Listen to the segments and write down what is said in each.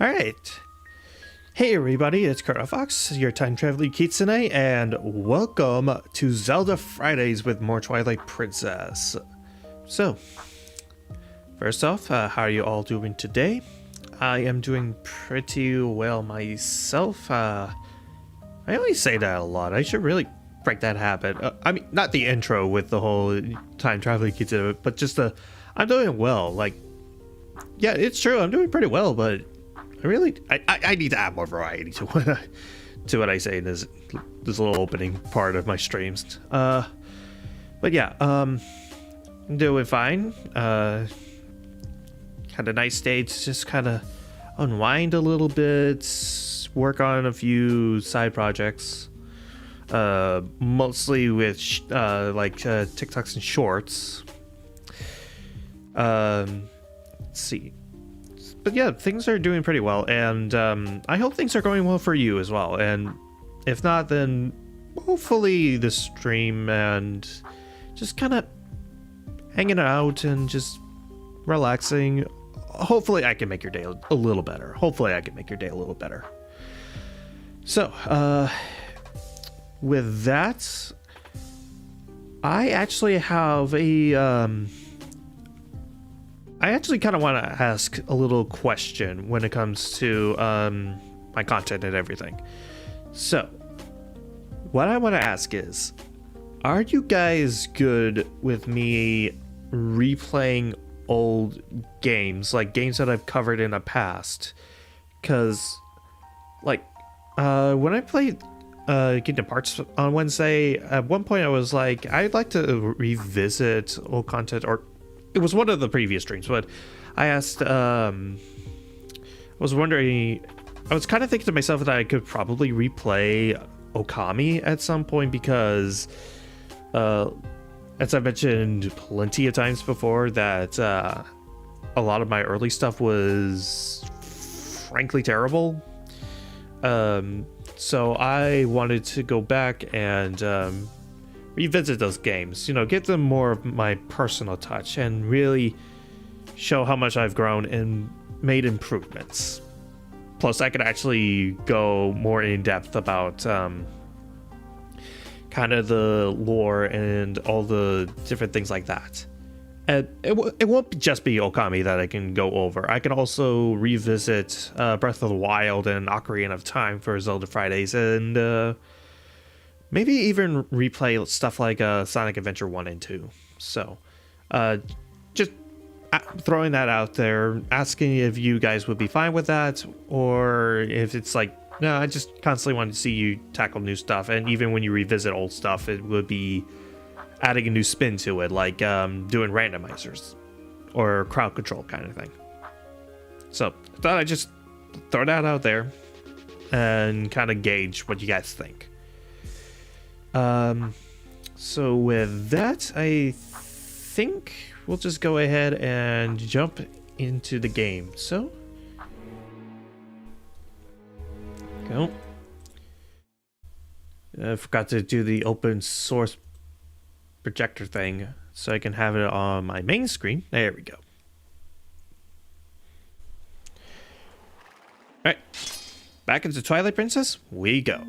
Alright. Hey everybody, it's Chronofahx, your time traveling kitsune, and welcome to Zelda Fridays with more Twilight Princess. So, first off, how are you all doing today? I am doing pretty well myself. I always say that a lot. I should really break that habit. I mean, not the intro with the whole time traveling kitsune, but just the, I'm doing well. Like, yeah, it's true, I'm doing pretty well, but I need to add more variety to what I say in this little opening part of my streams. But yeah, I'm doing fine. Had a nice day to just kind of unwind a little bit, work on a few side projects, mostly with TikToks and shorts. Let's see. But yeah, things are doing pretty well, and I hope things are going well for you as well. And if not, then hopefully the stream and just kind of hanging out and just relaxing. Hopefully I can make your day a little better. So, with that, I actually have a I actually kind of want to ask a little question when it comes to my content and everything. So, what I want to ask is, are you guys good with me replaying old games, like games that I've covered in the past? Because, like, when I played Kingdom Hearts on Wednesday. At one point, I was like, I'd like to revisit old content, or it was one of the previous streams, but I asked, I was wondering, I was kind of thinking to myself that I could probably replay Okami at some point because, as I mentioned plenty of times before, that a lot of my early stuff was frankly terrible. So I wanted to go back and revisit those games, you know, give them more of my personal touch and really show how much I've grown and made improvements. Plus, I could actually go more in depth about kind of the lore and all the different things like that. And it won't just be Okami that I can go over. I can also revisit Breath of the Wild and Ocarina of Time for Zelda Fridays, and maybe even replay stuff like Sonic Adventure 1 and 2. So, just throwing that out there, asking if you guys would be fine with that, or if it's like, no, I just constantly want to see you tackle new stuff, and even when you revisit old stuff, it would be adding a new spin to it, like doing randomizers or crowd control kind of thing. So I thought I'd just throw that out there and kind of gauge what you guys think. So with that, I think we'll just go ahead and jump into the game. So go. I forgot to do the open source projector thing so I can have it on my main screen. There we go. Alright, back into Twilight Princess we go.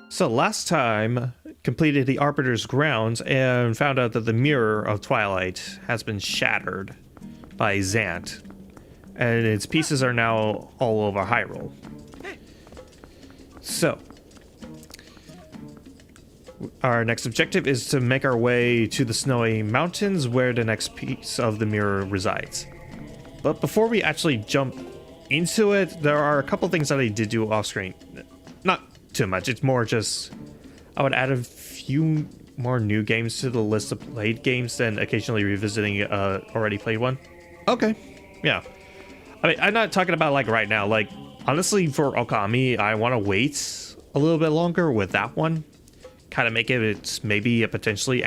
So last time, completed the Arbiter's grounds and found out that the mirror of Twilight has been shattered by Zant, and its pieces are now all over Hyrule. So our next objective is to make our way to the snowy mountains where the next piece of the mirror resides. But before we actually jump into it, there are a couple things that I did do off screen. Not too much, it's more just I would add a few more new games to the list of played games than occasionally revisiting already played one. Okay, yeah. I mean, I'm not talking about like right now. Like, honestly, for Okami, I want to wait a little bit longer with that one. Kind of make it maybe a potentially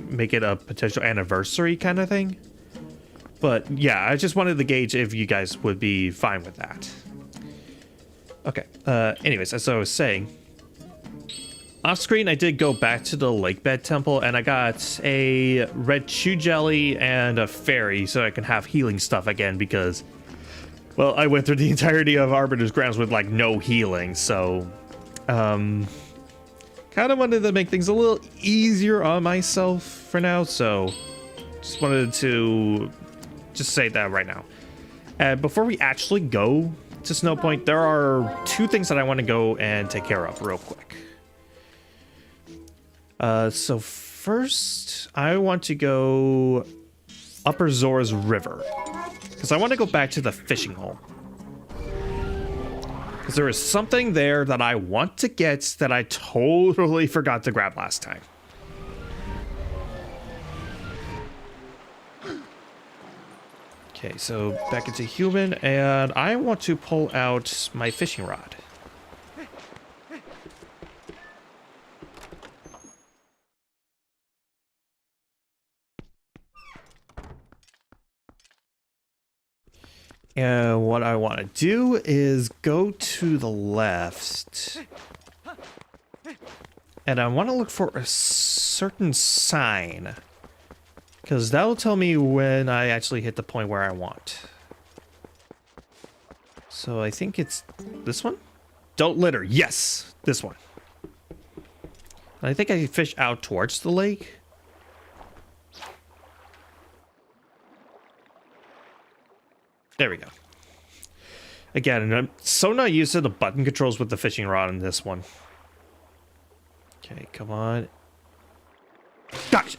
make it a potential anniversary kind of thing. But yeah, I just wanted to gauge if you guys would be fine with that. Okay. Anyways, as I was saying, off screen I did go back to the Lakebed Temple and I got a red chew jelly and a fairy so I can have healing stuff again because, well, I went through the entirety of Arbiter's Grounds with like no healing, so kind of wanted to make things a little easier on myself for now, so just wanted to just say that right now. And before we actually go to Snow Point, there are two things that I want to go and take care of real quick. So first, I want to go Upper Zora's River, because I want to go back to the fishing hole. Because there is something there that I want to get that I totally forgot to grab last time. Okay, so back into human, and I want to pull out my fishing rod. And what I want to do is go to the left. And I want to look for a certain sign, because that'll tell me when I actually hit the point where I want. So I think it's this one? Don't litter. Yes, this one. I think I fish out towards the lake. There we go. Again, I'm so not used to the button controls with the fishing rod in this one. Okay, come on. Gotcha.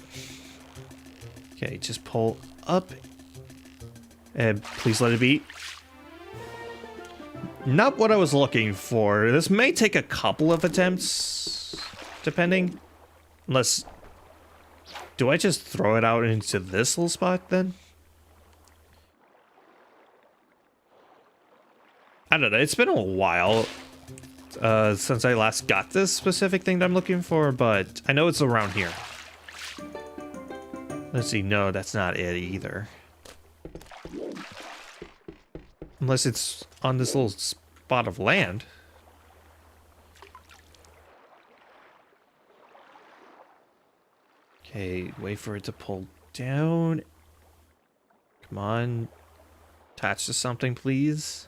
Okay, just pull up. And please let it be. Not what I was looking for. This may take a couple of attempts, depending. Unless... Do I just throw it out into this little spot, then? I don't know. It's been a while since I last got this specific thing that I'm looking for, but I know it's around here. Let's see. No, that's not it either. Unless it's on this little spot of land. Okay, wait for it to pull down. Come on. Attach to something, please.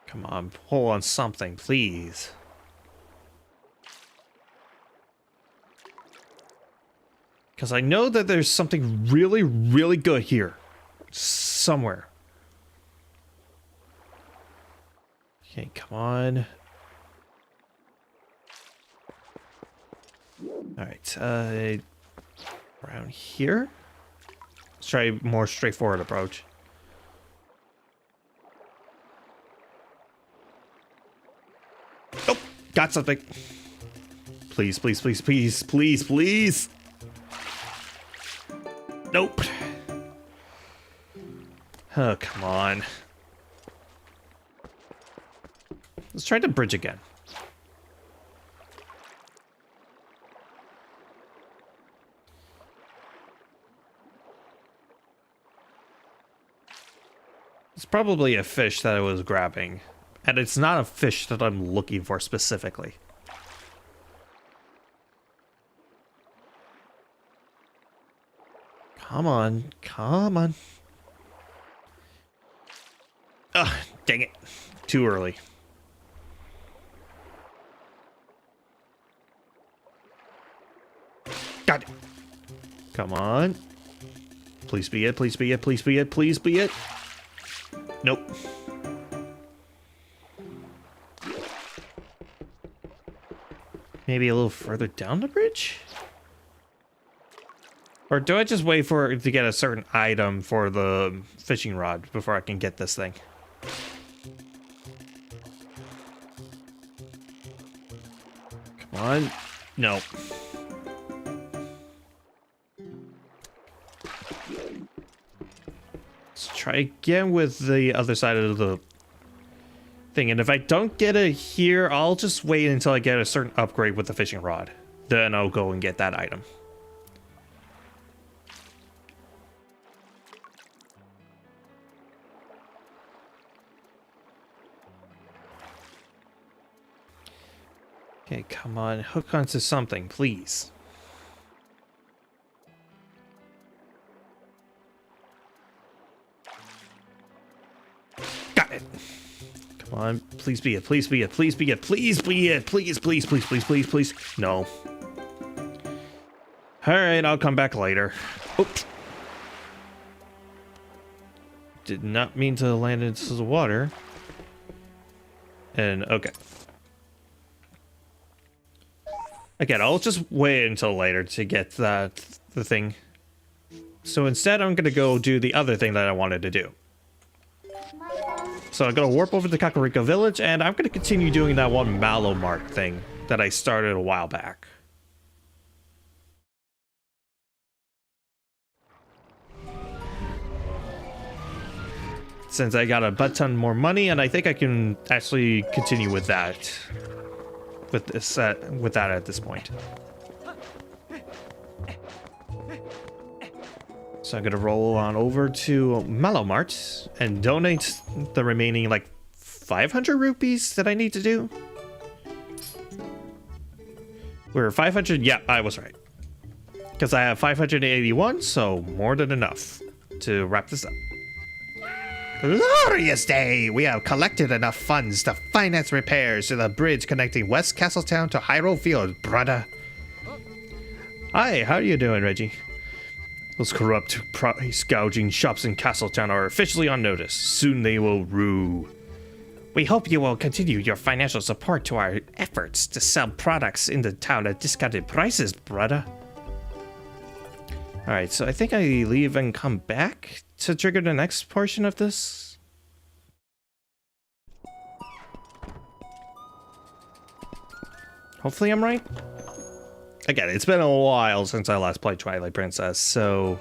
Come on, pull on something, please. Because I know that there's something really, really good here. Somewhere. Okay, come on. Alright, around here? Let's try a more straightforward approach. Oh, got something. Please, please, please, please, please, please. Nope. Oh, come on. Let's try the bridge again. It's probably a fish that I was grabbing. And it's not a fish that I'm looking for specifically. Come on, come on. Ugh, dang it. Too early. Got it. Come on. Please be it, please be it, please be it, please be it. Nope. Maybe a little further down the bridge? Or do I just wait for it to get a certain item for the fishing rod before I can get this thing? Come on. No. Let's try again with the other side of the thing. And if I don't get it here, I'll just wait until I get a certain upgrade with the fishing rod. Then I'll go and get that item. Okay, come on. Hook onto something, please. Got it. Come on. Please be it. Please be it. Please be it. Please be it. Please, please, please, please, please, please. No. Alright, I'll come back later. Oops. Did not mean to land into the water. And, okay. Again, I'll just wait until later to get the thing. So instead, I'm going to go do the other thing that I wanted to do. So I'm going to warp over to Kakariko Village, and I'm going to continue doing that one Mallow Mart thing that I started a while back. Since I got a butt ton more money, and I think I can actually continue with that. With that at this point. So I'm gonna roll on over to Mallow Mart and donate the remaining like 500 rupees that I need to do. We're 500. Yeah, I was right. Because I have 581, so more than enough to wrap this up. Glorious day! We have collected enough funds to finance repairs to the bridge connecting West Castletown to Hyrule Field, brother. Hi, how are you doing, Reggie? Those corrupt price gouging shops in Castletown are officially on notice. Soon they will rue. We hope you will continue your financial support to our efforts to sell products in the town at discounted prices, brother. Alright, so I think I leave and come back to trigger the next portion of this. Hopefully I'm right. Again, it's been a while since I last played Twilight Princess, so...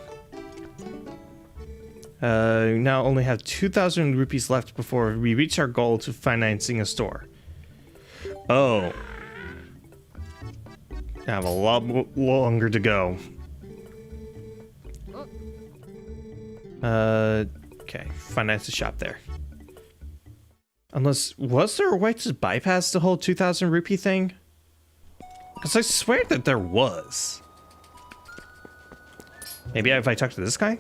now only have 2,000 rupees left before we reach our goal to financing a store. Oh. I have a lot longer to go. Okay, finance the shop there. Unless, was there a way to bypass the whole 2,000 rupee thing? Because I swear that there was. Maybe if I talk to this guy?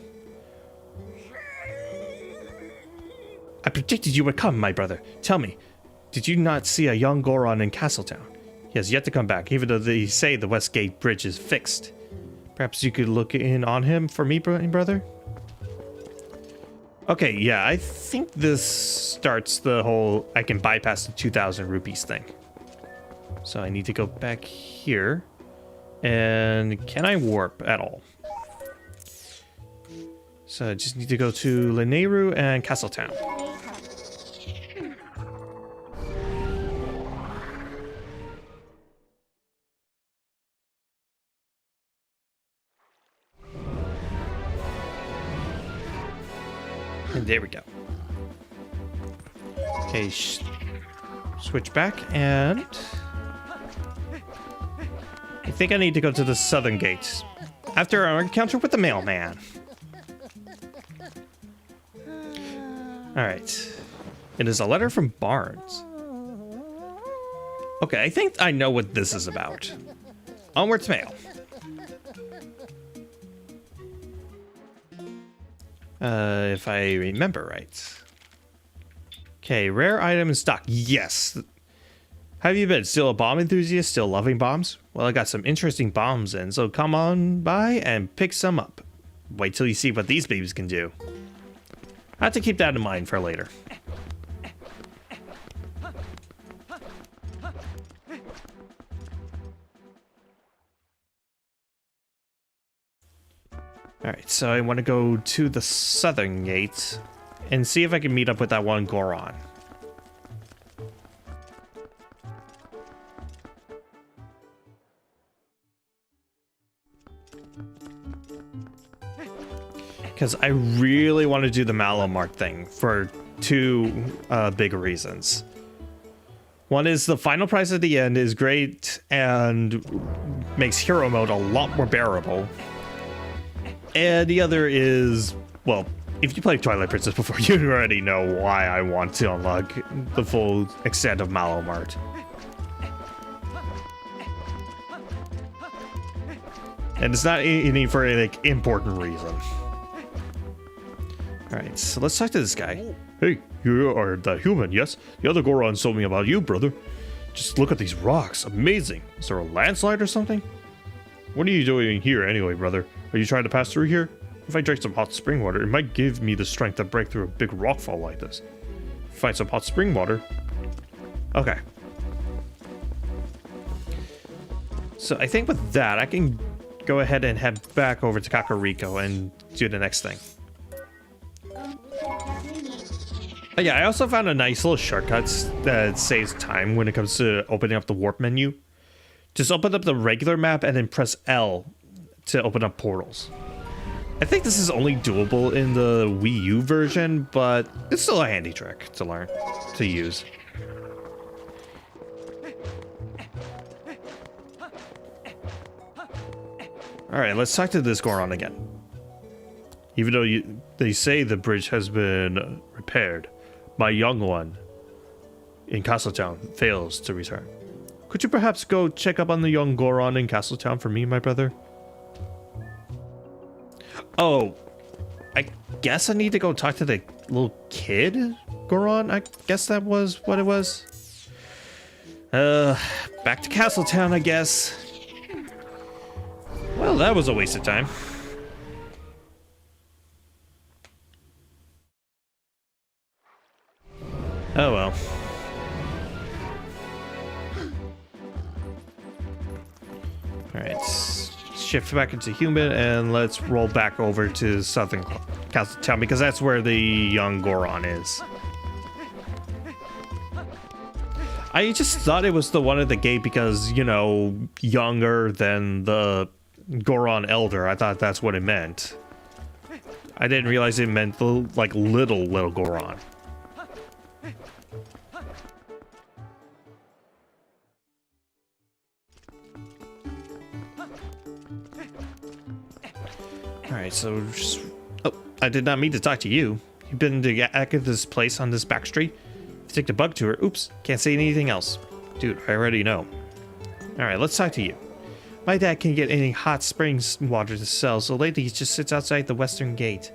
I predicted you would come, my brother. Tell me, did you not see a young Goron in Castletown? He has yet to come back, even though they say the West Gate Bridge is fixed. Perhaps you could look in on him for me, brother? Okay, yeah, I think this starts the whole I can bypass the 2,000 rupees thing. So I need to go back here. And can I warp at all? So I just need to go to Lanayru and Castletown. And there we go. Okay, switch back, and I think I need to go to the southern gate after our encounter with the mailman. Alright. It is a letter from Barnes. Okay, I think I know what this is about. Onwards mail. If I remember right. Okay, rare item in stock. Yes. How have you been? Still a bomb enthusiast? Still loving bombs? Well, I got some interesting bombs in, so come on by and pick some up. Wait till you see what these babies can do. I have to keep that in mind for later. Alright, so I want to go to the southern gate and see if I can meet up with that one Goron. Because I really want to do the Malomart thing for two big reasons. One is the final prize at the end is great and makes hero mode a lot more bearable. And the other is, well, if you played Twilight Princess before, you already know why I want to unlock the full extent of Malomart. And it's not any for any like, important reason. Alright, so let's talk to this guy. Hey, you are the human, yes? The other Goron told me about you, brother. Just look at these rocks. Amazing. Is there a landslide or something? What are you doing here anyway, brother? Are you trying to pass through here? If I drink some hot spring water, it might give me the strength to break through a big rockfall like this. Find some hot spring water. Okay. So I think with that, I can go ahead and head back over to Kakariko and do the next thing. But yeah, I also found a nice little shortcut that saves time when it comes to opening up the warp menu. Just open up the regular map and then press L to open up portals. I think this is only doable in the Wii U version, but it's still a handy trick to learn, to use. Alright, let's talk to this Goron again. Even though they say the bridge has been repaired, my young one in Castletown fails to return. Could you perhaps go check up on the young Goron in Castletown for me, my brother? Oh, I guess I need to go talk to the little kid Goron? I guess that was what it was. Back to Castletown, I guess. Well, that was a waste of time. Oh well. Alright, shift back into human and let's roll back over to Southern Castle Town because that's where the young Goron is. I just thought it was the one at the gate because, you know, younger than the Goron Elder. I thought that's what it meant. I didn't realize it meant the, like, little Goron. Alright, so just... Oh, I did not mean to talk to you. You've been to this place on this back street? If you take the bug tour, oops, can't say anything else. Dude, I already know. Alright, let's talk to you. My dad can't get any hot springs water to sell, so lately he just sits outside the western gate.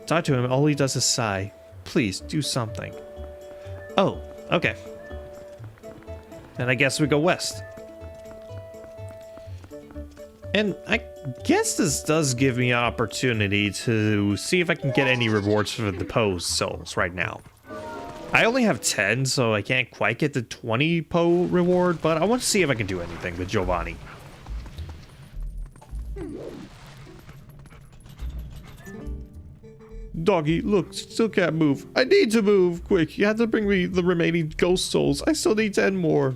Talk to him, all he does is sigh. Please, do something. Oh, okay. Then I guess we go west. And I guess this does give me an opportunity to see if I can get any rewards for the Poe souls right now. I only have 10, so I can't quite get the 20 Poe reward, but I want to see if I can do anything with Giovanni. Doggy, look, still can't move. I need to move, quick. You have to bring me the remaining ghost souls. I still need 10 more.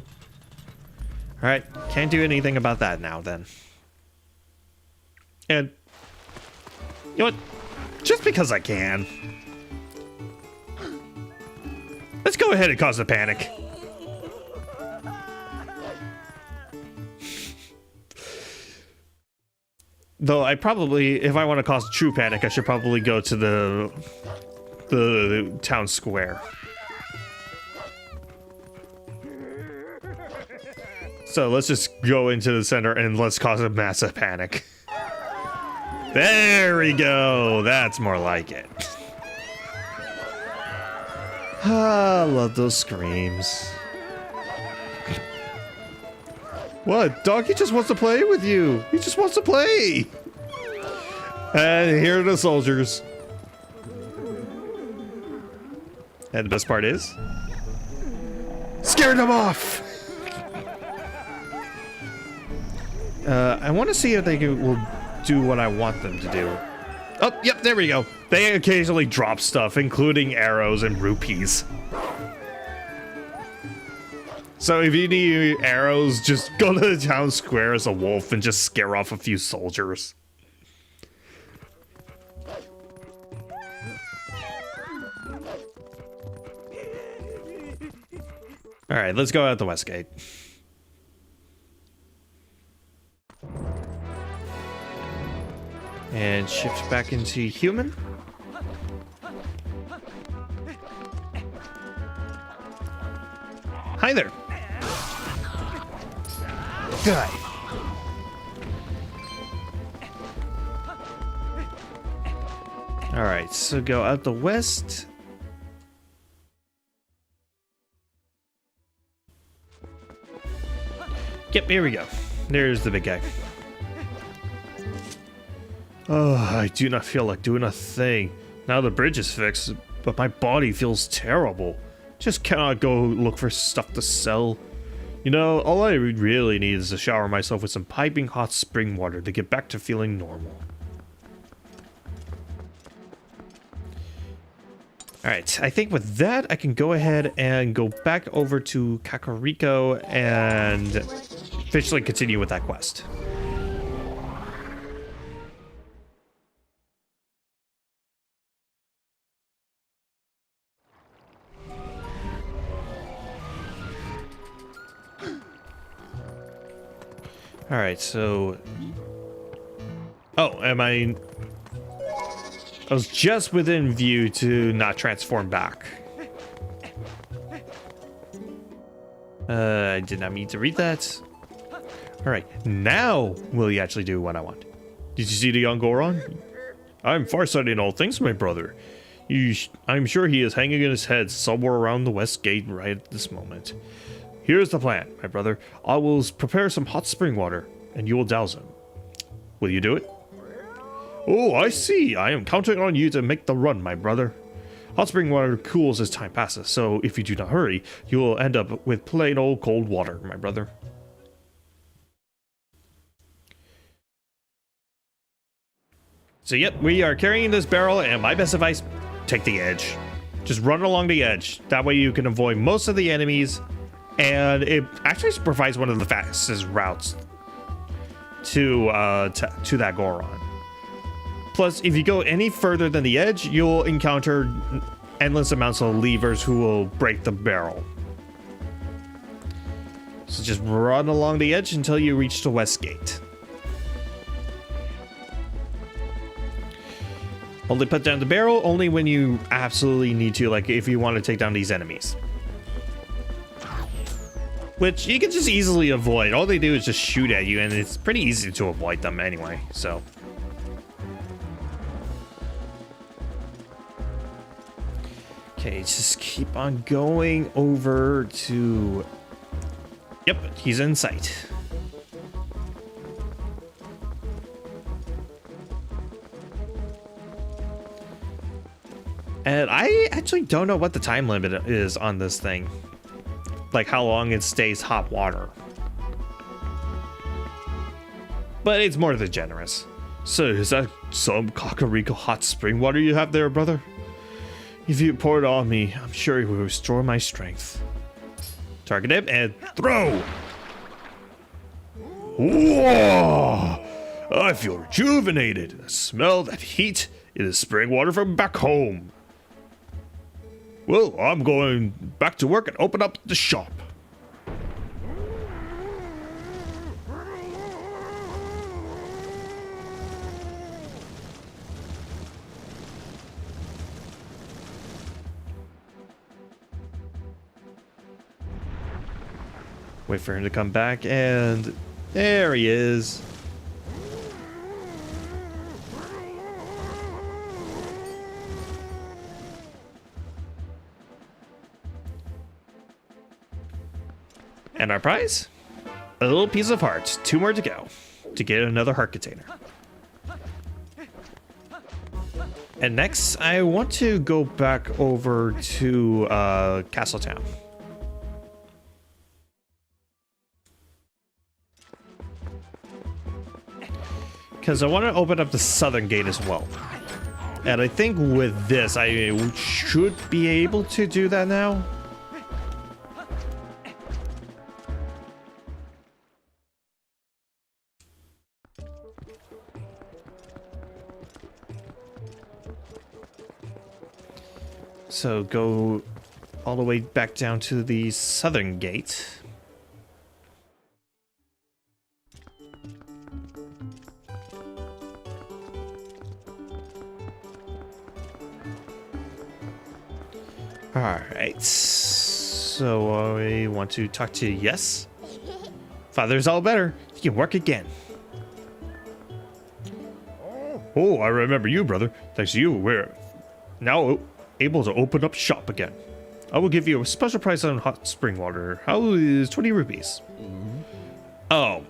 Alright, can't do anything about that now then. And, you know what? Just because I can. Let's go ahead and cause a panic. Though I probably, if I want to cause true panic, I should probably go to the town square. So let's just go into the center and let's cause a massive panic. There we go. That's more like it. Ah, I love those screams. What? Donkey just wants to play with you. He just wants to play. And here are the soldiers. And the best part is, scared them off. I want to see if they will do what I want them to do. Oh, yep, there we go. They occasionally drop stuff, including arrows and rupees. So if you need arrows, just go to the town square as a wolf and just scare off a few soldiers. Alright, let's go out the west gate. And shift back into human. Hi there. Die. Alright, so go out the west. Yep, here we go. There's the big guy. Oh, I do not feel like doing a thing. Now the bridge is fixed, but my body feels terrible. Just cannot go look for stuff to sell. You know, all I really need is to shower myself with some piping hot spring water to get back to feeling normal. Alright, I think with that, I can go ahead and go back over to Kakariko and officially continue with that quest. Alright, so... Oh, am I was just within view to not transform back. I did not mean to read that. Alright, now will you actually do what I want? Did you see the young Goron? I'm farsighted in all things, my brother. I'm sure he is hanging in his head somewhere around the west gate right at this moment. Here's the plan, my brother. I will prepare some hot spring water, and you will douse him. Will you do it? Oh, I see. I am counting on you to make the run, my brother. Hot spring water cools as time passes, so if you do not hurry, you will end up with plain old cold water, my brother. So yep, we are carrying this barrel, and my best advice, take the edge. Just run along the edge. That way you can avoid most of the enemies, and it actually provides one of the fastest routes to that Goron. Plus, if you go any further than the edge, you'll encounter endless amounts of levers who will break the barrel. So just run along the edge until you reach the west gate. Only put down the barrel only when you absolutely need to, like if you want to take down these enemies. Which you can just easily avoid. All they do is just shoot at you, and it's pretty easy to avoid them anyway, so. Okay, just keep on going over to... Yep, he's in sight. And I actually don't know what the time limit is on this thing. Like how long it stays hot water. But it's more than generous. So is that some Kakariko hot spring water you have there, brother? If you pour it on me, I'm sure it will restore my strength. Target it and throw! Whoa! I feel rejuvenated. I smell that heat. It is spring water from back home. Well, I'm going back to work and open up the shop. Wait for him to come back, and there he is. And our prize? A little piece of heart. 2 more to go to get another heart container. And next, I want to go back over to Castletown. Because I want to open up the southern gate as well. And I think with this, I should be able to do that now. So go all the way back down to the southern gate. Alright, so I want to talk to Yes. Father's all better. You can work again. Oh, I remember you, brother. Thanks to you, we're now able to open up shop again. I will give you a special price on hot spring water. How is 20 rupees? Oh.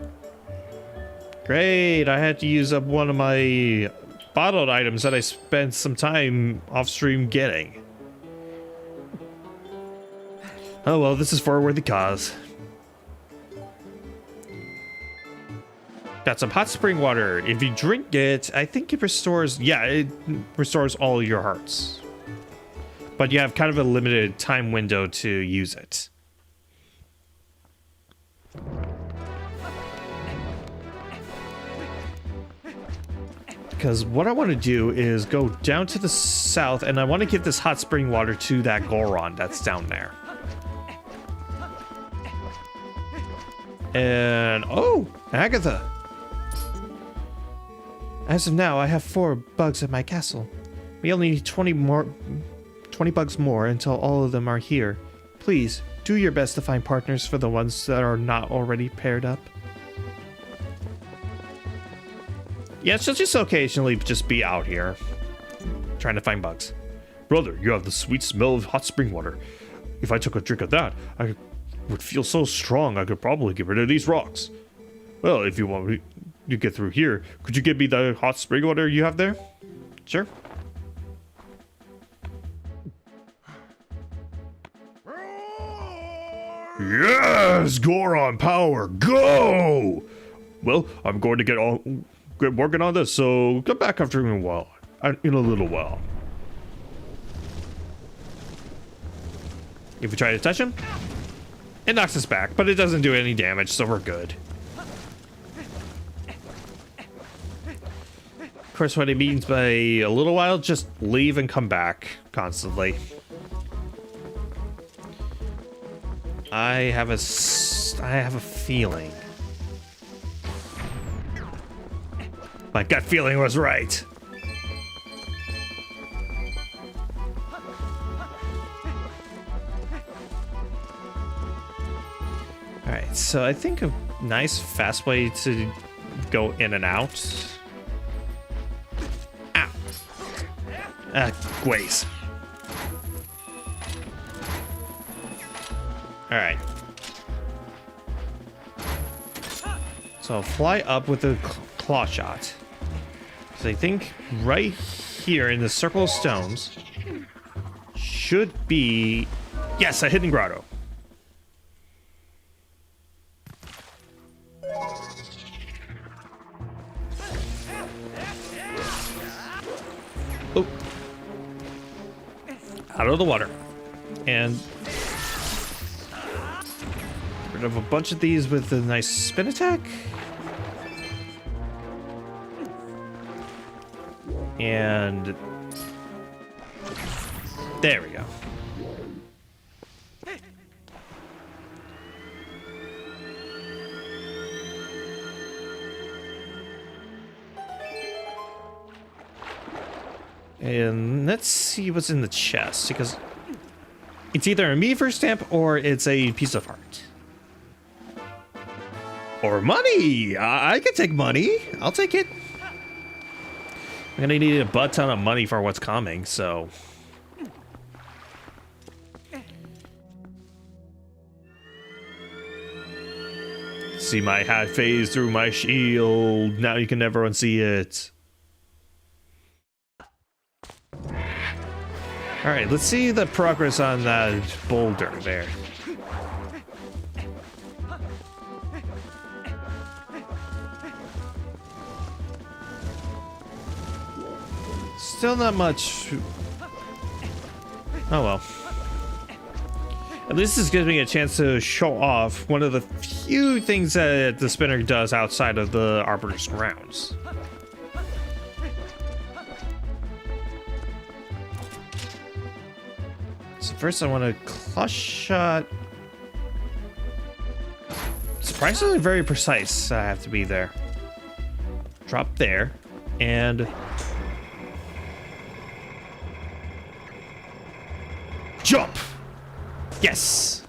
Great, I had to use up one of my bottled items that I spent some time off stream getting. Oh well, this is for a worthy cause. Got some hot spring water. If you drink it, I think it restores... Yeah, it restores all your hearts. But you have kind of a limited time window to use it. Because what I want to do is go down to the south, and I want to give this hot spring water to that Goron that's down there. And, oh, Agatha. As of now, I have 4 bugs at my castle. We only need 20 bugs more until all of them are here. Please, do your best to find partners for the ones that are not already paired up. Yeah, she'll just occasionally just be out here, trying to find bugs. Brother, you have the sweet smell of hot spring water. If I took a drink of that, I would feel so strong I could probably get rid of these rocks. Well, if you want me to get through here, could you give me the hot spring water you have there? Sure. Yes, Goron power, go! Well, I'm going to get working on this, so come back after in a while. In a little while. If we try to touch him, it knocks us back, but it doesn't do any damage, so we're good. Of course, what it means by a little while, just leave and come back constantly. I have a feeling. My gut feeling was right. Alright, so I think a nice fast way to go in and out. Ow. Ways. Alright. So I'll fly up with a claw shot. So I think right here in the circle of stones should be... Yes, a hidden grotto. Oh. Out of the water. And get rid of a bunch of these with a nice spin attack. And there we go. And let's see what's in the chest, because it's either a Meaver stamp or it's a piece of art. Or money! I can take money. I'll take it. I'm gonna need a butt ton of money for what's coming, so... See my hat phase through my shield. Now you can never unsee it. Alright, let's see the progress on that boulder there. Still not much. Oh well. At least this gives me a chance to show off one of the few things that the spinner does outside of the Arbiter's grounds. So first I want to claw shot. Surprisingly very precise, I have to be there. Drop there, and... jump! Yes!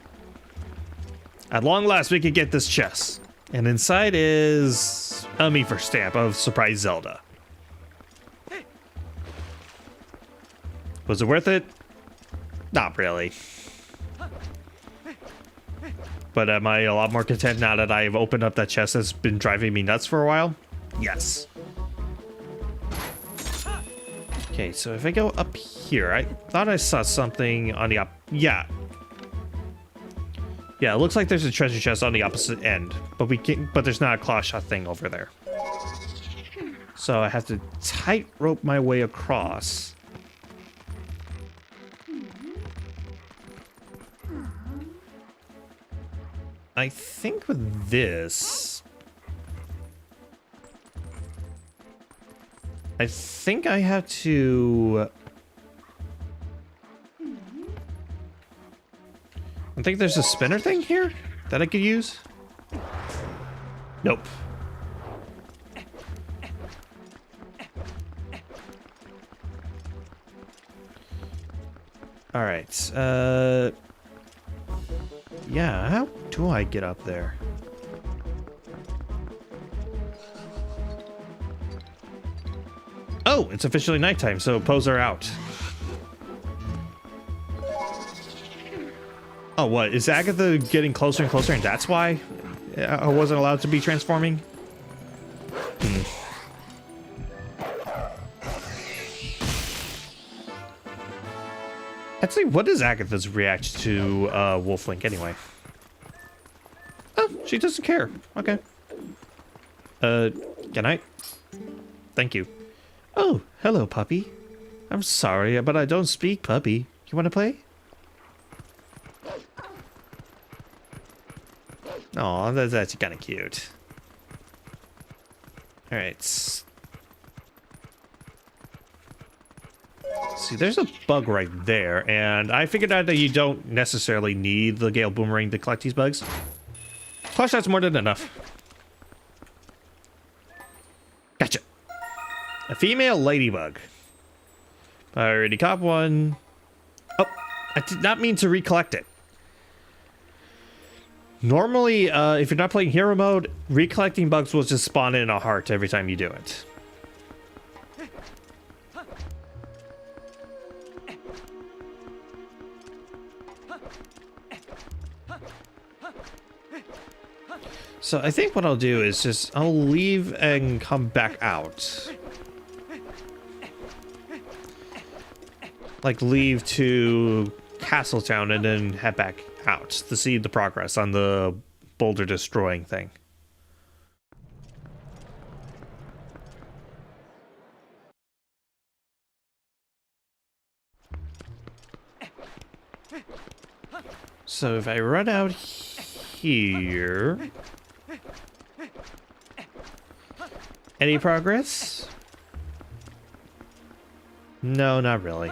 At long last, we could get this chest. And inside is a Meaver stamp of Surprise Zelda. Was it worth it? Not really. But am I a lot more content now that I've opened up that chest that's been driving me nuts for a while? Yes. Okay, so if I go up here, I thought I saw something on the yeah. Yeah, it looks like there's a treasure chest on the opposite end, but there's not a claw shot thing over there. So I have to tightrope my way across. I think with this, I think I have to... I think there's a spinner thing here that I could use. Nope. All right. Yeah, how do I get up there? Oh, it's officially nighttime, so pose are out. Oh, what? Is Agatha getting closer and closer, and that's why I wasn't allowed to be transforming? Actually, what is Agatha's reaction to Wolf Link anyway? Oh, she doesn't care. Okay. Can I? Thank you. Oh, hello, puppy. I'm sorry, but I don't speak puppy. You want to play? Aw, that's kind of cute. Alright. See, there's a bug right there, and I figured out that you don't necessarily need the Gale Boomerang to collect these bugs. Plus, that's more than enough. Gotcha. A female ladybug. I already caught one. Oh, I did not mean to recollect it. Normally, if you're not playing hero mode, recollecting bugs will just spawn in a heart every time you do it. So I think what I'll do is just, I'll leave and come back out. Like leave to Castletown and then head back out to see the progress on the boulder destroying thing. So if I run out here... Any progress? No, not really.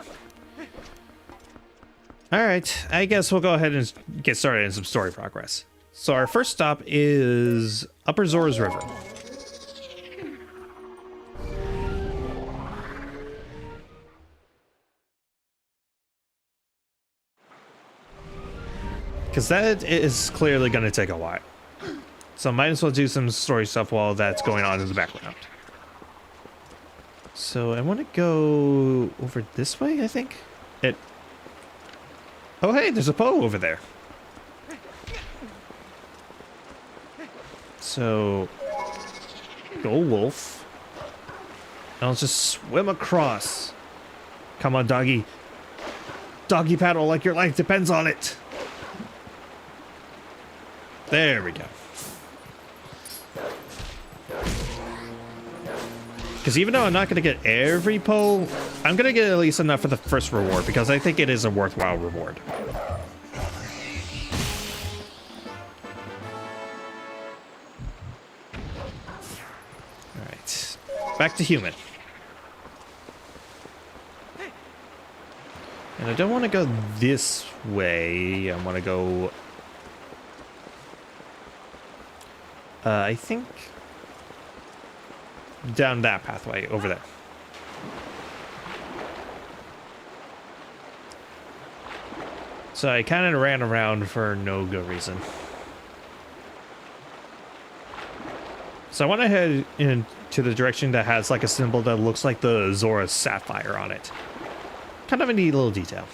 Alright, I guess we'll go ahead and get started in some story progress. So our first stop is Upper Zora's River. Because that is clearly going to take a while. So might as well do some story stuff while that's going on in the background. So I want to go over this way, I think. Oh hey, there's a Poe over there. So go wolf. And I'll just swim across. Come on, doggy. Doggy paddle like your life depends on it. There we go. Because even though I'm not going to get every Poe, I'm going to get at least enough for the first reward, because I think it is a worthwhile reward. Alright. Back to human. And I don't want to go this way. I want to go... I think... down that pathway over there. So I kind of ran around for no good reason. So I want to head into the direction that has like a symbol that looks like the Zora sapphire on it. Kind of a neat little detail.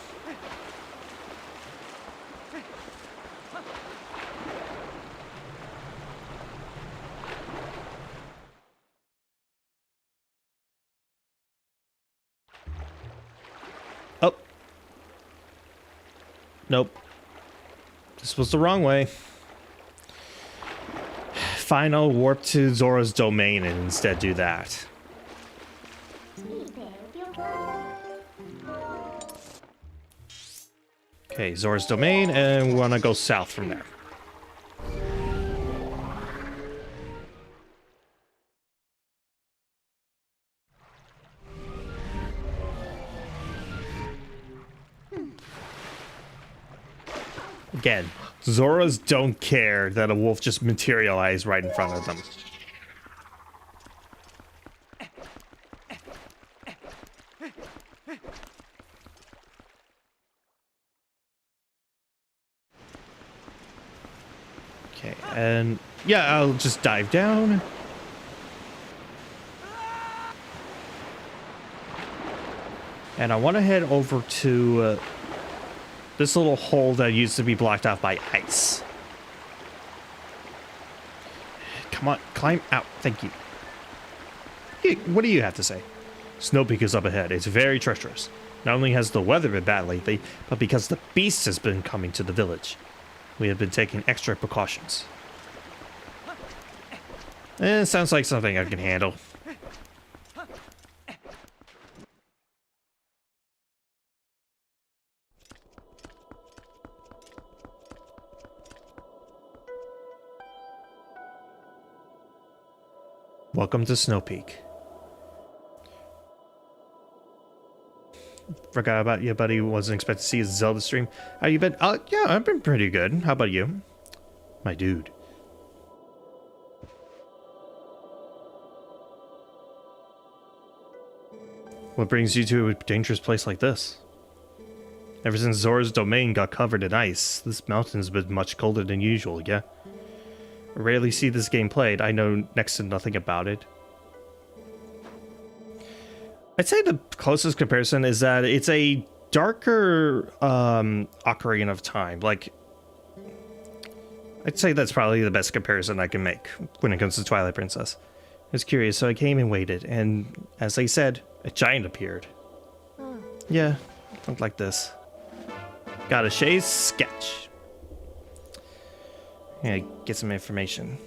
Oh. Nope. This was the wrong way. Fine, I'll warp to Zora's domain and instead do that. Okay, Zora's domain, and we want to go south from there. Again, Zoras don't care that a wolf just materialized right in front of them. Okay, and yeah, I'll just dive down. And I want to head over to this little hole that used to be blocked off by ice. Come on, climb out. Thank you. Hey, what do you have to say? Snowpeak is up ahead. It's very treacherous. Not only has the weather been bad lately, but because the beast has been coming to the village. We have been taking extra precautions. Sounds like something I can handle. Welcome to Snow Peak. Forgot about you, buddy. Wasn't expecting to see a Zelda stream. How you been? Yeah, I've been pretty good. How about you? My dude. What brings you to a dangerous place like this? Ever since Zora's domain got covered in ice, this mountain's been much colder than usual, yeah? I rarely see this game played. I know next to nothing about it. I'd say the closest comparison is that it's a darker Ocarina of Time. Like, I'd say that's probably the best comparison I can make when it comes to Twilight Princess. I was curious, so I came and waited, and as I said, a giant appeared. Yeah, looked like this. Got a Shay's sketch. Yeah, get some information.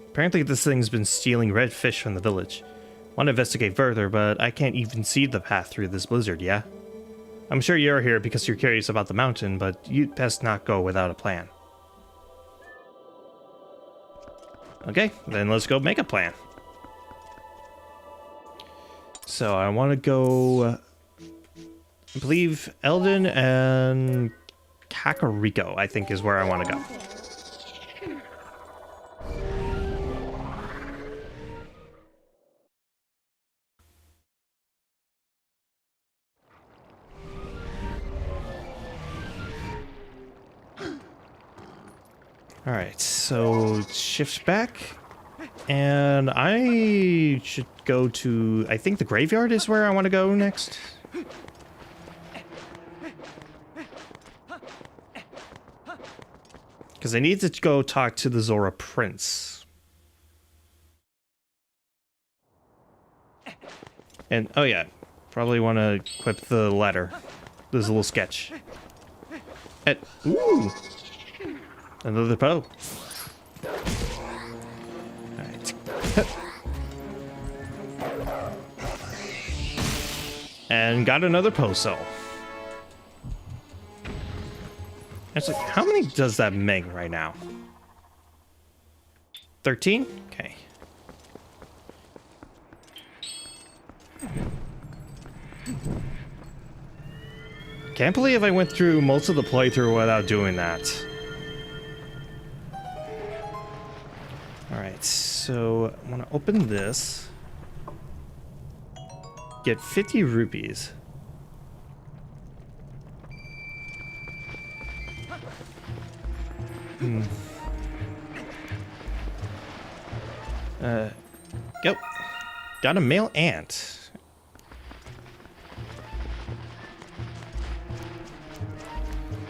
Apparently this thing's been stealing red fish from the village. Want to investigate further, but I can't even see the path through this blizzard, yeah? I'm sure you're here because you're curious about the mountain, but you'd best not go without a plan. Okay, then let's go make a plan. So I want to go, I believe Eldin and Kakariko, I think, is where I want to go. Alright, so shift back, and I should go to, I think the graveyard is where I want to go next. Because I need to go talk to the Zora Prince. And, oh yeah, probably want to equip the letter. There's a little sketch. And, ooh! Another Poe. Alright. And got another Poe soul. Actually, how many does that make right now? 13? Okay. Can't believe I went through most of the playthrough without doing that. Alright, so I want to open this. Get 50 rupees. Go. Got a male ant.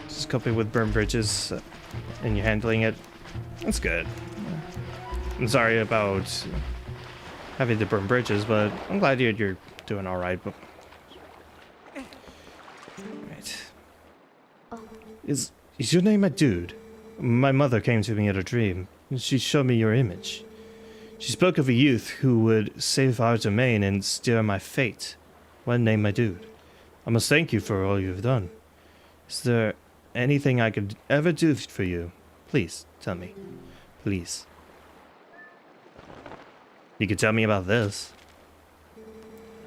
Just copy with burn bridges and you're handling it. That's good. I'm sorry about having to burn bridges, but I'm glad you're doing all right. But right. Is your name a dude? My mother came to me in a dream. She showed me your image. She spoke of a youth who would save our domain and steer my fate. One name, my dude. I must thank you for all you've done. Is there anything I could ever do for you? Please, tell me. Please. You could tell me about this.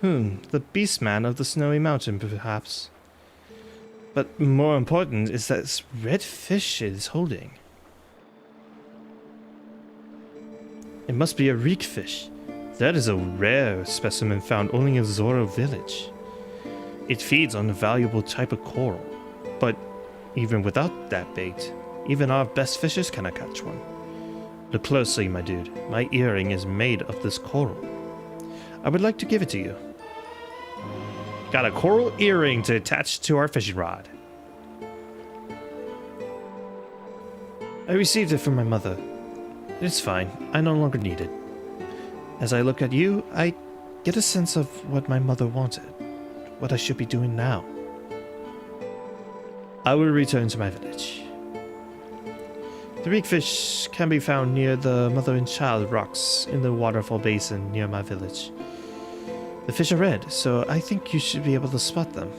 The Beastman of the Snowy Mountain, perhaps. But more important is that this red fish it is holding. It must be a reek fish. That is a rare specimen found only in Zora village. It feeds on a valuable type of coral. But even without that bait, even our best fishers cannot catch one. Look closely, my dude. My earring is made of this coral. I would like to give it to you. Got a coral earring to attach to our fishing rod. I received it from my mother. It's fine. I no longer need it. As I look at you, I get a sense of what my mother wanted. What I should be doing now. I will return to my village. The reekfish can be found near the mother and child rocks in the waterfall basin near my village. The fish are red, so I think you should be able to spot them.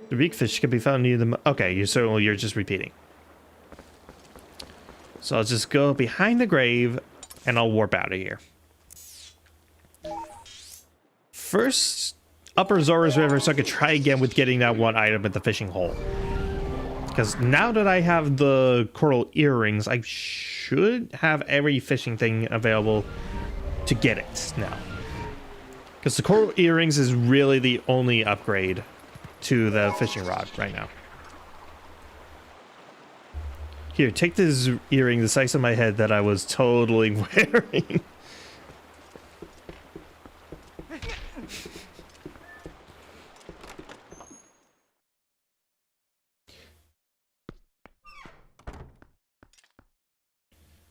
The reek fish can be found near the... Okay, you're just repeating. So I'll just go behind the grave and I'll warp out of here. First, Upper Zora's River, so I could try again with getting that one item at the fishing hole. Because now that I have the coral earrings, I should have every fishing thing available to get it now. Because the coral earrings is really the only upgrade to the fishing rod right now. Here, take this earring the size of my head that I was totally wearing.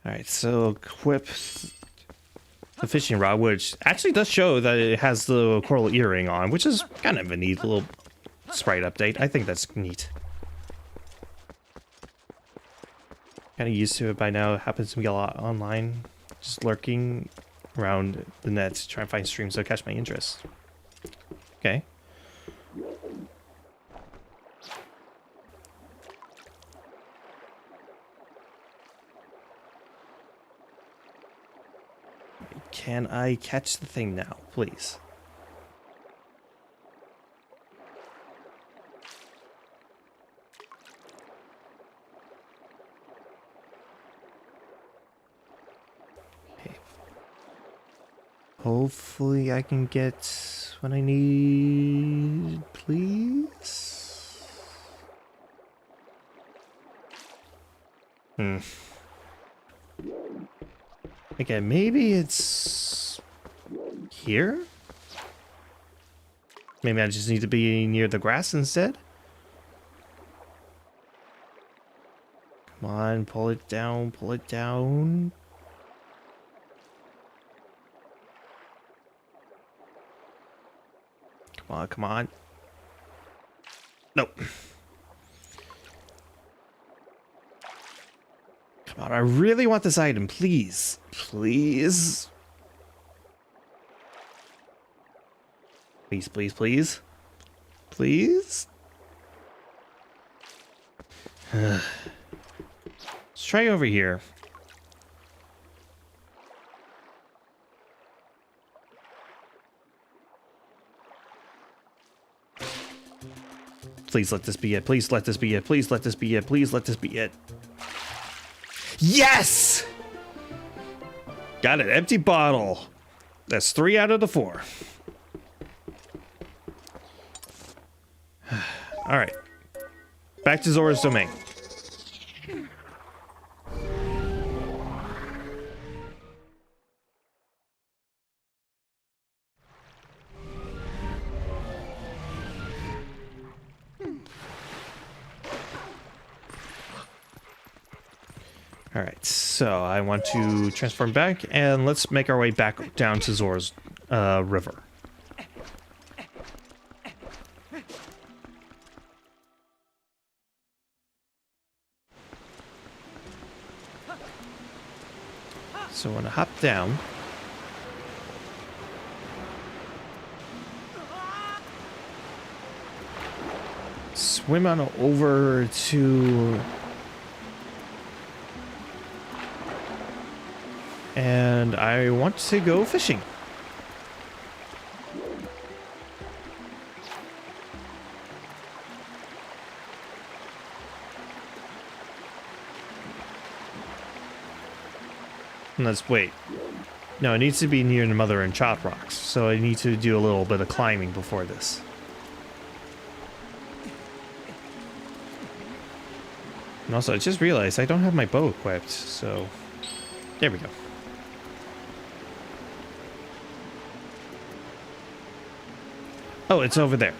Alright, so equip the fishing rod, which actually does show that it has the coral earring on, which is kind of a neat little sprite update. I think that's neat. Kind of used to it by now. It happens to me a lot online. Just lurking around the net to try and find streams that catch my interest. Okay. Can I catch the thing now, please? Okay. Hopefully I can get what I need, please? Okay, maybe it's here? Maybe I just need to be near the grass instead? Come on, pull it down, pull it down. Come on, come on. Nope. Come on, I really want this item, please. Please. Please, please, please. Please. Let's try over here. Please let this be it. Please let this be it. Please let this be it. Please let this be it. Yes! Got an empty bottle. That's 3 out of the 4. All right. Back to Zora's Domain. All right, so I want to transform back, and let's make our way back down to Zora's River. So I want to hop down. Swim on over to... And I want to go fishing. Let's wait. No, it needs to be near the Mother and Child rocks, so I need to do a little bit of climbing before this. And also, I just realized I don't have my bow equipped, so there we go. Oh, it's over there.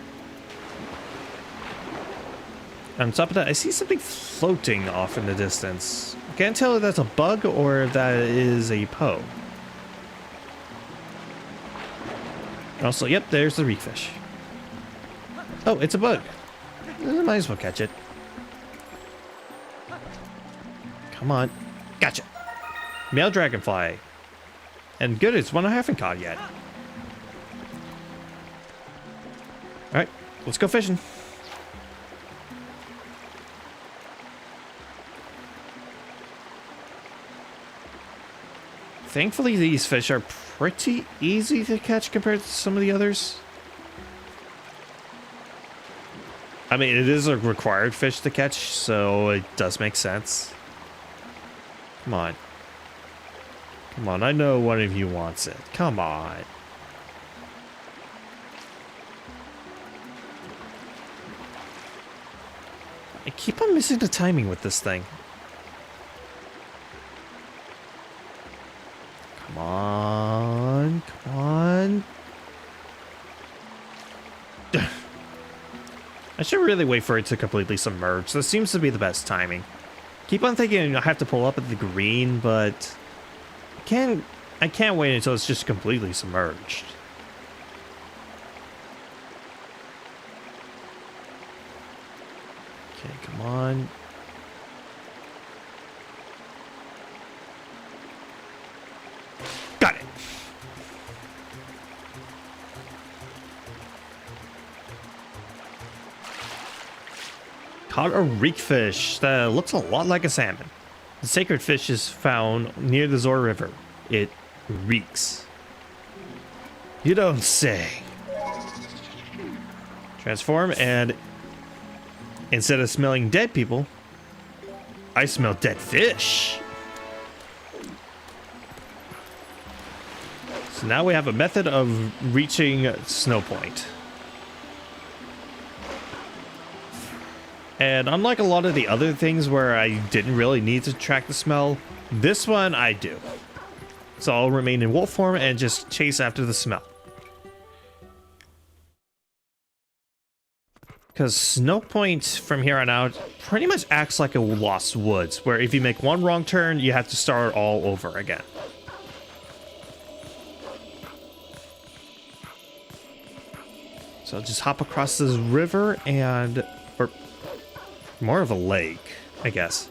On top of that, I see something floating off in the distance. I can't tell if that's a bug or if that is a Poe. Also, yep, there's the reek fish. Oh, it's a bug. Might as well catch it. Come on. Gotcha. Male dragonfly. And good, it's one I haven't caught yet. Alright, let's go fishing. Thankfully, these fish are pretty easy to catch compared to some of the others. I mean, it is a required fish to catch, so it does make sense. Come on. Come on, I know one of you wants it. Come on. I keep on missing the timing with this thing. Come on. Come on. I should really wait for it to completely submerge. This seems to be the best timing. Keep on thinking I have to pull up at the green, but I can't wait until it's just completely submerged. Okay, come on. Got it. Caught a reek fish that looks a lot like a salmon. The sacred fish is found near the Zor River. It reeks. You don't say. Transform, and instead of smelling dead people, I smell dead fish. So now we have a method of reaching Snow Point. And unlike a lot of the other things where I didn't really need to track the smell, this one I do. So I'll remain in wolf form and just chase after the smell. Because Snow Point from here on out pretty much acts like a Lost Woods, where if you make one wrong turn, you have to start all over again. So I'll just hop across this river and... or more of a lake, I guess.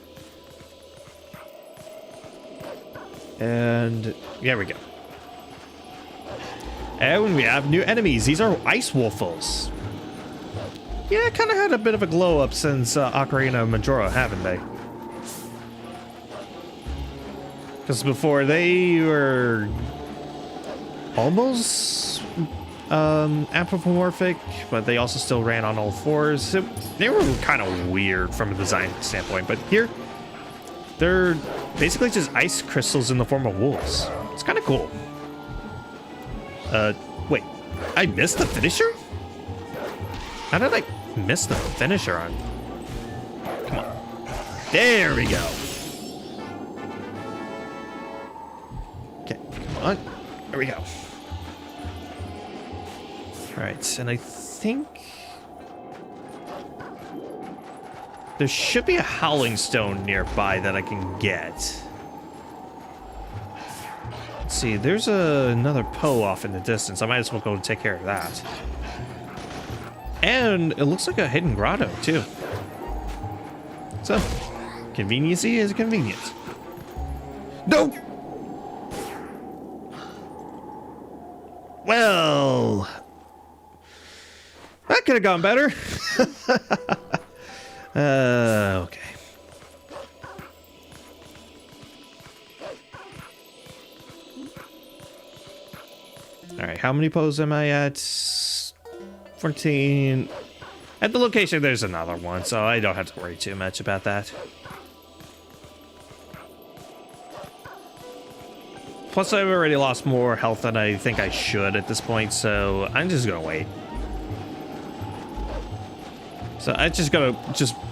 And there we go. And we have new enemies. These are ice wolfos. Yeah, kind of had a bit of a glow up since Ocarina of Majora, haven't they? Because before they were almost anthropomorphic, but they also still ran on all fours. So they were kind of weird from a design standpoint, but here they're basically just ice crystals in the form of wolves. It's kind of cool. Wait, I missed the finisher? How did I miss the finisher on? Come on. There we go. Okay, come on. There we go. Alright, and I think there should be a Howling Stone nearby that I can get. Let's see, there's another Poe off in the distance. I might as well go and take care of that. And it looks like a hidden grotto, too. So, conveniency is convenience. No! Well... that could have gone better. Okay. Alright, how many Poes am I at? 14. At the location, there's another one, so I don't have to worry too much about that. Plus, I've already lost more health than I think I should at this point, so I'm just gonna wait. So I just gotta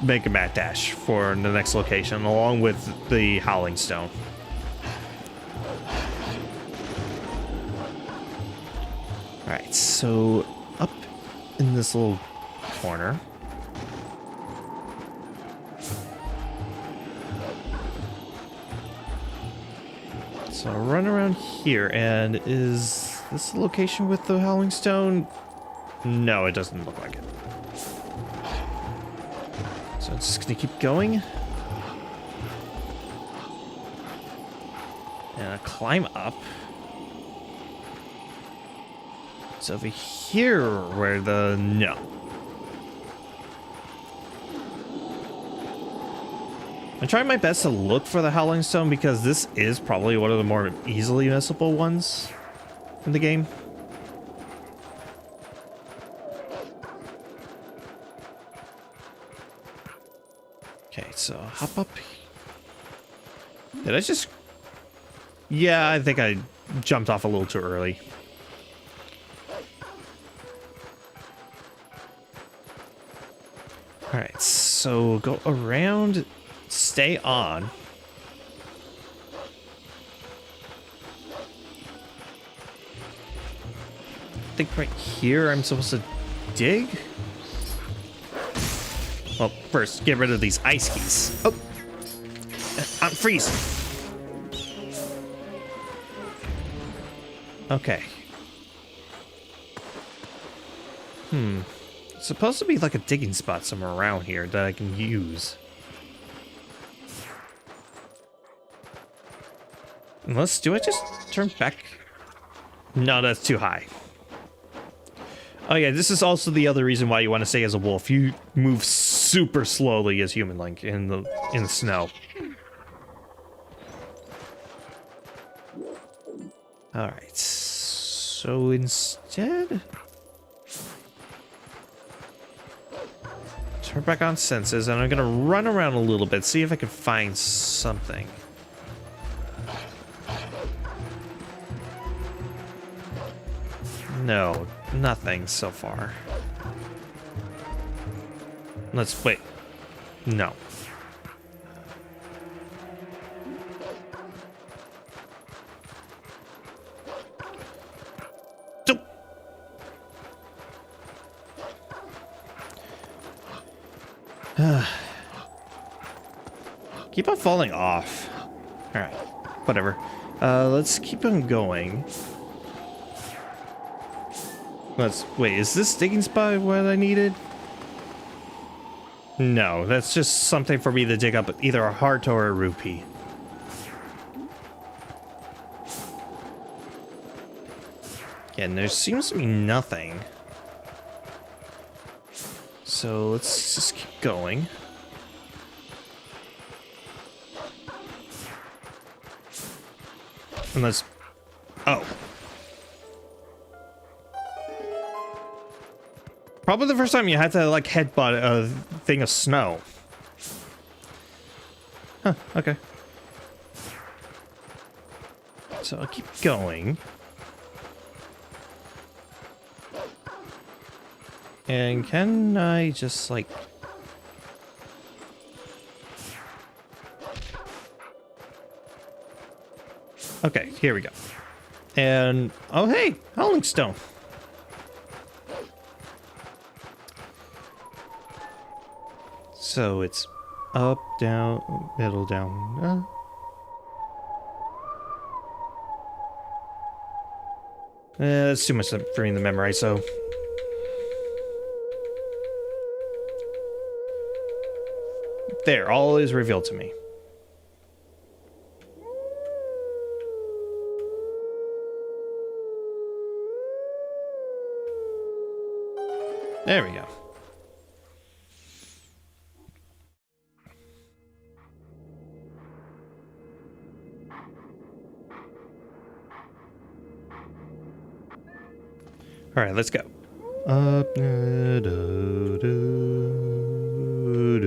make a mad dash for the next location, along with the Howling Stone. Alright, so up in this little corner. So I'll run around here, and is this the location with the Howling Stone? No, it doesn't look like it. So I'm just gonna keep going. And I climb up. It's over here where the... no. I'm trying my best to look for the Howling Stone because this is probably one of the more easily missable ones in the game. Okay, so hop up. Did I just... Yeah, I think I jumped off a little too early. Alright, so go around, stay on. I think right here I'm supposed to dig? Well, first, get rid of these ice keys. Oh! I'm freezing! Okay. It's supposed to be like a digging spot somewhere around here that I can use. Unless, do I just turn back? No, that's too high. Oh yeah, this is also the other reason why you want to stay as a wolf. You move super slowly as human Link in the snow. Alright, so instead... Turn back on senses, and I'm gonna run around a little bit, see if I can find something. No, nothing so far. Let's wait. No. Keep on falling off. Alright, whatever. Let's keep on going. Wait, is this digging spot what I needed? No, that's just something for me to dig up either a heart or a rupee. Yeah, and there seems to be nothing. So let's just keep going. Unless... Oh. Probably the first time you had to, like, headbutt a thing of snow. Huh, okay. So I'll keep going. And can I just, like... Okay, here we go. And, oh hey, Howling Stone. So it's up, down, middle, down. That's too much for me to memorize, so... There, all is revealed to me. There we go. All right, let's go. Up, do, do, do, do, do, do.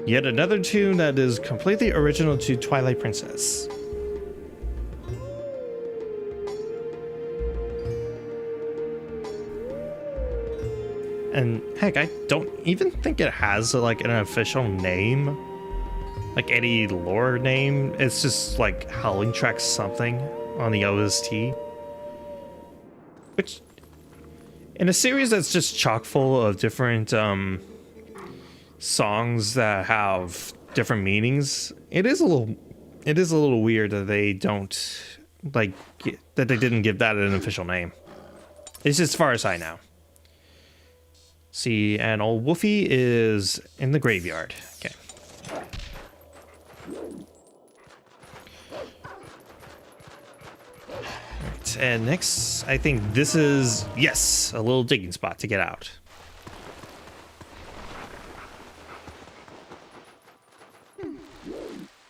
Yet another tune that is completely original to Twilight Princess. And heck, I don't even think it has like an official name, like any lore name. It's just like Howling Track something on the OST. Which, in a series that's just chock full of different songs that have different meanings, it is a little weird that they don't like that they didn't give that an official name. It's just as far as I know. See, and old Wolfie is in the graveyard. Okay. Alright. right, and next, I think this is, yes, a little digging spot to get out.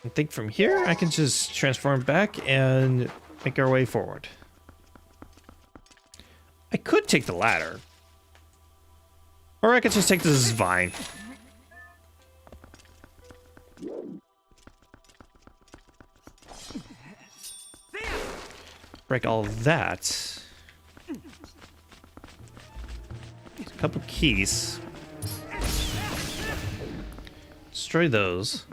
I think from here, I can just transform back and make our way forward. I could take the ladder. Or I could just take this vine. Break all of that. A couple keys. Destroy those.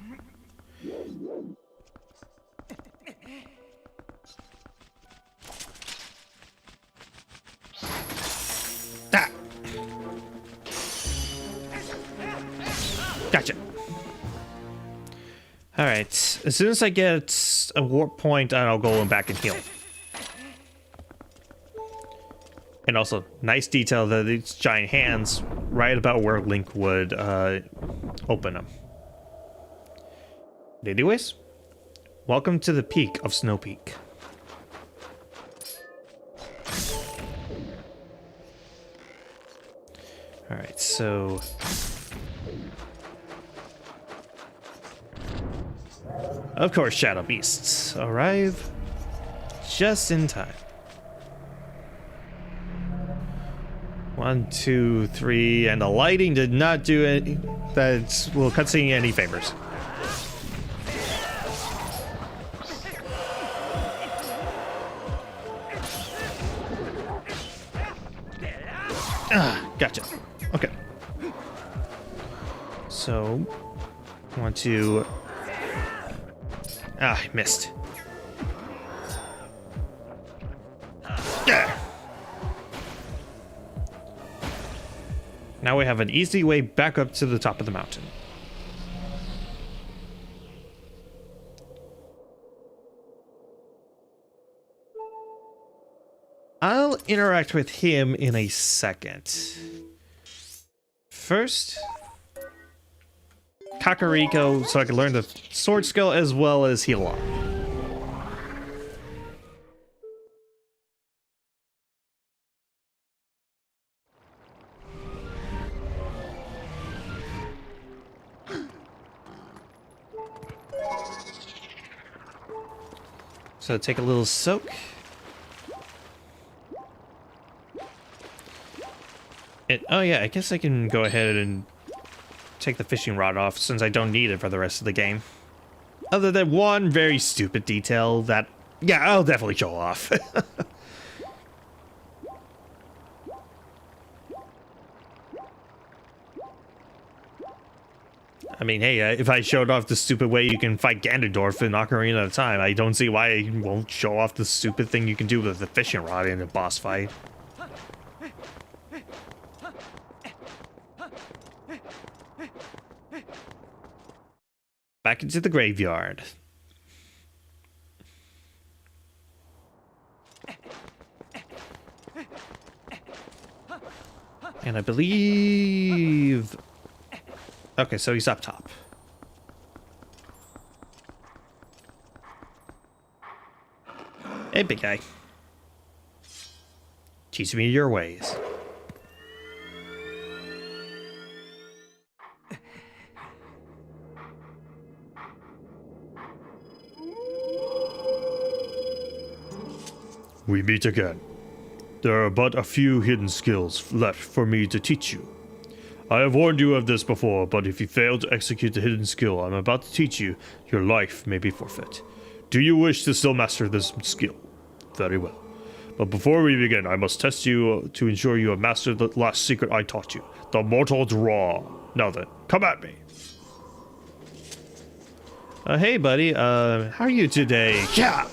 Ah! Gotcha. Alright, as soon as I get a warp point, I'll go back and heal. And also, nice detail that these giant hands right about where Link would open them. Anyways, welcome to the peak of Snow Peak. Alright, so... Of course, Shadow Beasts arrive just in time. 1, 2, 3, and the lighting did not do any that will cutscene any favors. Ah, gotcha. Okay. So, I want to. Ah, I missed. Yeah. Now we have an easy way back up to the top of the mountain. I'll interact with him in a second. First, Kakariko, so I can learn the sword skill as well as heal up. So take a little soak. And, oh yeah, I guess I can go ahead and take the fishing rod off since I don't need it for the rest of the game. Other than one very stupid detail that, yeah, I'll definitely show off. I mean, hey, if I showed off the stupid way you can fight Ganondorf in Ocarina of Time, I don't see why I won't show off the stupid thing you can do with the fishing rod in a boss fight. Back into the graveyard. And I believe... Okay, so he's up top. Hey, big guy. Teach me your ways. We meet again. There are but a few hidden skills left for me to teach you. I have warned you of this before, but if you fail to execute the hidden skill I'm about to teach you, your life may be forfeit. Do you wish to still master this skill? Very well. But before we begin, I must test you to ensure you have mastered the last secret I taught you, the mortal draw. Now then, come at me. Hey buddy, how are you today? Yeah!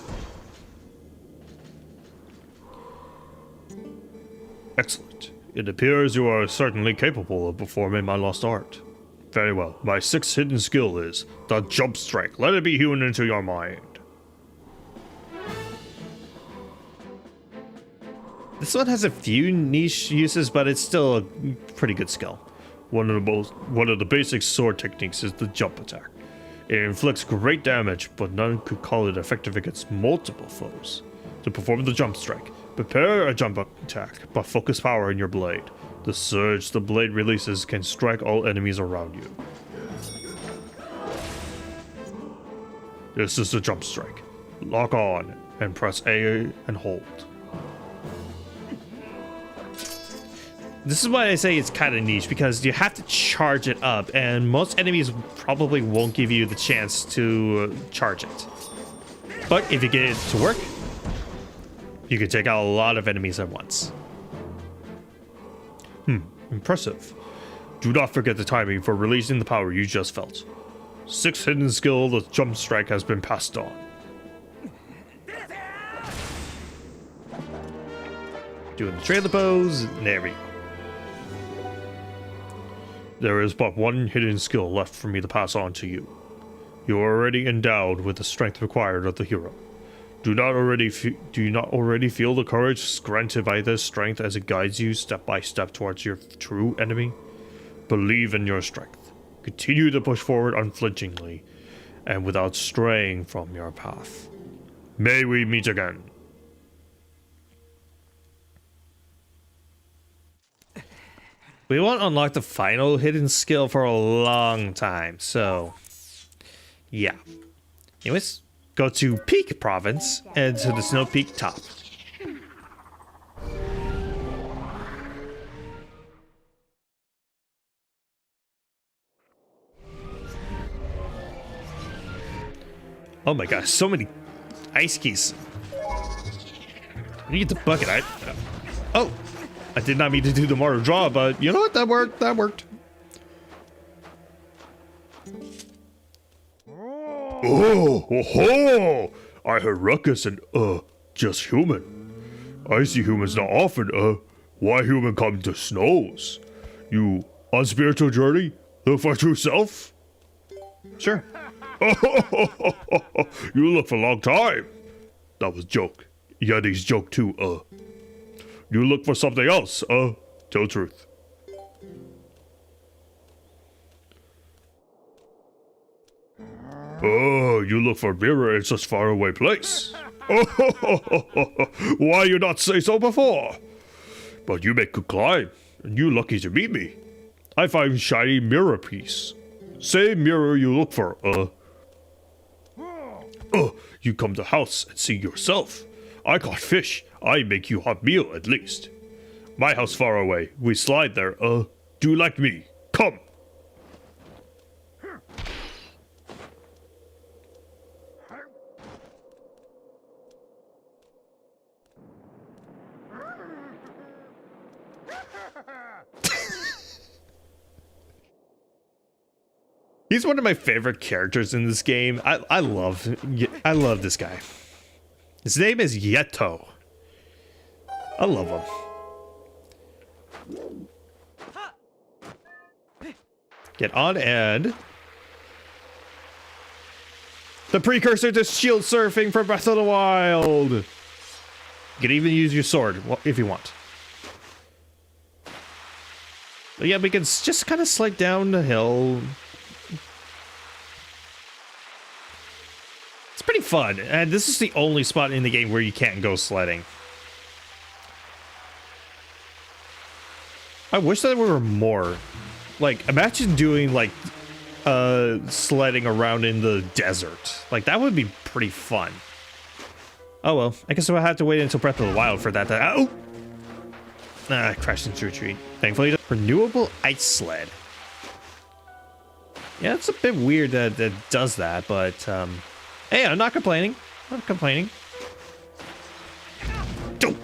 Excellent. It appears you are certainly capable of performing my lost art. Very well. My sixth hidden skill is the jump strike. Let it be hewn into your mind. This one has a few niche uses, but it's still a pretty good skill. One of the basic sword techniques is the jump attack. It inflicts great damage, but none could call it effective against multiple foes. To perform the jump strike, prepare a jump attack, but focus power in your blade. The surge the blade releases can strike all enemies around you. This is the jump strike. Lock on and press A and hold. This is why I say it's kind of niche, because you have to charge it up, and most enemies probably won't give you the chance to charge it. But if you get it to work, you can take out a lot of enemies at once. Impressive. Do not forget the timing for releasing the power you just felt. 6 hidden skill, the jump strike has been passed on. Doing the trailer pose, there we go. There is but one hidden skill left for me to pass on to you. You are already endowed with the strength required of the hero. Do you not already feel the courage granted by this strength as it guides you step by step towards your true enemy? Believe in your strength. Continue to push forward unflinchingly and without straying from your path. May we meet again. We won't unlock the final hidden skill for a long time, so yeah. Anyways, go to Peak Province and to the Snow Peak top. Oh my gosh, so many ice keys. Need the bucket. Oh, I did not mean to do the mortar draw, but you know what? That worked. That worked. Oh, ho! I heard ruckus and just human. I see humans not often. Why human come to snows? You on spiritual journey? Look for true self? Sure. You look for a long time. That was joke. Yeti's joke too. You look for something else. Tell truth. Oh, you look for mirror in such far away place. Why you not say so before? But you make good climb, and you lucky to meet me. I find shiny mirror piece. Same mirror you look for, you come to house and see yourself. I caught fish. I make you hot meal at least. My house far away. We slide there, Do you like me? Come. He's one of my favorite characters in this game. I love this guy. His name is Yeto. I love him. Get on and the precursor to shield surfing for Breath of the Wild. You can even use your sword if you want. But yeah, we can just kind of slide down the hill. It's pretty fun, and this is the only spot in the game where you can't go sledding. I wish there were more. Like, imagine doing, like, sledding around in the desert. Like, that would be pretty fun. Oh well, I guess we'll have to wait until Breath of the Wild for that to... Oh! I crashed into a tree. Thankfully, renewable ice sled. Yeah, it's a bit weird that it does that, but, hey, I'm not complaining. I'm not complaining. Oh.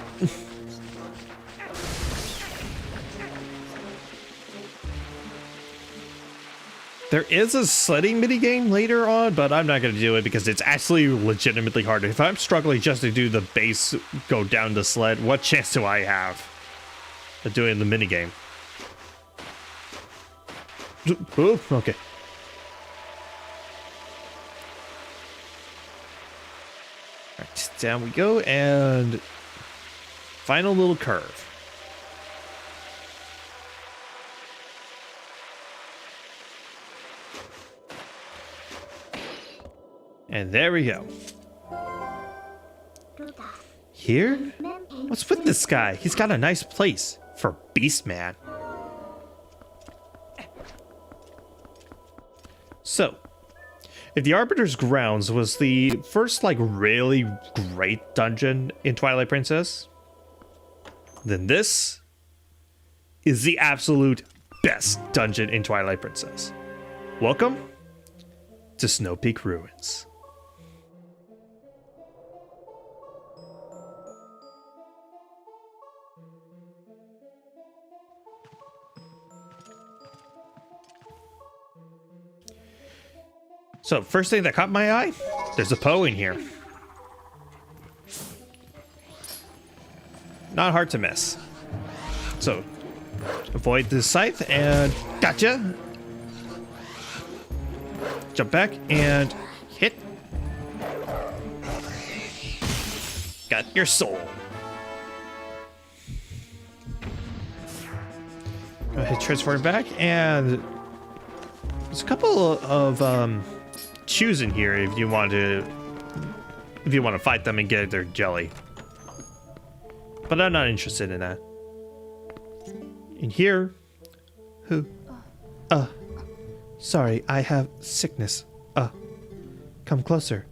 There is a sledding minigame later on, but I'm not going to do it because it's actually legitimately hard. If I'm struggling just to do the base, go down the sled, what chance do I have of doing the minigame? Oh, okay. Alright, down we go, and final little curve. And there we go. Here? What's with this guy? He's got a nice place for Beast Man. So, if the Arbiter's Grounds was the first, like, really great dungeon in Twilight Princess, then this is the absolute best dungeon in Twilight Princess. Welcome to Snow Peak Ruins. So, first thing that caught my eye, there's a Poe in here. Not hard to miss. So, avoid the scythe and gotcha. Jump back and hit. Got your soul. Go ahead, transform back, and there's a couple of choosing here if you want to fight them and get their jelly. But I'm not interested in that. In here, who? Sorry, I have sickness. Come closer.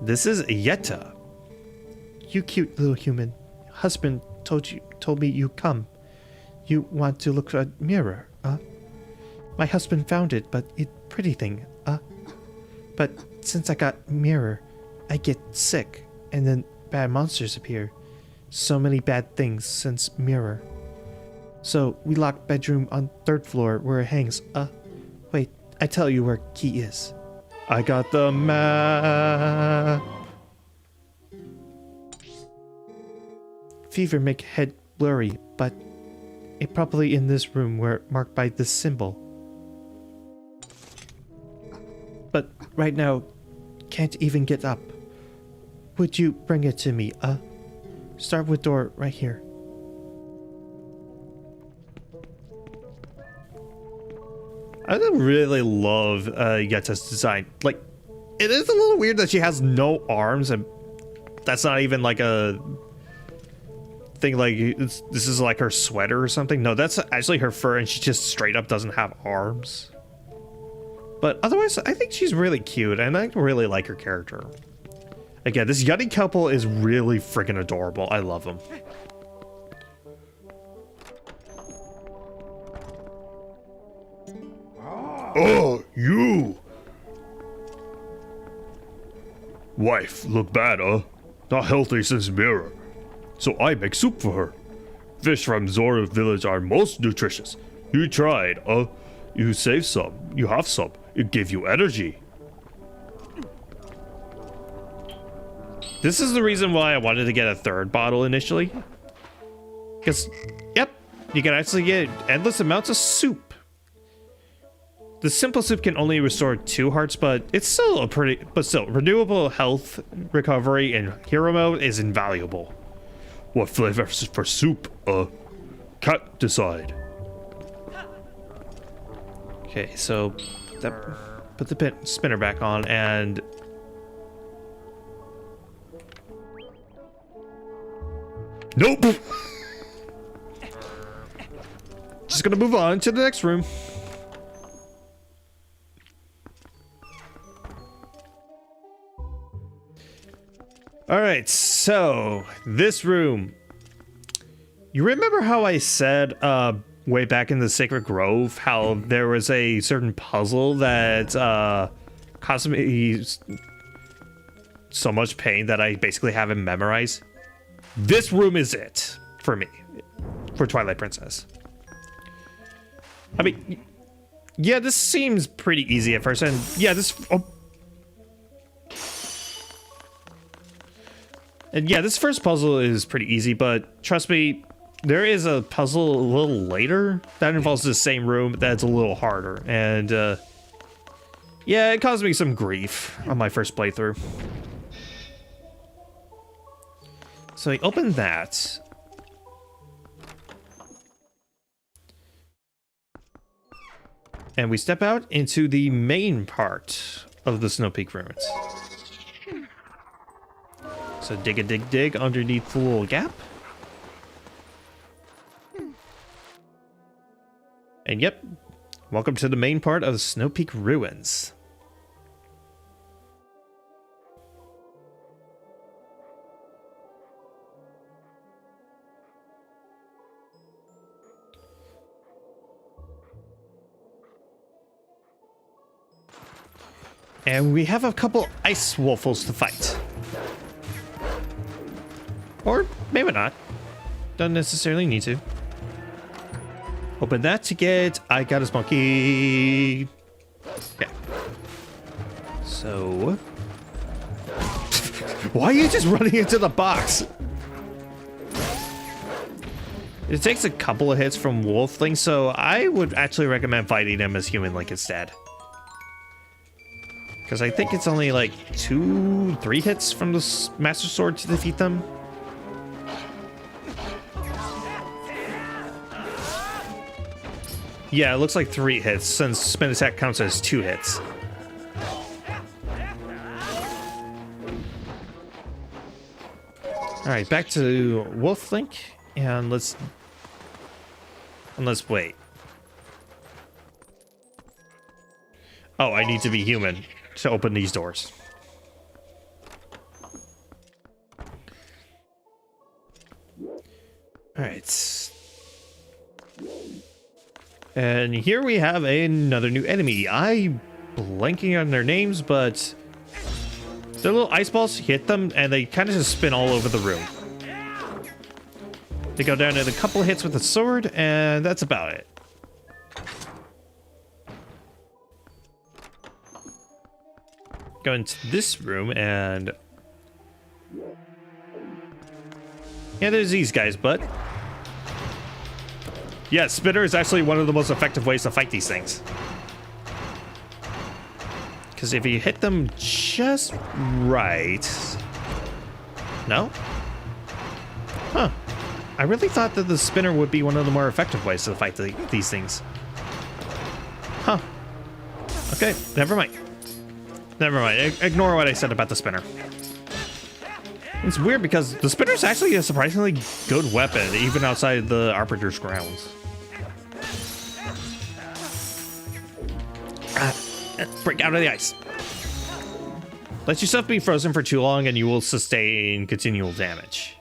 This is Yetta. You cute little human. Husband told me you come. You want to look at mirror, My husband found it, but it pretty thing, But since I got mirror, I get sick, and then bad monsters appear. So many bad things since mirror. So we locked bedroom on 3rd floor where it hangs. Wait, I tell you where key is. I got the map. Fever make head blurry, but it probably in this room where marked by this symbol. But right now, can't even get up. Would you bring it to me, Start with door right here. I really love Yetta's design. Like, it is a little weird that she has no arms, and that's not even like a thing like this is like her sweater or something. No, that's actually her fur, and she just straight up doesn't have arms. But otherwise, I think she's really cute, and I really like her character. Again, this Yeti couple is really freaking adorable. I love them. Oh, you! Wife, look bad, Not healthy since mirror. So I make soup for her. Fish from Zora village are most nutritious. You tried, You save some. You have some. It give you energy. This is the reason why I wanted to get a 3rd bottle initially. Because, yep, you can actually get endless amounts of soup. The simple soup can only restore 2 hearts, but it's still renewable health recovery in hero mode is invaluable. What flavor for soup, Can't decide. Okay, so put the spinner back on and nope. Just gonna move on to the next room. All right, so this room. You remember how I said way back in the Sacred Grove how there was a certain puzzle that caused me so much pain that I basically haven't memorized? This room is it for me, for Twilight Princess. I mean, yeah, this seems pretty easy at first, and yeah, this first puzzle is pretty easy, but trust me, there is a puzzle a little later that involves the same room that's a little harder, and yeah, it caused me some grief on my first playthrough. So I opened that. And we step out into the main part of the Snow Peak Ruins. So dig a dig underneath the little gap. And yep, welcome to the main part of the Snow Peak Ruins. And we have a couple ice waffles to fight. Or maybe not. Don't necessarily need to. Open that to get I Got His Monkey. Okay. So... why are you just running into the box? It takes a couple of hits from Wolfling, so I would actually recommend fighting him as Human Link instead. Because I think it's only like 2-3 hits from the Master Sword to defeat them. Yeah, it looks like 3 hits, since spin attack counts as 2 hits. Alright, back to Wolf Link, and let's wait. Oh, I need to be human to open these doors. Alright. And here we have another new enemy. I'm blanking on their names, but they're little ice balls. Hit them, and they kind of just spin all over the room. They go down to a couple of hits with a sword, and that's about it. Go into this room, and yeah, there's these guys, but yeah, Spinner is actually one of the most effective ways to fight these things. Because if you hit them just right... No? Huh. I really thought that the Spinner would be one of the more effective ways to fight these things. Huh. Okay, never mind. Never mind. Ignore what I said about the Spinner. It's weird because the Spinner is actually a surprisingly good weapon, even outside the Arbiter's grounds. Break out of the ice. Let yourself be frozen for too long and you will sustain continual damage.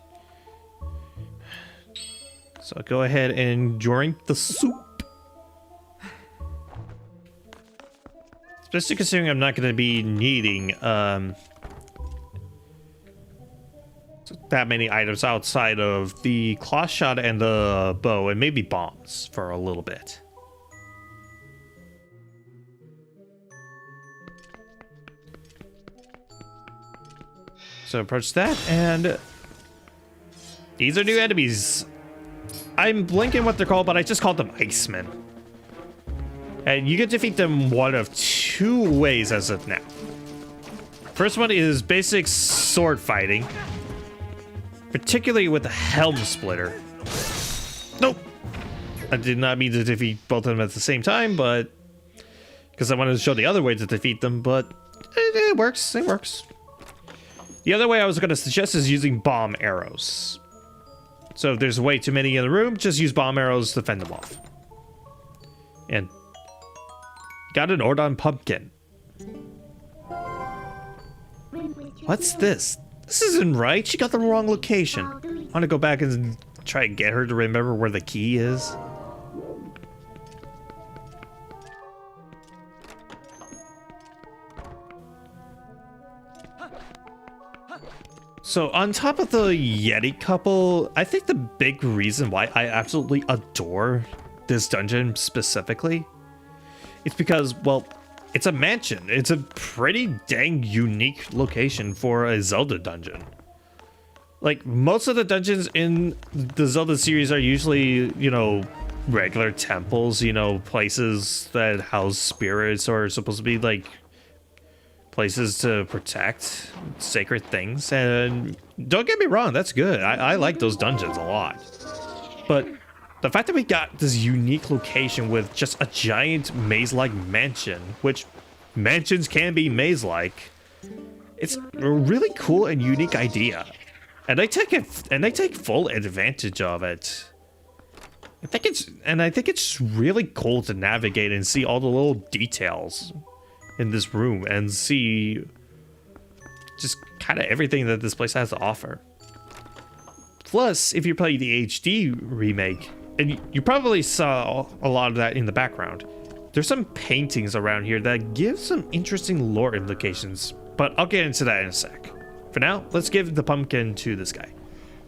So go ahead and drink the soup. Especially considering I'm not going to be needing that many items outside of the claw shot and the bow and maybe bombs for a little bit. So approach that, and these are new enemies. I'm blanking what they're called, but I just called them Icemen. And you can defeat them one of 2 ways as of now. First one is basic sword fighting, particularly with the Helm Splitter. Nope. I did not mean to defeat both of them at the same time, but because I wanted to show the other way to defeat them, but it works. It works. The other way I was going to suggest is using bomb arrows. So if there's way too many in the room, just use bomb arrows to fend them off. And got an Ordon pumpkin. What's this? This isn't right. She got the wrong location. I want to go back and try and get her to remember where the key is. So on top of the Yeti couple, I think the big reason why I absolutely adore this dungeon specifically is because, well, it's a mansion. It's a pretty dang unique location for a Zelda dungeon. Like, most of the dungeons in the Zelda series are usually, you know, regular temples, you know, places that house spirits or are supposed to be, like, places to protect sacred things. And don't get me wrong, that's good. I like those dungeons a lot. But the fact that we got this unique location with just a giant maze-like mansion, which mansions can be maze-like, It's a really cool and unique idea, and I take full advantage of it. I think it's really cool to navigate and see all the little details in this room and see just kind of everything that this place has to offer. Plus, if you play the HD remake, and you probably saw a lot of that in the background, there's some paintings around here that give some interesting lore implications, but I'll get into that in a sec. For now, let's give the pumpkin to this guy.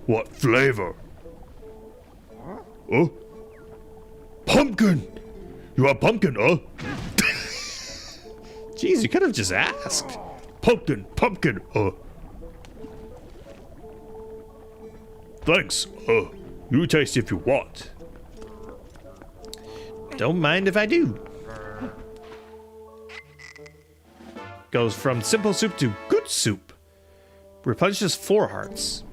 What flavor? Oh? Pumpkin! You want pumpkin, huh? Jeez, you could have just asked. Pumpkin, pumpkin, Thanks, you taste if you want. Don't mind if I do. Goes from simple soup to good soup. Replenishes 4 hearts.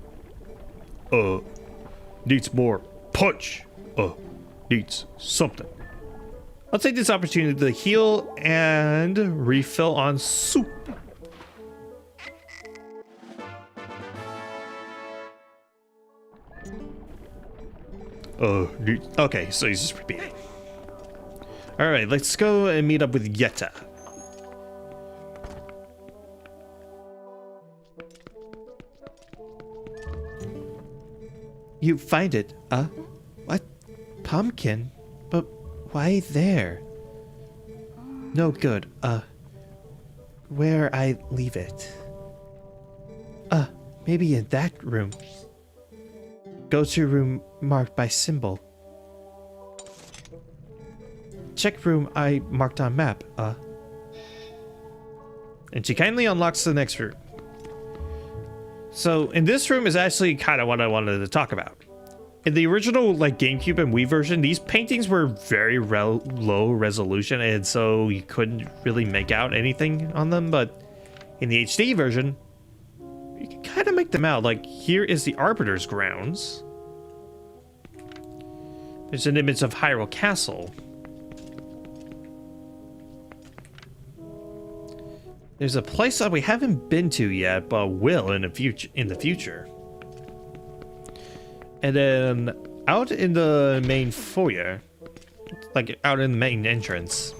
Needs more punch. Needs something. I'll take this opportunity to heal and refill on soup. Okay, so he's just repeating. Alright, let's go and meet up with Yetta. You find it, what? Pumpkin? But why there? No good, where I leave it? Maybe in that room. Go to room marked by symbol. Check room I marked on map, And she kindly unlocks the next room. So, in this room is actually kind of what I wanted to talk about. In the original, like, GameCube and Wii version, these paintings were very low resolution, and so you couldn't really make out anything on them, but in the HD version, you can kind of make them out. Like, here is the Arbiter's grounds. There's an image of Hyrule Castle. There's a place that we haven't been to yet, but will in the future. And then out in the main foyer, like out in the main entrance,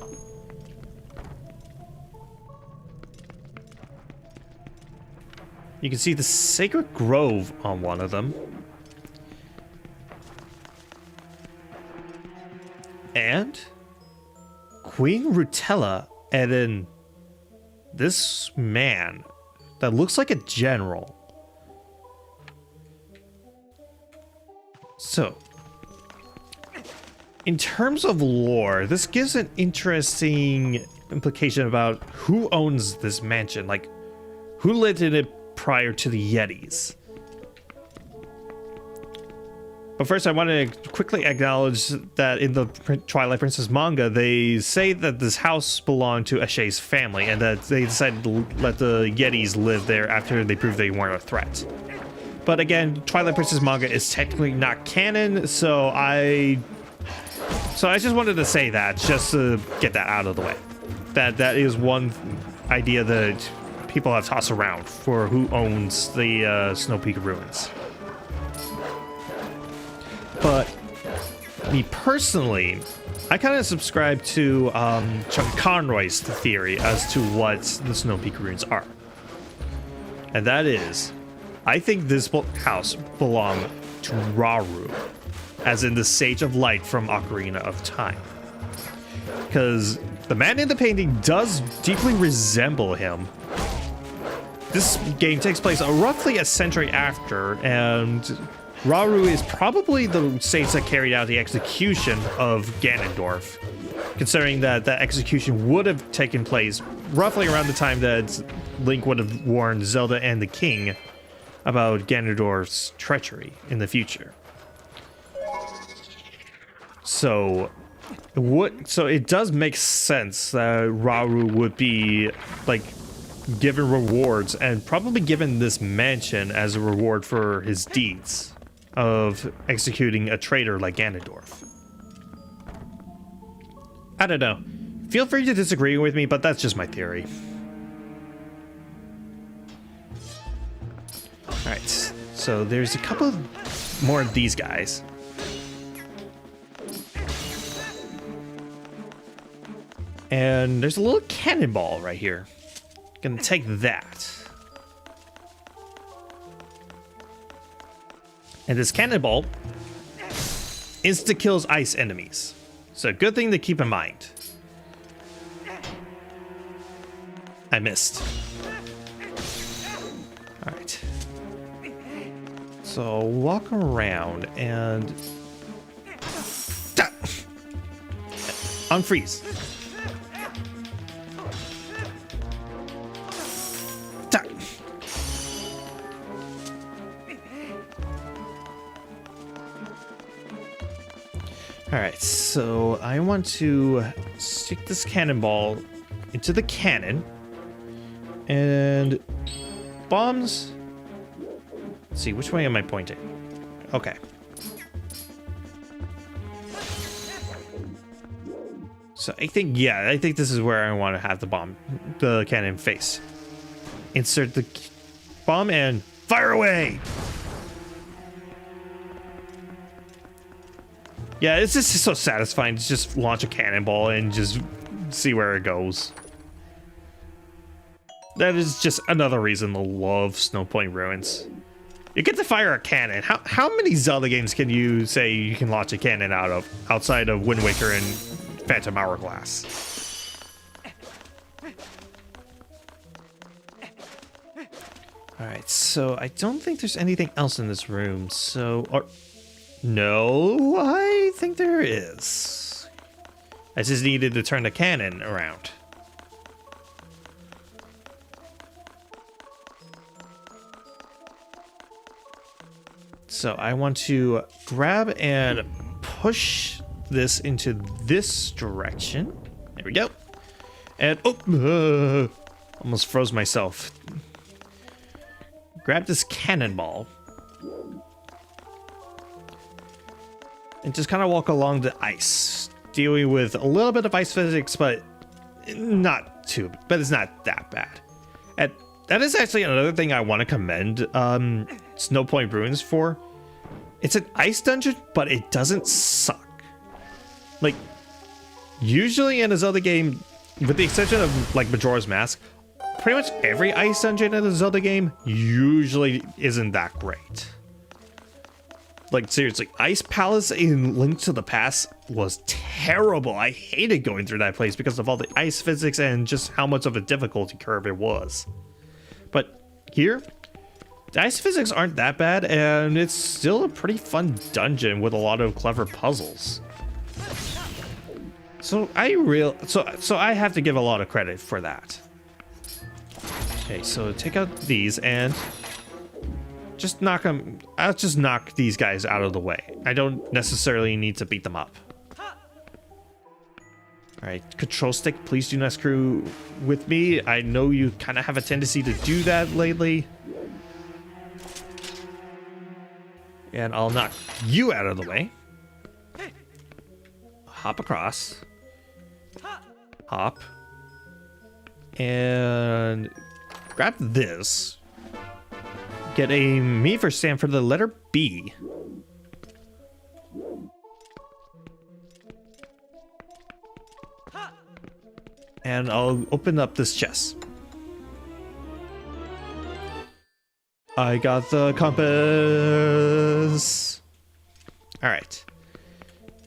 you can see the Sacred Grove on one of them. And Queen Rutella, and then this man that looks like a general. So, in terms of lore, this gives an interesting implication about who owns this mansion, like who lived in it prior to the Yetis. But first, I want to quickly acknowledge that in the Twilight Princess manga, they say that this house belonged to Ashe's family, and that they decided to let the Yetis live there after they proved they weren't a threat. But again, Twilight Princess manga is technically not canon, so I just wanted to say that, just to get that out of the way. That is one idea that people have tossed around for who owns the Snow Peak ruins. But me personally, I kind of subscribe to Chuck Conroy's theory as to what the Snow Peak ruins are. And that is, I think this house belonged to Rauru, as in the Sage of Light from Ocarina of Time. Because the man in the painting does deeply resemble him. This game takes place roughly a century after, and Rauru is probably the sage that carried out the execution of Ganondorf, considering that that execution would have taken place roughly around the time that Link would have warned Zelda and the King about Ganondorf's treachery in the future. So it does make sense that Rauru would be, like, given rewards, and probably given this mansion as a reward for his deeds of executing a traitor like Ganondorf. I don't know. Feel free to disagree with me, but that's just my theory. So there's a couple more of these guys. And there's a little cannonball right here. Gonna take that. And this cannonball insta kills ice enemies. So good thing to keep in mind. I missed. All right. So walk around and unfreeze. All right, so I want to stick this cannonball into the cannon and bombs. Let's see, which way am I pointing? Okay. So I think this is where I want to have the cannon face. Insert the bomb and fire away. Yeah, it's just so satisfying to just launch a cannonball and just see where it goes. That is just another reason to love Snowpoint Ruins. You get to fire a cannon. How many Zelda games can you say you can launch a cannon out of, outside of Wind Waker and Phantom Hourglass? Alright, so I don't think there's anything else in this room, so... No, I think there is. I just needed to turn the cannon around. So I want to grab and push this into this direction. There we go. And almost froze myself. Grab this cannonball. And just kind of walk along the ice, dealing with a little bit of ice physics, but it's not that bad. And that is actually another thing I want to commend Snowpoint Ruins for. It's an ice dungeon, but it doesn't suck. Like, usually in a Zelda game, with the exception of like Majora's Mask, pretty much every ice dungeon in a Zelda game usually isn't that great. Like, seriously, Ice Palace in Link to the Past was terrible. I hated going through that place because of all the ice physics and just how much of a difficulty curve it was. But here, the ice physics aren't that bad, and it's still a pretty fun dungeon with a lot of clever puzzles. So I have to give a lot of credit for that. Okay, so take out these and just knock them. I'll just knock these guys out of the way. I don't necessarily need to beat them up. All right, control stick, please do not screw with me. I know you kind of have a tendency to do that lately. And I'll knock you out of the way. Hop across. Hop. And grab this. Get a me for stand for the letter B. And I'll open up this chest. I got the compass. All right.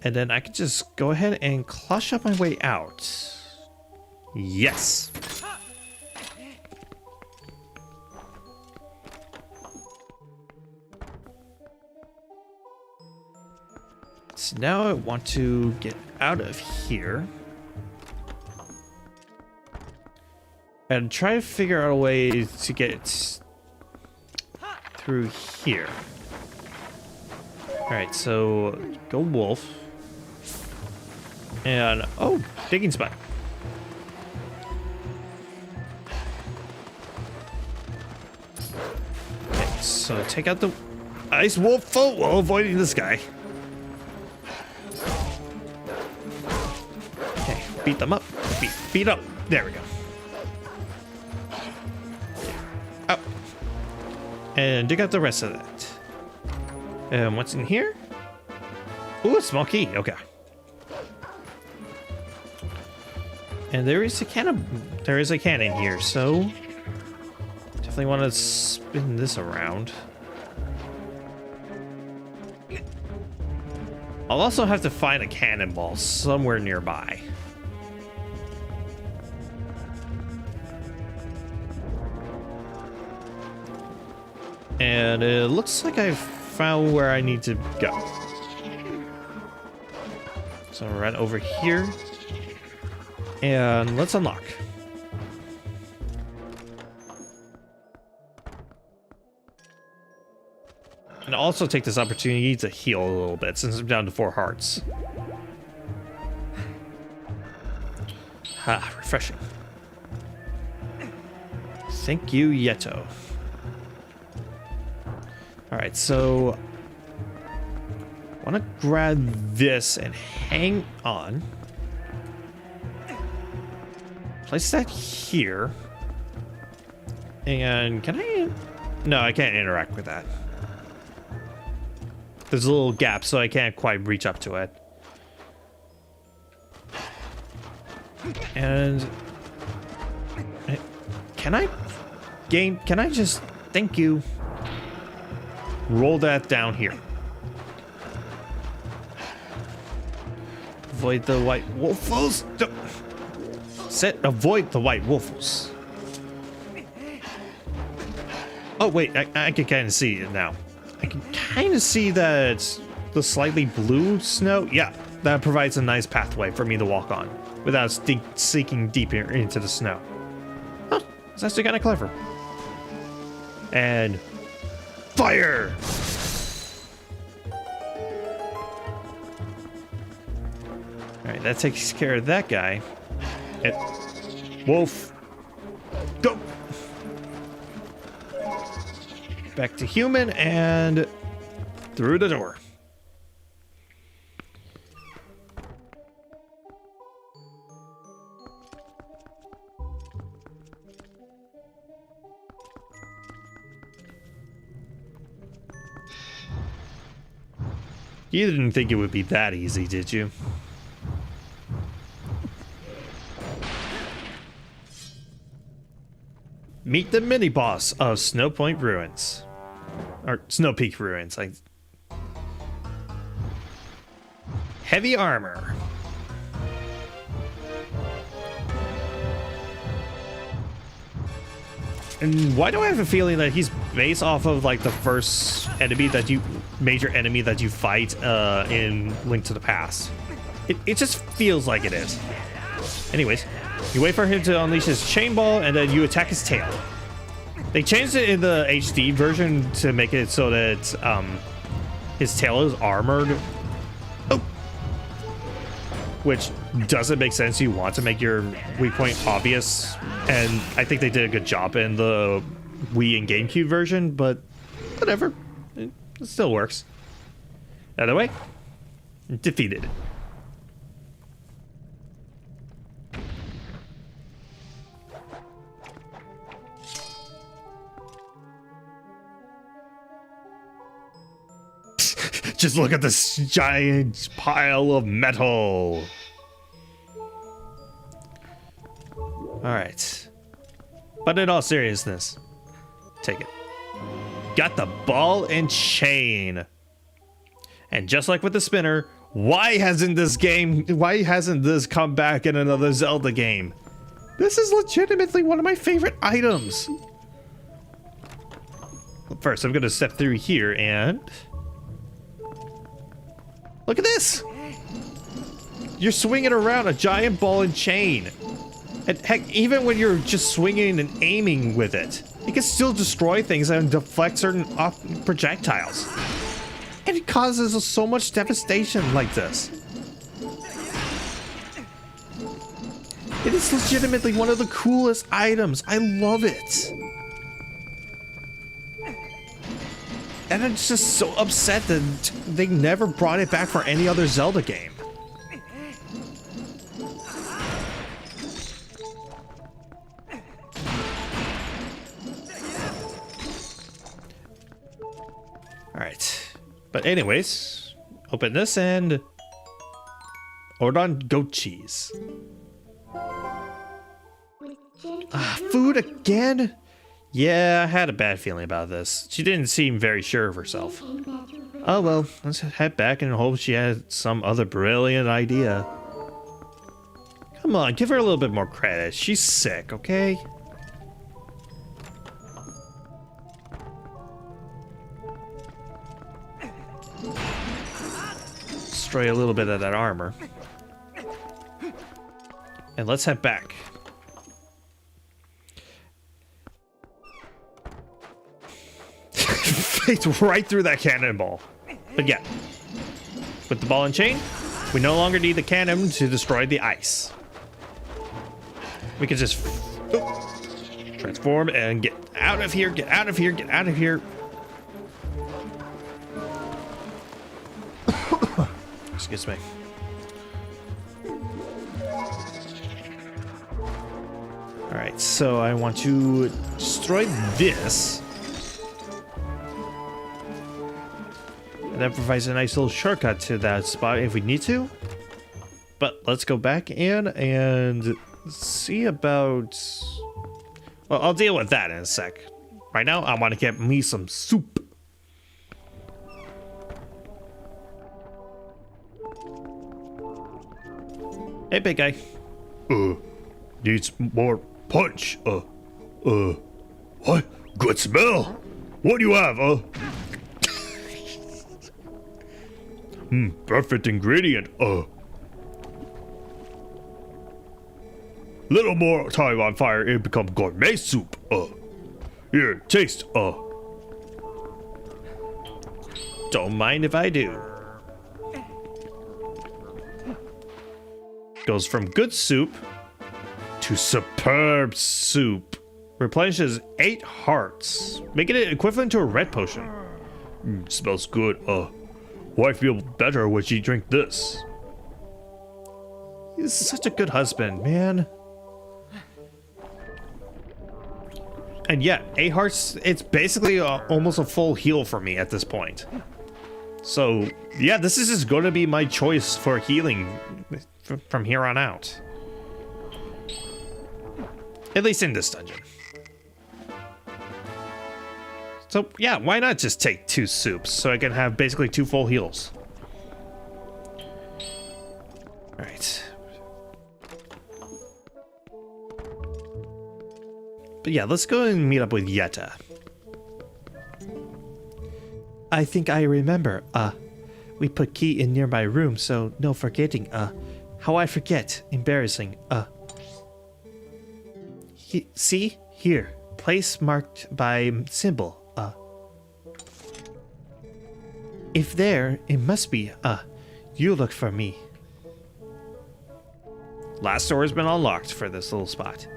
And then I can just go ahead and clutch up my way out. Yes. So now I want to get out of here and try to figure out a way to get through here. All right, so go wolf. And, oh, digging spot. Okay, so take out the ice wolf while avoiding this guy. Okay, beat them up. Beat up. There we go. Oh. And dig out the rest of that. What's in here? Ooh, a small key. Okay. And there is a can in here, so definitely want to spin this around. I'll also have to find a cannonball somewhere nearby. And it looks like I've found where I need to go. So I'll run over here. And let's unlock. And also take this opportunity to heal a little bit since I'm down to 4 hearts. Ah, refreshing. Thank you, Yeto. Alright, so I want to grab this and hang on. Place that here. And can I... No, I can't interact with that. There's a little gap, so I can't quite reach up to it. And... Can I... Can I just... Thank you. Roll that down here. Avoid the white wolfos. Avoid the white wolfos. Oh, wait. I can kind of see it now. I can kind of see that the slightly blue snow. Yeah, that provides a nice pathway for me to walk on without sinking deeper into the snow. Huh, it's actually kind of clever. And fire! Alright, that takes care of that guy. And wolf, go! Back to human and through the door. You didn't think it would be that easy, did you? Meet the mini-boss of Snow Point Ruins. Or Snow Peak Ruins. Heavy armor. And why do I have a feeling that he's based off of like the first enemy that major enemy that you fight in Link to the Past? It just feels like it is. Anyways, you wait for him to unleash his chain ball and then you attack his tail. They changed it in the HD version to make it so that his tail is armored. Oh. Which doesn't make sense. You want to make your weak point obvious, and I think they did a good job in the Wii and GameCube version, but whatever. It still works. Either way, defeated. Just look at this giant pile of metal. Alright. But in all seriousness, take it. Got the ball and chain. And just like with the spinner, why hasn't this come back in another Zelda game? This is legitimately one of my favorite items. First, I'm gonna step through here and... Look at this! You're swinging around a giant ball and chain. And heck, even when you're just swinging and aiming with it, it can still destroy things and deflect certain projectiles. And it causes so much devastation like this. It is legitimately one of the coolest items. I love it. And I'm just so upset that they never brought it back for any other Zelda game. Alright. But anyways, open this and order on goat cheese. Food again? Yeah, I had a bad feeling about this. She didn't seem very sure of herself. Oh well, let's head back and hope she had some other brilliant idea. Come on, give her a little bit more credit. She's sick, okay? Destroy a little bit of that armor. And let's head back. It's right through that cannonball. But yeah, with the ball and chain, we no longer need the cannon to destroy the ice. We can just transform and get out of here, get out of here, get out of here. Excuse me. Alright, so I want to destroy this. And that provides a nice little shortcut to that spot if we need to. But let's go back in and see about... Well, I'll deal with that in a sec. Right now, I want to get me some soup. Hey, big guy. Needs more punch. What? Good smell. What do you have, perfect ingredient, Little more time on fire, it become gourmet soup, Here, taste, Don't mind if I do. Goes from good soup to superb soup. Replenishes 8 hearts, making it equivalent to a red potion. Smells good, Wife feel better when she drink this. He's such a good husband, man. And yeah, 8 hearts, it's basically almost a full heal for me at this point. So yeah, this is just going to be my choice for healing from here on out. At least in this dungeon. So yeah, why not just take 2 soups so I can have basically 2 full heals. Alright. But yeah, let's go and meet up with Yetta. I think I remember, we put key in nearby room, so no forgetting, how I forget, embarrassing, see? Here, place marked by symbol, If there, it must be, you look for me. Last door has been unlocked for this little spot.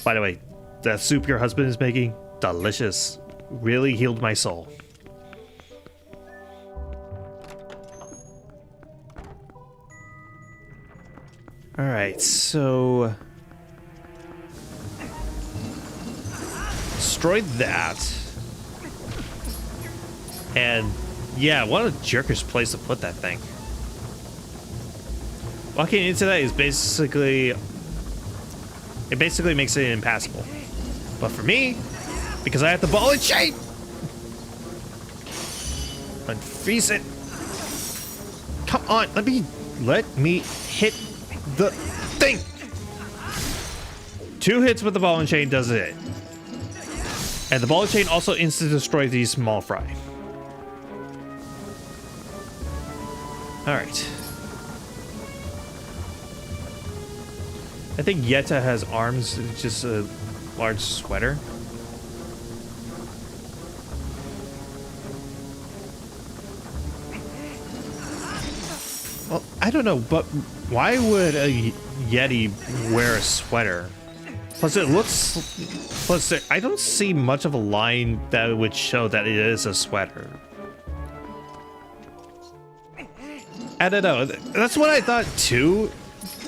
By the way, that soup your husband is making, delicious. Really healed my soul. Alright, so... destroyed that. And yeah, what a jerkish place to put that thing. Walking into that is basically... it basically makes it impassable. But for me, because I have the ball and chain! Unfreeze it. Come on, let me hit the thing! 2 hits with the ball and chain does it. And the ball and chain also instantly destroys these small fry. Alright. I think Yetta has arms, just a large sweater. Well, I don't know, but why would a Yeti wear a sweater? Plus it looks... plus I don't see much of a line that would show that it is a sweater. I don't know. That's what I thought too.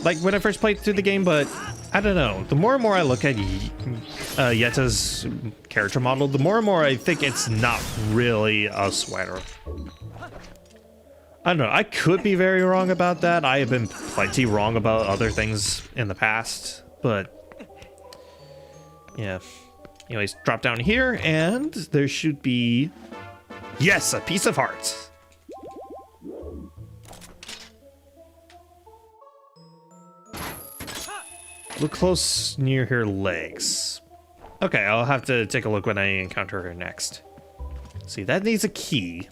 like when I first played through the game, but I don't know. The more and more I look at Yeta's character model, the more and more I think it's not really a sweater. I don't know. I could be very wrong about that. I have been plenty wrong about other things in the past, but yeah. Anyways, drop down here, and there should be, yes, a piece of heart. Look close near her legs. Okay, I'll have to take a look when I encounter her next. See, that needs a key.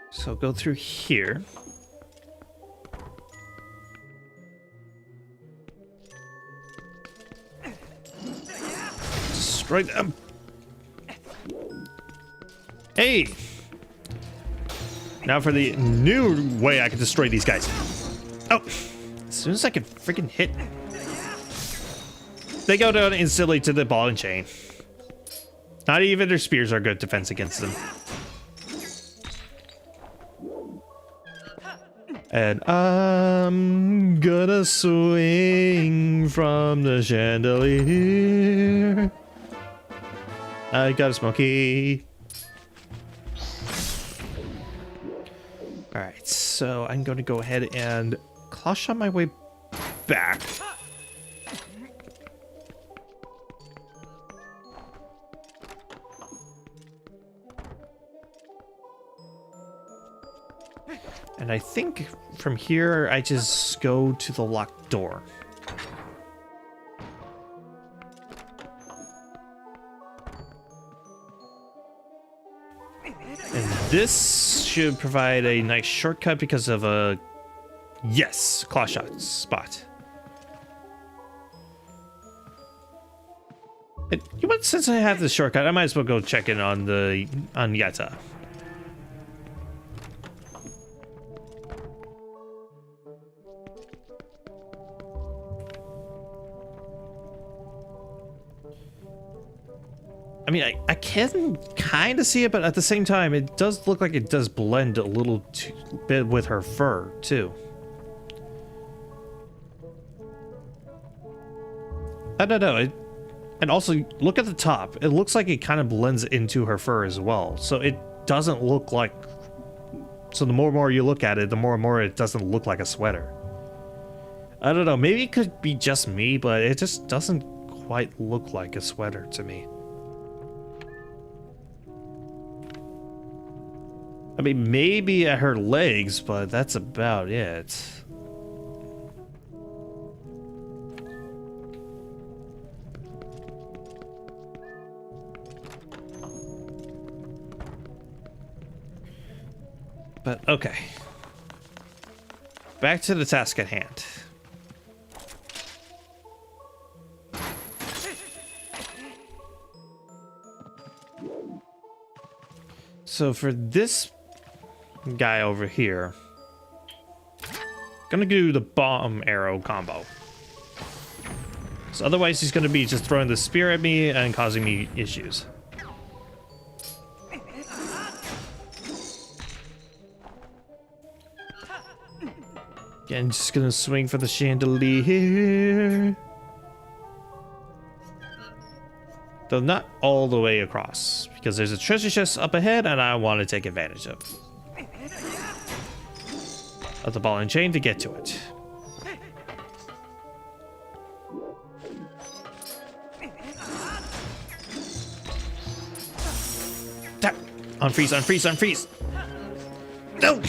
So go through here. Destroy them. Hey! Now for the new way I can destroy these guys. Oh! As soon as I can freaking hit, they go down instantly to the ball and chain. Not even their spears are good defense against them. And I'm gonna swing from the chandelier. I got a smoky. Alright, so I'm going to go ahead and claw shot my way back. And I think from here, I just go to the locked door. And this should provide a nice shortcut because of a, yes, claw shot spot. And, you know what, since I have this shortcut, I might as well go check in on Yeta. I mean, I can kind of see it, but at the same time, it does look like it does blend a little bit with her fur, too. I don't know. And also, look at the top. It looks like it kind of blends into her fur as well. So it doesn't look like... So the more and more you look at it, the more and more it doesn't look like a sweater. I don't know. Maybe it could be just me, but it just doesn't quite look like a sweater to me. I mean, maybe at her legs, but that's about it. But, okay. Back to the task at hand. So for this guy over here, gonna do the bomb arrow combo. So otherwise he's gonna be just throwing the spear at me and causing me issues. Again, just gonna swing for the chandelier. Though not all the way across, because there's a treasure chest up ahead and I want to take advantage of the ball and chain to get to it. Tap! Unfreeze, unfreeze, unfreeze! No!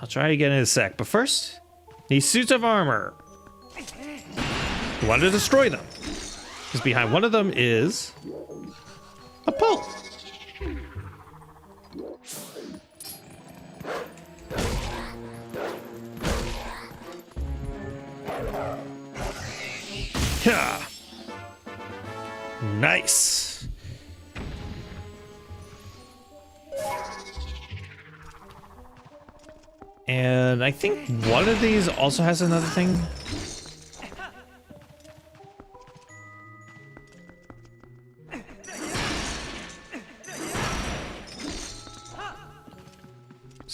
I'll try again in a sec, but first, these suits of armor. We want to destroy them. Because behind one of them is a pole. Yeah. Nice. And I think one of these also has another thing.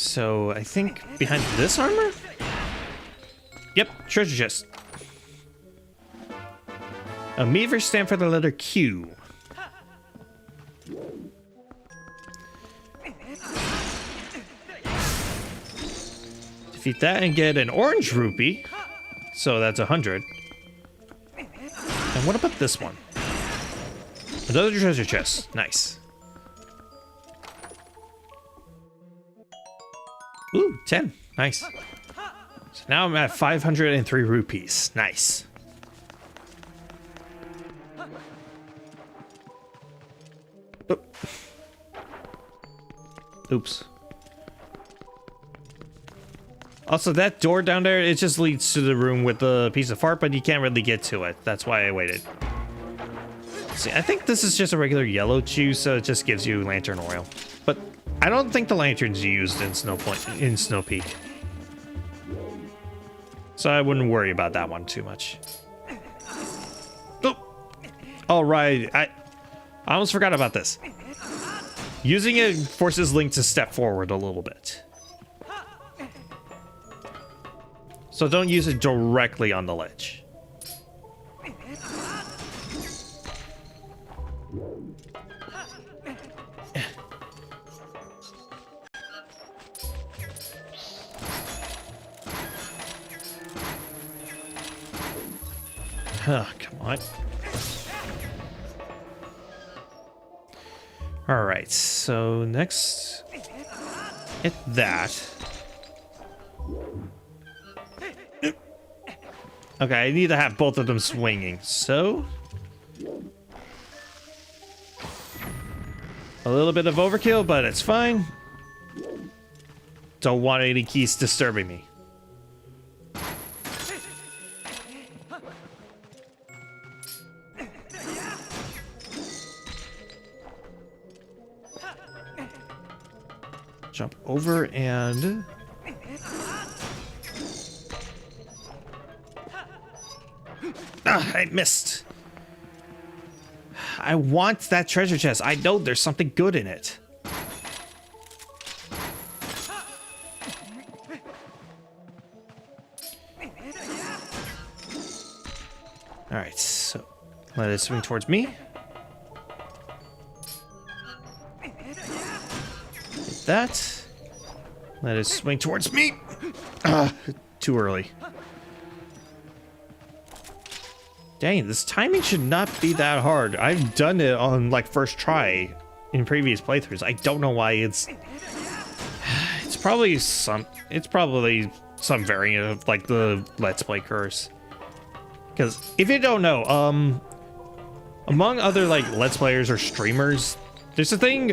So I think behind this armor? Yep, treasure chest. Meavers stand for the letter Q. Defeat that and get an orange rupee. So that's 100. And what about this one? Another treasure chest. Nice. Ooh, 10. Nice. So now I'm at 503 rupees. Nice. Oops. Also, that door down there, it just leads to the room with the piece of art, but you can't really get to it. That's why I waited. See, I think this is just a regular yellow juice, so it just gives you lantern oil. But I don't think the lantern's used in Snow Peak. So I wouldn't worry about that one too much. Oh! Alright, I almost forgot about this. Using it forces Link to step forward a little bit. So don't use it directly on the ledge. Oh, come on. All right, so next, hit that. Okay, I need to have both of them swinging, so a little bit of overkill, but it's fine. Don't want any keys disturbing me. Jump over and... Ah, I missed. I want that treasure chest. I know there's something good in it. All right, so let it swing towards me. Hit that. Let it swing towards me. Ah, too early. Dang, this timing should not be that hard. I've done it on like first try in previous playthroughs. I don't know why it's probably some variant of like the Let's Play curse. Because if you don't know, among other like Let's Players or streamers, there's a thing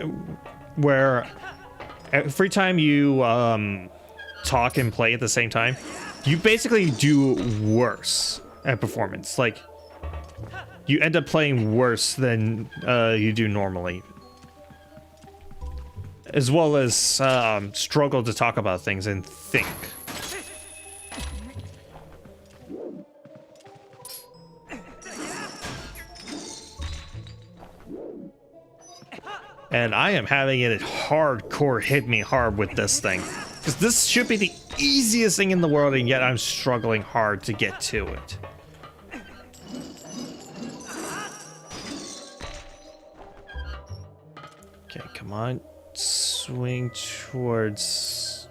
where every time you talk and play at the same time, you basically do worse at performance. Like, you end up playing worse than you do normally. As well as struggle to talk about things and think. And I am having it hardcore hit me hard with this thing. Because this should be the easiest thing in the world, and yet I'm struggling hard to get to it. Okay, come on. Swing towards...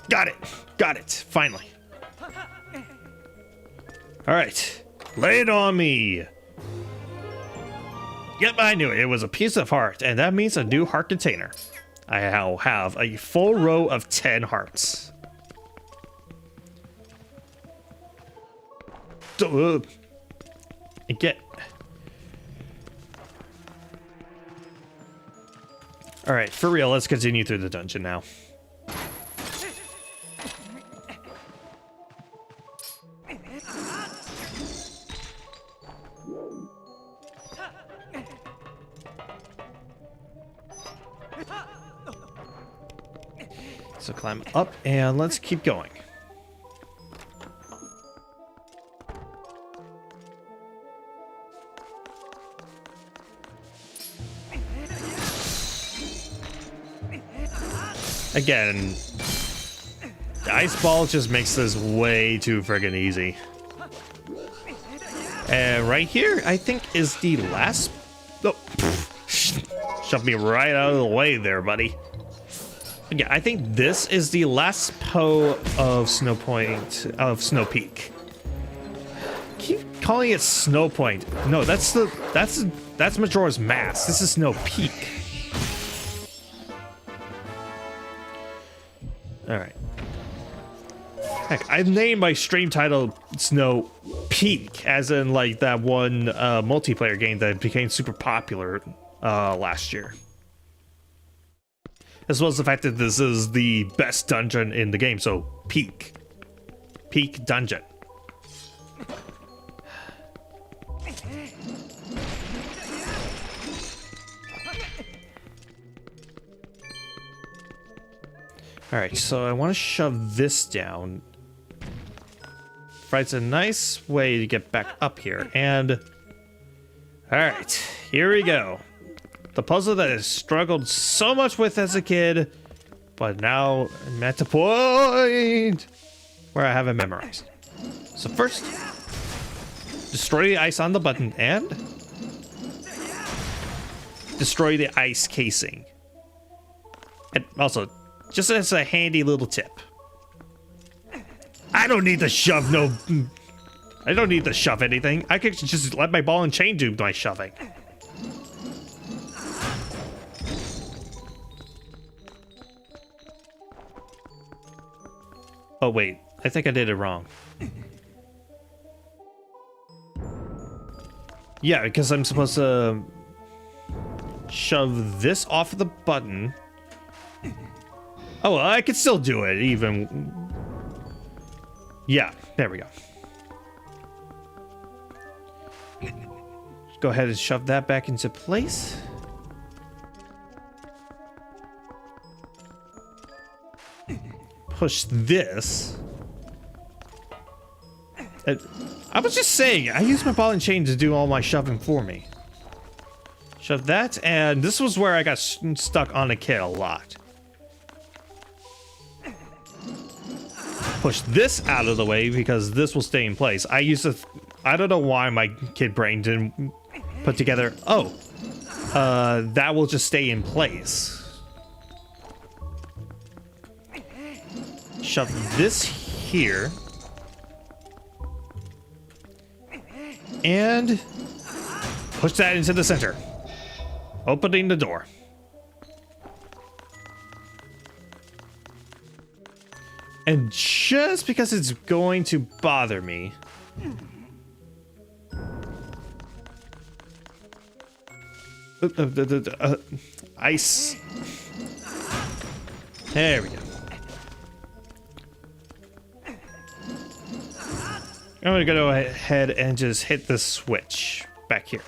Got it! Got it! Finally. Alright. Lay it on me! Yep, I knew it. It was a piece of heart, and that means a new heart container. I now have a full row of 10 hearts. Get. Alright, for real, let's continue through the dungeon now. So climb up and let's keep going. Again, the ice ball just makes this way too friggin' easy. And right here, I think, is the last... Oh, shove me right out of the way there, buddy. Yeah, I think this is the last Poe of Snow Peak. Keep calling it Snow Point. No, that's Majora's Mask. This is Snow Peak. All right. Heck, I've named my stream title Snow Peak, as in like that one multiplayer game that became super popular last year. As well as the fact that this is the best dungeon in the game, so Peak. Peak Dungeon. Alright, so I want to shove this down. Provides a nice way to get back up here, and... Alright, here we go. The puzzle that I struggled so much with as a kid, but now I'm at the point where I have it memorized. So first, destroy the ice on the button and destroy the ice casing. And also, just as a handy little tip, I don't need to shove I don't need to shove anything. I could just let my ball and chain do my shoving. Oh wait, I think I did it wrong. Yeah, because I'm supposed to shove this off of the button. Oh, well, I could still do it, even... Yeah, there we go. Go ahead and shove that back into place. Push this. I was just saying, I used my ball and chain to do all my shoving for me. Shove that, and this was where I got stuck on a kid a lot. Push this out of the way because this will stay in place. I don't know why my kid brain didn't put together. Oh, that will just stay in place. Shove this here. And push that into the center. Opening the door. And just because it's going to bother me, ice. There we go. I'm gonna go ahead and just hit the switch back here,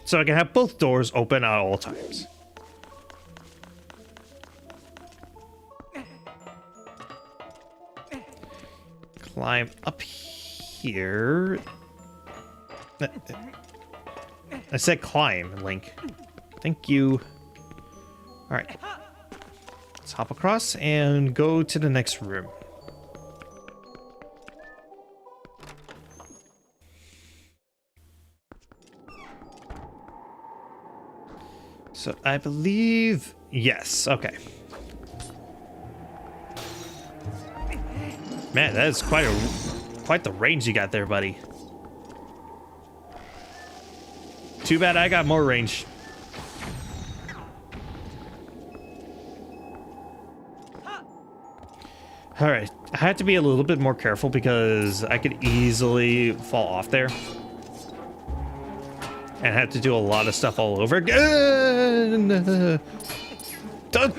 so I can have both doors open at all times. Climb up here. I said climb, Link. Thank you. All right. Let's hop across and go to the next room. So I believe, yes, okay. Man, that is quite the range you got there, buddy. Too bad I got more range. All right, I have to be a little bit more careful because I could easily fall off there. And have to do a lot of stuff all over again. Done.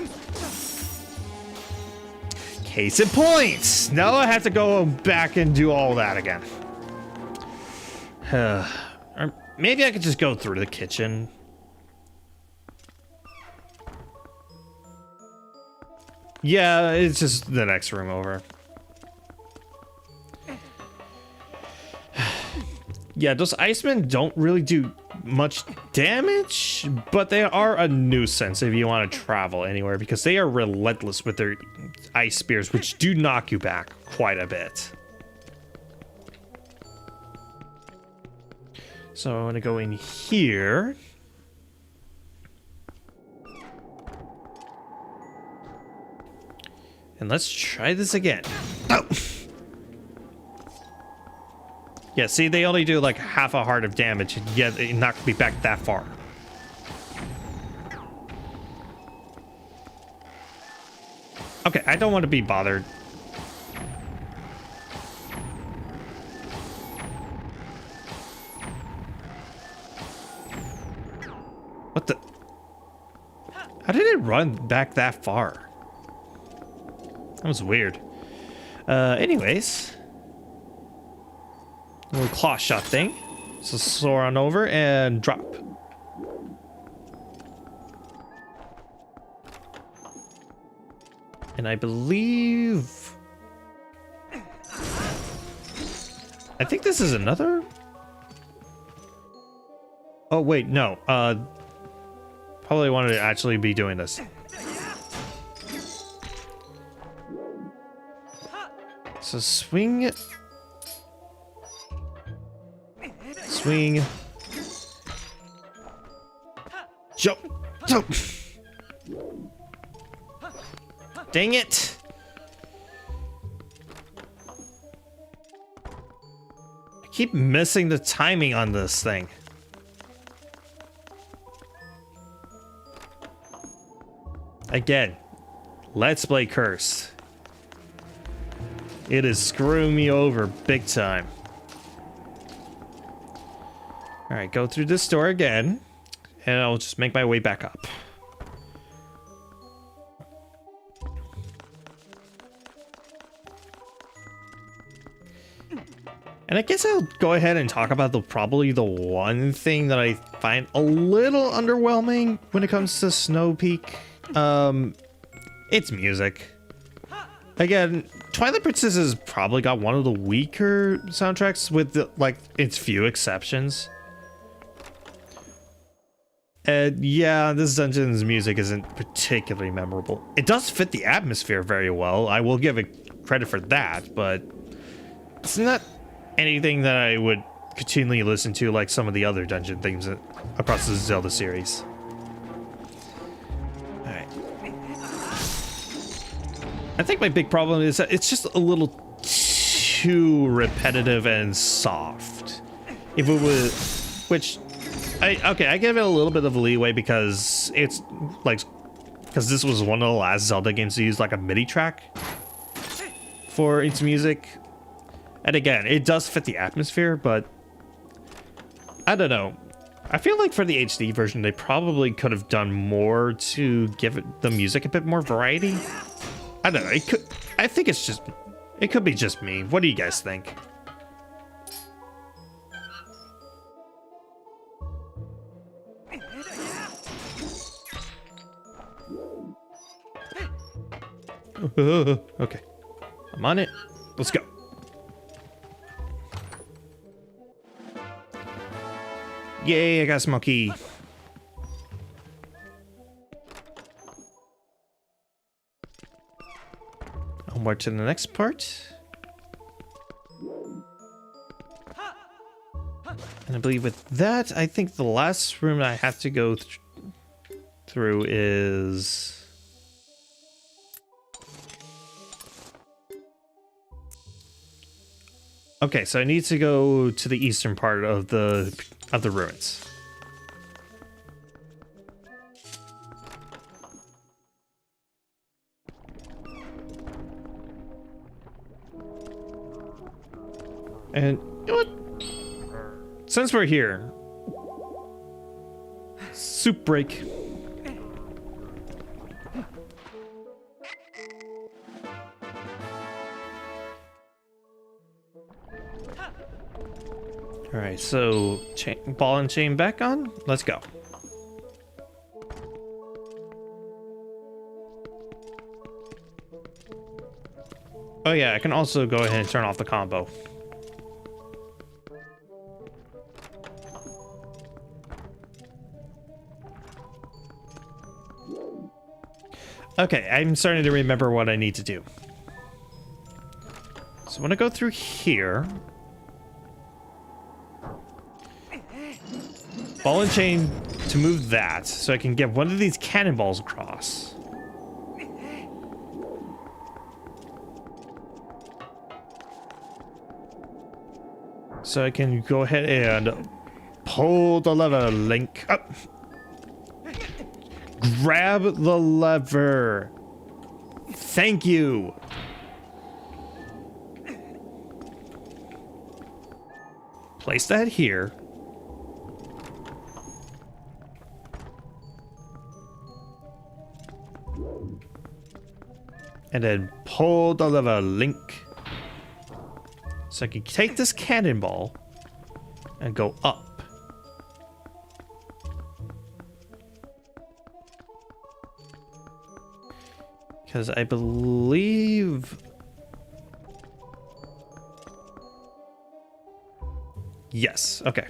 Case in point. Now I have to go back and do all that again. Or maybe I could just go through the kitchen. Yeah, it's just the next room over. Yeah, those Icemen don't really do much damage, but they are a nuisance if you want to travel anywhere because they are relentless with their ice spears, which do knock you back quite a bit. So I'm going to go in here. And let's try this again. Oh! Yeah, see, they only do like half a heart of damage, and yet it knocked me back that far. Okay, I don't want to be bothered. What the? How did it run back that far? That was weird. Anyways. A little claw shot thing. So soar on over and drop. And I believe... I think this is another... Oh, wait, no. Probably wanted to actually be doing this. So swing... Swing. Jump. Jump. Dang it. I keep missing the timing on this thing. Again, Let's Play cursed. It is screwing me over big time. All right, go through this door again, and I'll just make my way back up. And I guess I'll go ahead and talk about probably the one thing that I find a little underwhelming when it comes to Snow Peak. It's music. Again, Twilight Princess has probably got one of the weaker soundtracks with like its few exceptions. And yeah, this dungeon's music isn't particularly memorable. It does fit the atmosphere very well. I will give it credit for that, but it's not anything that I would continually listen to like some of the other dungeon themes across the Zelda series. Alright. I think my big problem is that it's just a little too repetitive and soft. If it was... Which... Okay, I give it a little bit of leeway because it's like, because this was one of the last Zelda games to use like a MIDI track for its music. And again, it does fit the atmosphere, but I don't know. I feel like for the HD version, they probably could have done more to give the music a bit more variety. I don't know. It could, I think it's just, it could be just me. What do you guys think? Okay, I'm on it. Let's go. Yay, I got a small key. Onward to the next part. And I believe with that, I think the last room I have to go through is... Okay, so I need to go to the eastern part of the ruins. And you know what? Since we're here, soup break. All right, so ball and chain back on. Let's go. Oh yeah, I can also go ahead and turn off the combo. Okay, I'm starting to remember what I need to do. So I'm gonna go through here. Ball and chain to move that, so I can get one of these cannonballs across. So I can go ahead and pull the lever, Link. Up. Grab the lever. Thank you. Place that here. And then pull the lever, Link. So I can take this cannonball and go up. Because I believe... Yes, okay.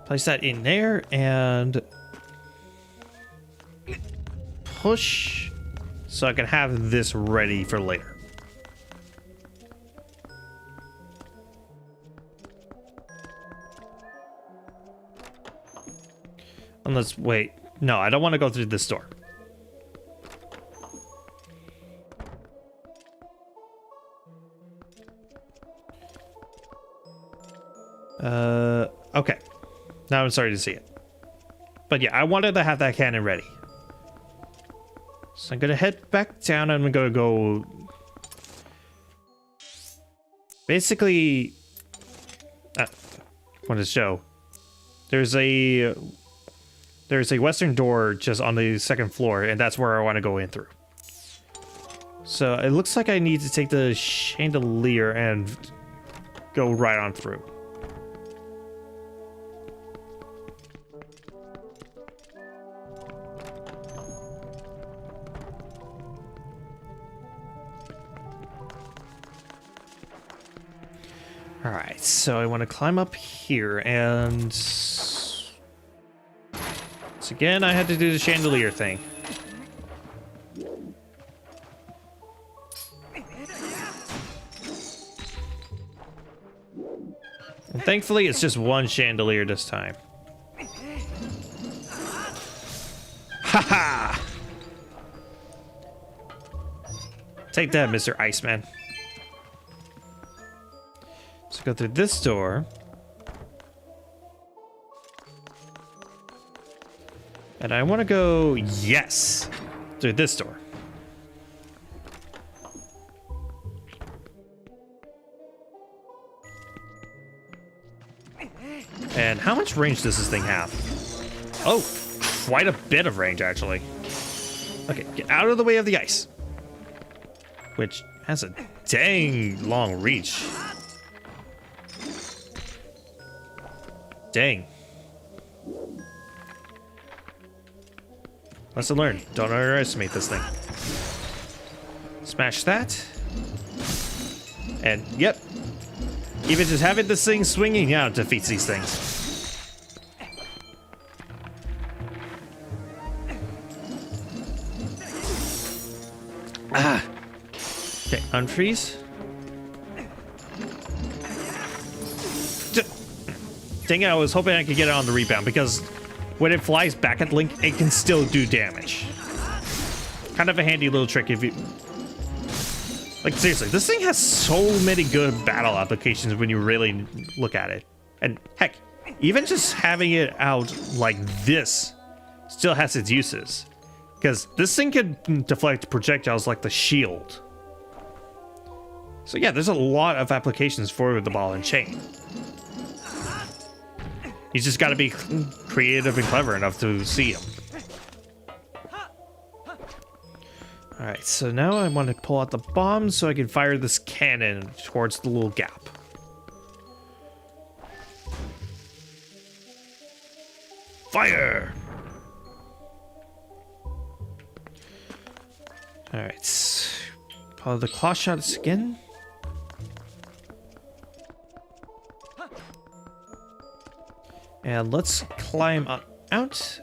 Place that in there and push so I can have this ready for later. Unless, wait, no, I don't want to go through this door. Okay. Now I'm starting to see it. But yeah, I wanted to have that cannon ready. So I'm gonna head back down and I'm gonna go... Basically... want to show. There's a western door just on the second floor, and that's where I want to go in through. So it looks like I need to take the chandelier and go right on through. Alright, so I want to climb up here, and... Once again, I had to do the chandelier thing. And thankfully, it's just one chandelier this time. Haha! Take that, Mr. Iceman. So go through this door. And I want to go, yes, through this door. And how much range does this thing have? Oh, quite a bit of range, actually. Okay, get out of the way of the ice. Which has a dang long reach. Dang. Lesson learned. Don't underestimate this thing. Smash that. And, yep. Even just having this thing swinging out defeats these things. Ah. Okay, unfreeze. Dang it, I was hoping I could get it on the rebound, because when it flies back at Link, it can still do damage. Kind of a handy little trick if you... Like, seriously, this thing has so many good battle applications when you really look at it. And, heck, even just having it out like this still has its uses. Because this thing can deflect projectiles like the shield. So yeah, there's a lot of applications for the ball and chain. You just gotta be creative and clever enough to see them. Alright, so now I want to pull out the bomb so I can fire this cannon towards the little gap. Fire! Alright. Follow the claw shots again. And let's climb out.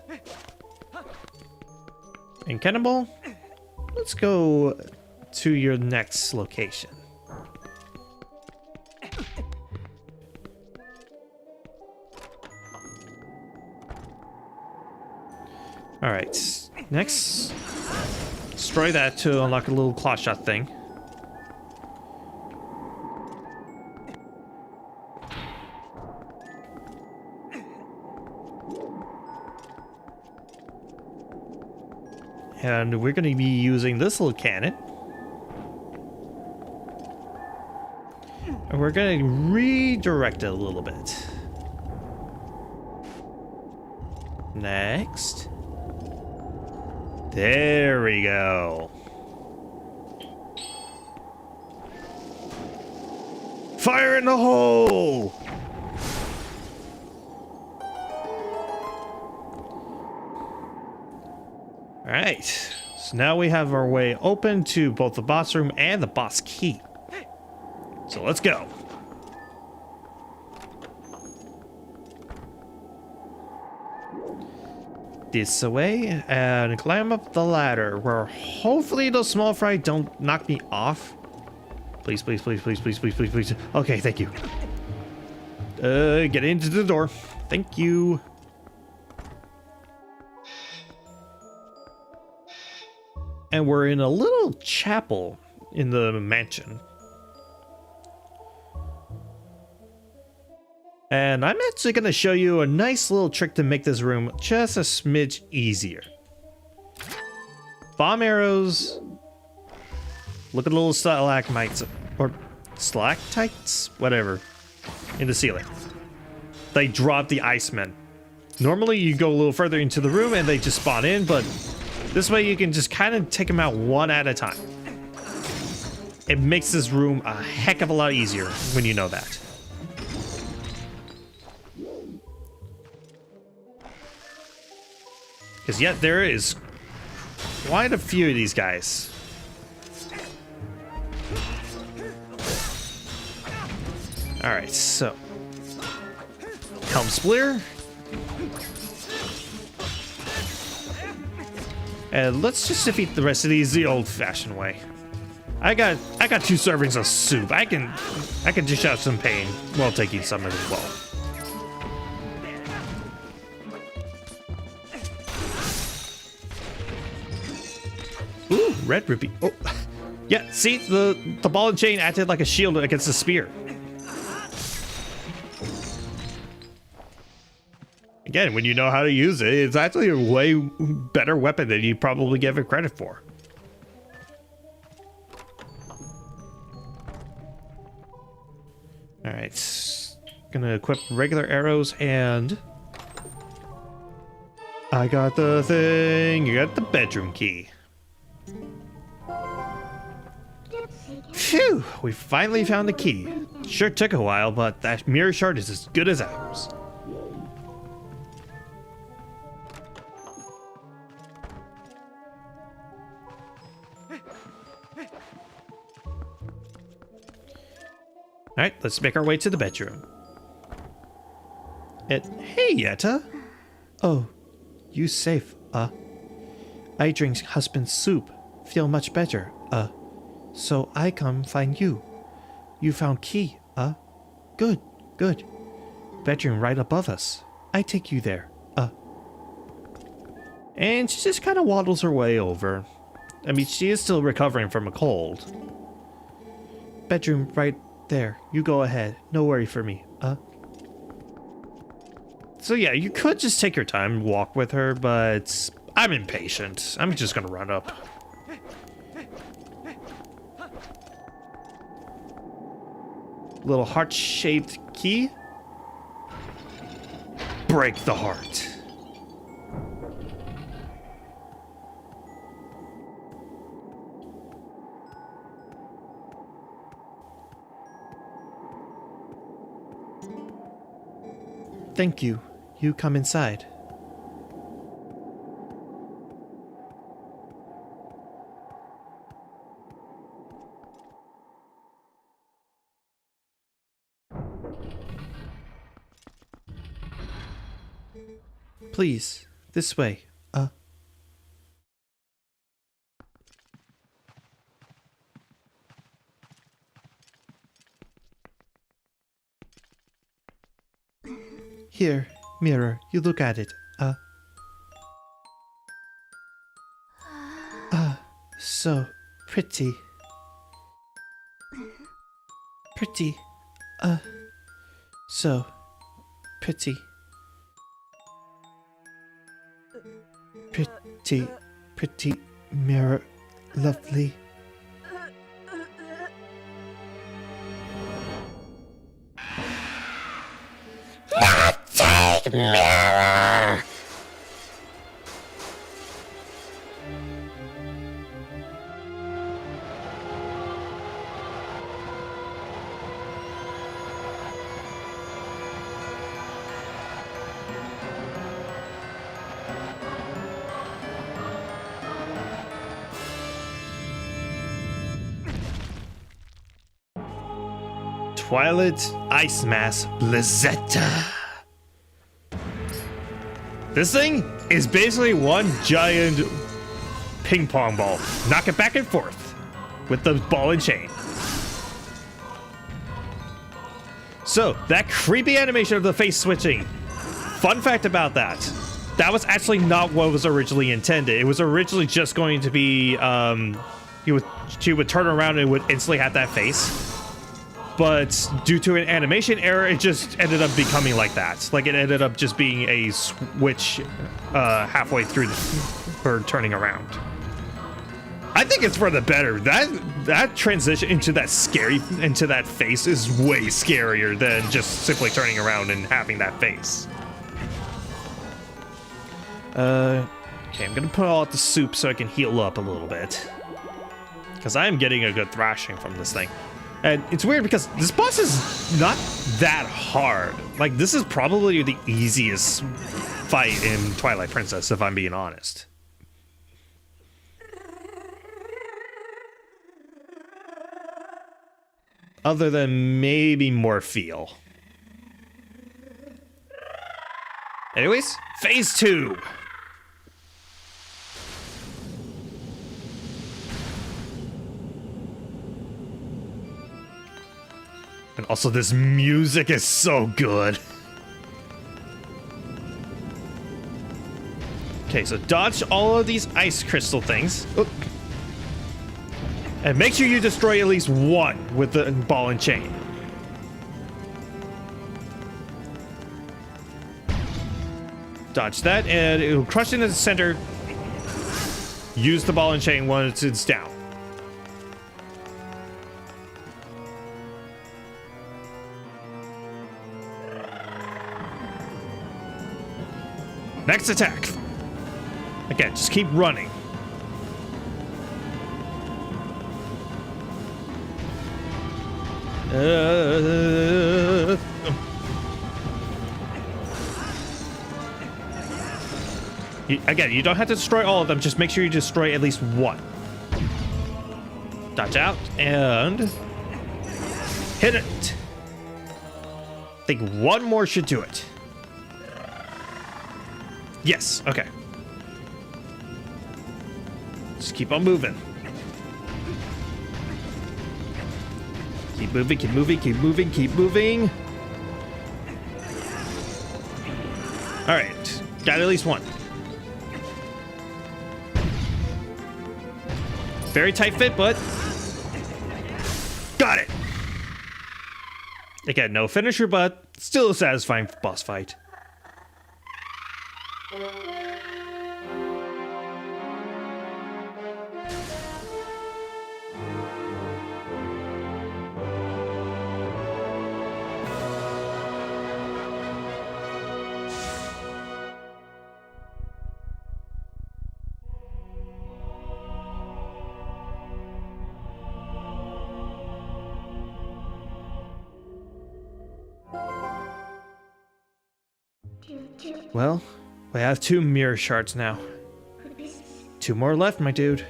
And Cannonball, let's go to your next location. Alright, next, destroy that to unlock a little claw shot thing. And we're going to be using this little cannon. And we're going to redirect it a little bit. Next. There we go. Fire in the hole! Alright, so now we have our way open to both the boss room and the boss key. So let's go. This way, and climb up the ladder, where hopefully those small fry don't knock me off. Please, please, please, please, please, please, please, please. Okay, thank you. Get into the door. Thank you. And we're in a little chapel in the mansion. And I'm actually going to show you a nice little trick to make this room just a smidge easier. Bomb arrows. Look at the little stalagmites, or stalactites, whatever, in the ceiling. They drop the Icemen. Normally you go a little further into the room and they just spawn in, but this way you can just kind of take them out one at a time. It makes this room a heck of a lot easier when you know that. Because yet there is quite a few of these guys. Alright, so Helm Splitter. And let's just defeat the rest of these the old-fashioned way. I got 2 servings of soup. I can dish out some pain while taking some as well. Ooh, red rupee. Oh, yeah. See, the ball and chain acted like a shield against the spear. Again, when you know how to use it, it's actually a way better weapon than you probably give it credit for. All right, gonna equip regular arrows and I got the thing. You got the bedroom key. Phew, we finally found the key. Sure took a while, but that mirror shard is as good as ours. Alright, let's make our way to the bedroom. Hey, Yetta. Oh, you safe, I drink husband's soup. Feel much better, so I come find you. You found key, Good, good. Bedroom right above us. I take you there, And she just kind of waddles her way over. I mean, she is still recovering from a cold. Bedroom right there. You go ahead. No worry for me, So yeah, you could just take your time and walk with her, but I'm impatient. I'm just gonna run up. Little heart-shaped key. Break the heart. Thank you. You come inside. Please, this way. Here, mirror, you look at it. So pretty. Pretty. So pretty. Pretty, pretty mirror, lovely. Mirror. Twilight Ice Mass Blizzetta. This thing is basically one giant ping pong ball. Knock it back and forth with the ball and chain. So, that creepy animation of the face switching. Fun fact about that. That was actually not what was originally intended. It was originally just going to be, she would turn around and would instantly have that face. But due to an animation error, it just ended up becoming like that. Like, it ended up just being a switch halfway through her turning around. I think it's for the better. That transition into that face is way scarier than just simply turning around and having that face. Okay, I'm gonna put out the soup so I can heal up a little bit. Because I am getting a good thrashing from this thing. And it's weird because this boss is not that hard. Like, this is probably the easiest fight in Twilight Princess, if I'm being honest. Other than maybe Morpheal. Anyways, phase 2. And also, this music is so good. Okay, so dodge all of these ice crystal things. Oop. And make sure you destroy at least one with the ball and chain. Dodge that, and it'll crush into the center. Use the ball and chain once it's down. Next attack. Again, just keep running. Again, you don't have to destroy all of them. Just make sure you destroy at least one. Dodge out and hit it. I think one more should do it. Yes, okay. Just keep on moving. Keep moving, keep moving, keep moving, keep moving. Alright, got at least one. Very tight fit, but got it. Again, no finisher, but still a satisfying boss fight. Well, we have 2 mirror shards now. 2 more left, my dude.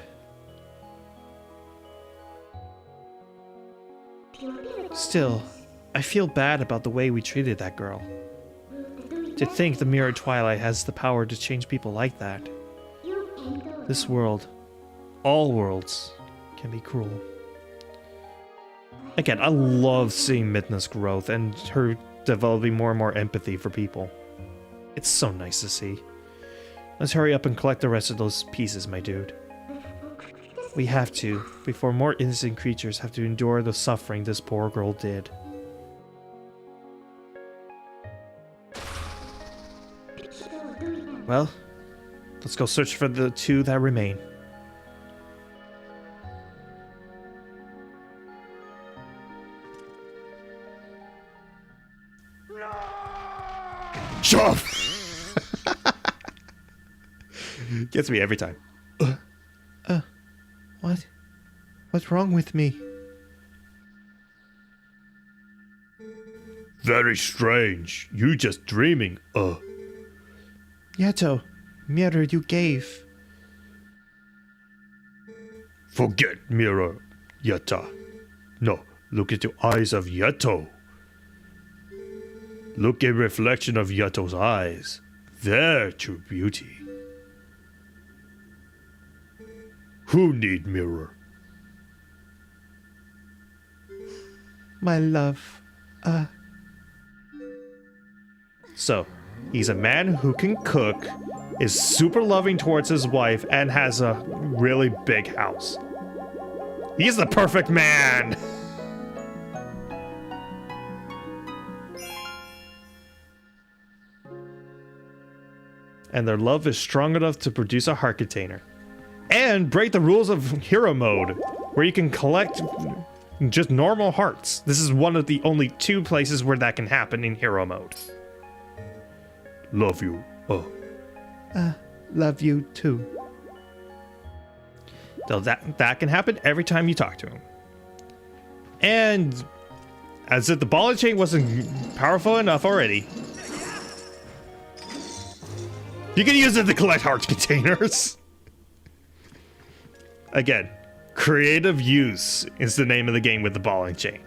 Still, I feel bad about the way we treated that girl. To think the mirror Twilight has the power to change people like that. This world, all worlds, can be cruel. Again, I love seeing Midna's growth and her developing more and more empathy for people. It's so nice to see. Let's hurry up and collect the rest of those pieces, my dude. We have to, before more innocent creatures have to endure the suffering this poor girl did. Well, let's go search for the two that remain. Jump! Gets me every time. What? What's wrong with me? Very strange. You just dreaming, Yato, mirror you gave. Forget mirror, Yatta. No, look at the eyes of Yato. Look at reflection of Yato's eyes. Their true beauty. Who need mirror? My love. So, he's a man who can cook, is super loving towards his wife, and has a really big house. He's the perfect man! And their love is strong enough to produce a heart container. And break the rules of hero mode, where you can collect just normal hearts. This is one of the only 2 places where that can happen in hero mode. Love you, Love you too. So that can happen every time you talk to him. And as if the ball and chain wasn't powerful enough already, you can use it to collect heart containers. Again, creative use is the name of the game with the ball and chain.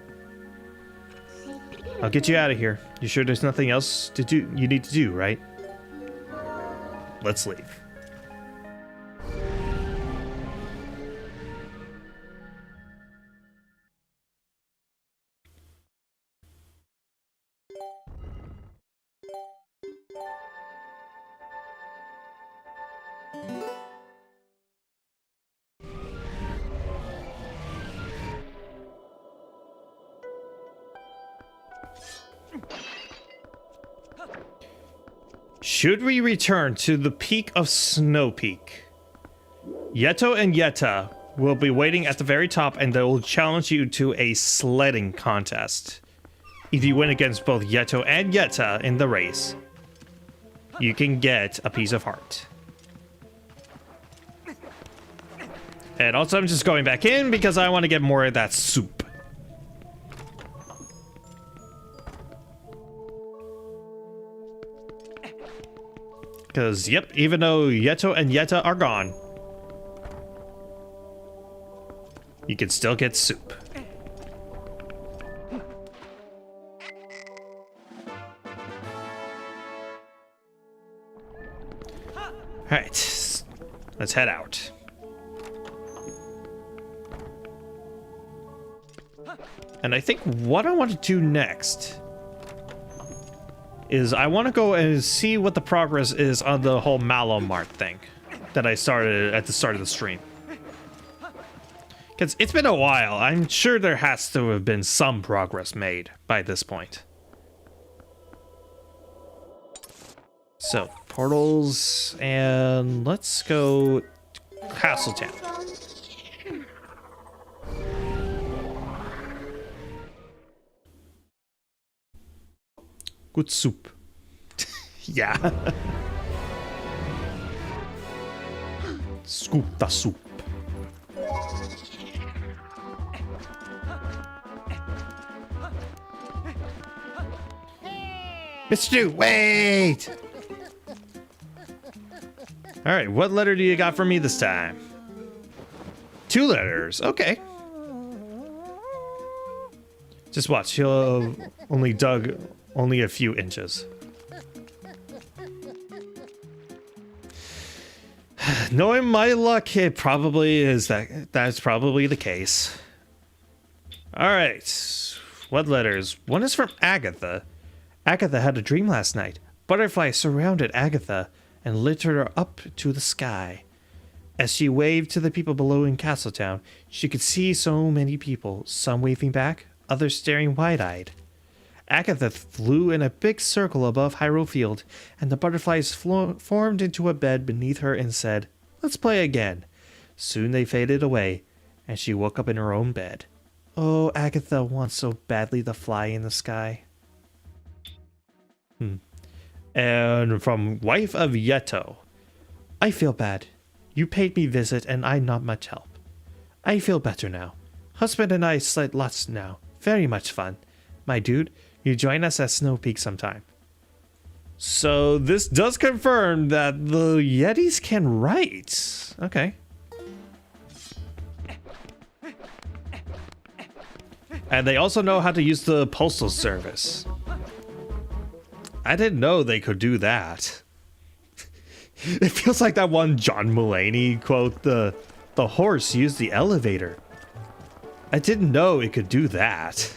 I'll get you out of here. You sure there's nothing else to do you need to do, right? Let's leave. Should we return to the peak of Snow Peak? Yeto and Yetta will be waiting at the very top, and they will challenge you to a sledding contest. If you win against both Yeto and Yetta in the race, you can get a piece of heart. And also I'm just going back in because I want to get more of that soup. Because, yep, even though Yeto and Yetta are gone, you can still get soup. Alright, let's head out. And I think what I want to do next is I want to go and see what the progress is on the whole Mallow Mart thing that I started at the start of the stream. Because it's been a while. I'm sure there has to have been some progress made by this point. So, portals, and let's go Castletown. Good soup. Yeah. Scoop the soup. Mr. Wait! Alright, what letter do you got for me this time? 2 letters, okay. Just watch, he'll only dug only a few inches. Knowing my luck, it probably is that's probably the case. Alright. What letters? One is from Agatha. Agatha had a dream last night. Butterflies surrounded Agatha and lifted her up to the sky. As she waved to the people below in Castletown, she could see so many people, some waving back, others staring wide-eyed. Agatha flew in a big circle above Hyrule Field, and the butterflies formed into a bed beneath her and said, "Let's play again." Soon they faded away, and she woke up in her own bed. Oh, Agatha wants so badly to fly in the sky. And from Wife of Yeto. I feel bad. You paid me visit and I'm not much help. I feel better now. Husband and I sled lots now. Very much fun. My dude, you join us at Snow Peak sometime. So this does confirm that the Yetis can write. Okay. And they also know how to use the postal service. I didn't know they could do that. It feels like that one John Mulaney quote, the horse used the elevator. I didn't know it could do that.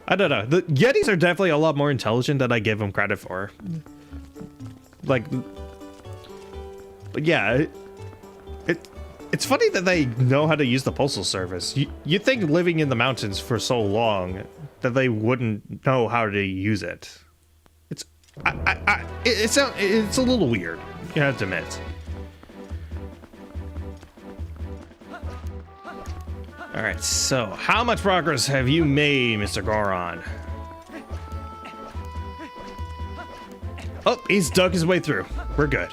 I don't know. The Yetis are definitely a lot more intelligent than I give them credit for. Like, but yeah, it's funny that they know how to use the postal service. You'd think living in the mountains for so long that they wouldn't know how to use it. It's a little weird, you have to admit. All right, so how much progress have you made, Mr. Goron? Oh, he's dug his way through. We're good.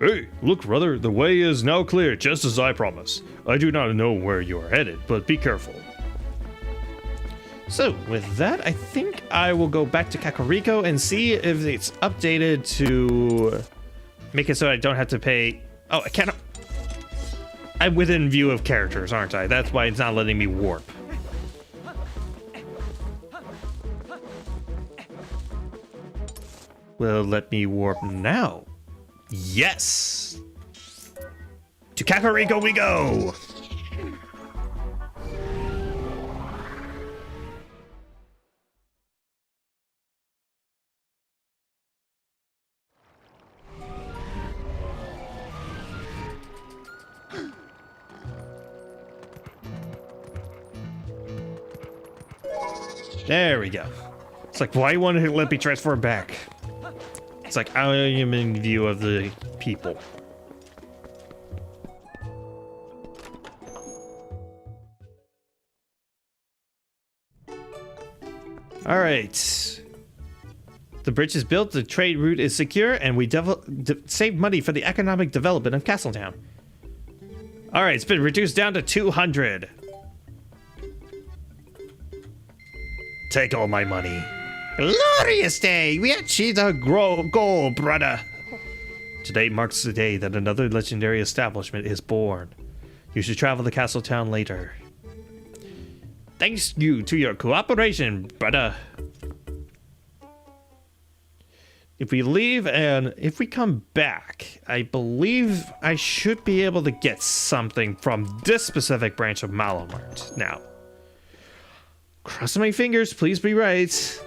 Hey, look, brother, the way is now clear, just as I promised. I do not know where you are headed, but be careful. So, with that, I think I will go back to Kakariko and see if it's updated to make it so I don't have to pay... Oh, I cannot... I'm within view of characters, aren't I? That's why it's not letting me warp. Well, let me warp now. Yes! To Kakariko we go! There we go. It's like, why won't it let me transform back? It's like, I am in view of the people. All right. The bridge is built, the trade route is secure, and we save money for the economic development of Castletown. All right, it's been reduced down to 200. Take all my money. Glorious day! We achieved our goal, brother. Today marks the day that another legendary establishment is born. You should travel to Castletown later. Thanks you to your cooperation, brother. If we leave and if we come back, I believe I should be able to get something from this specific branch of Malamart now. Crossing my fingers, please be right.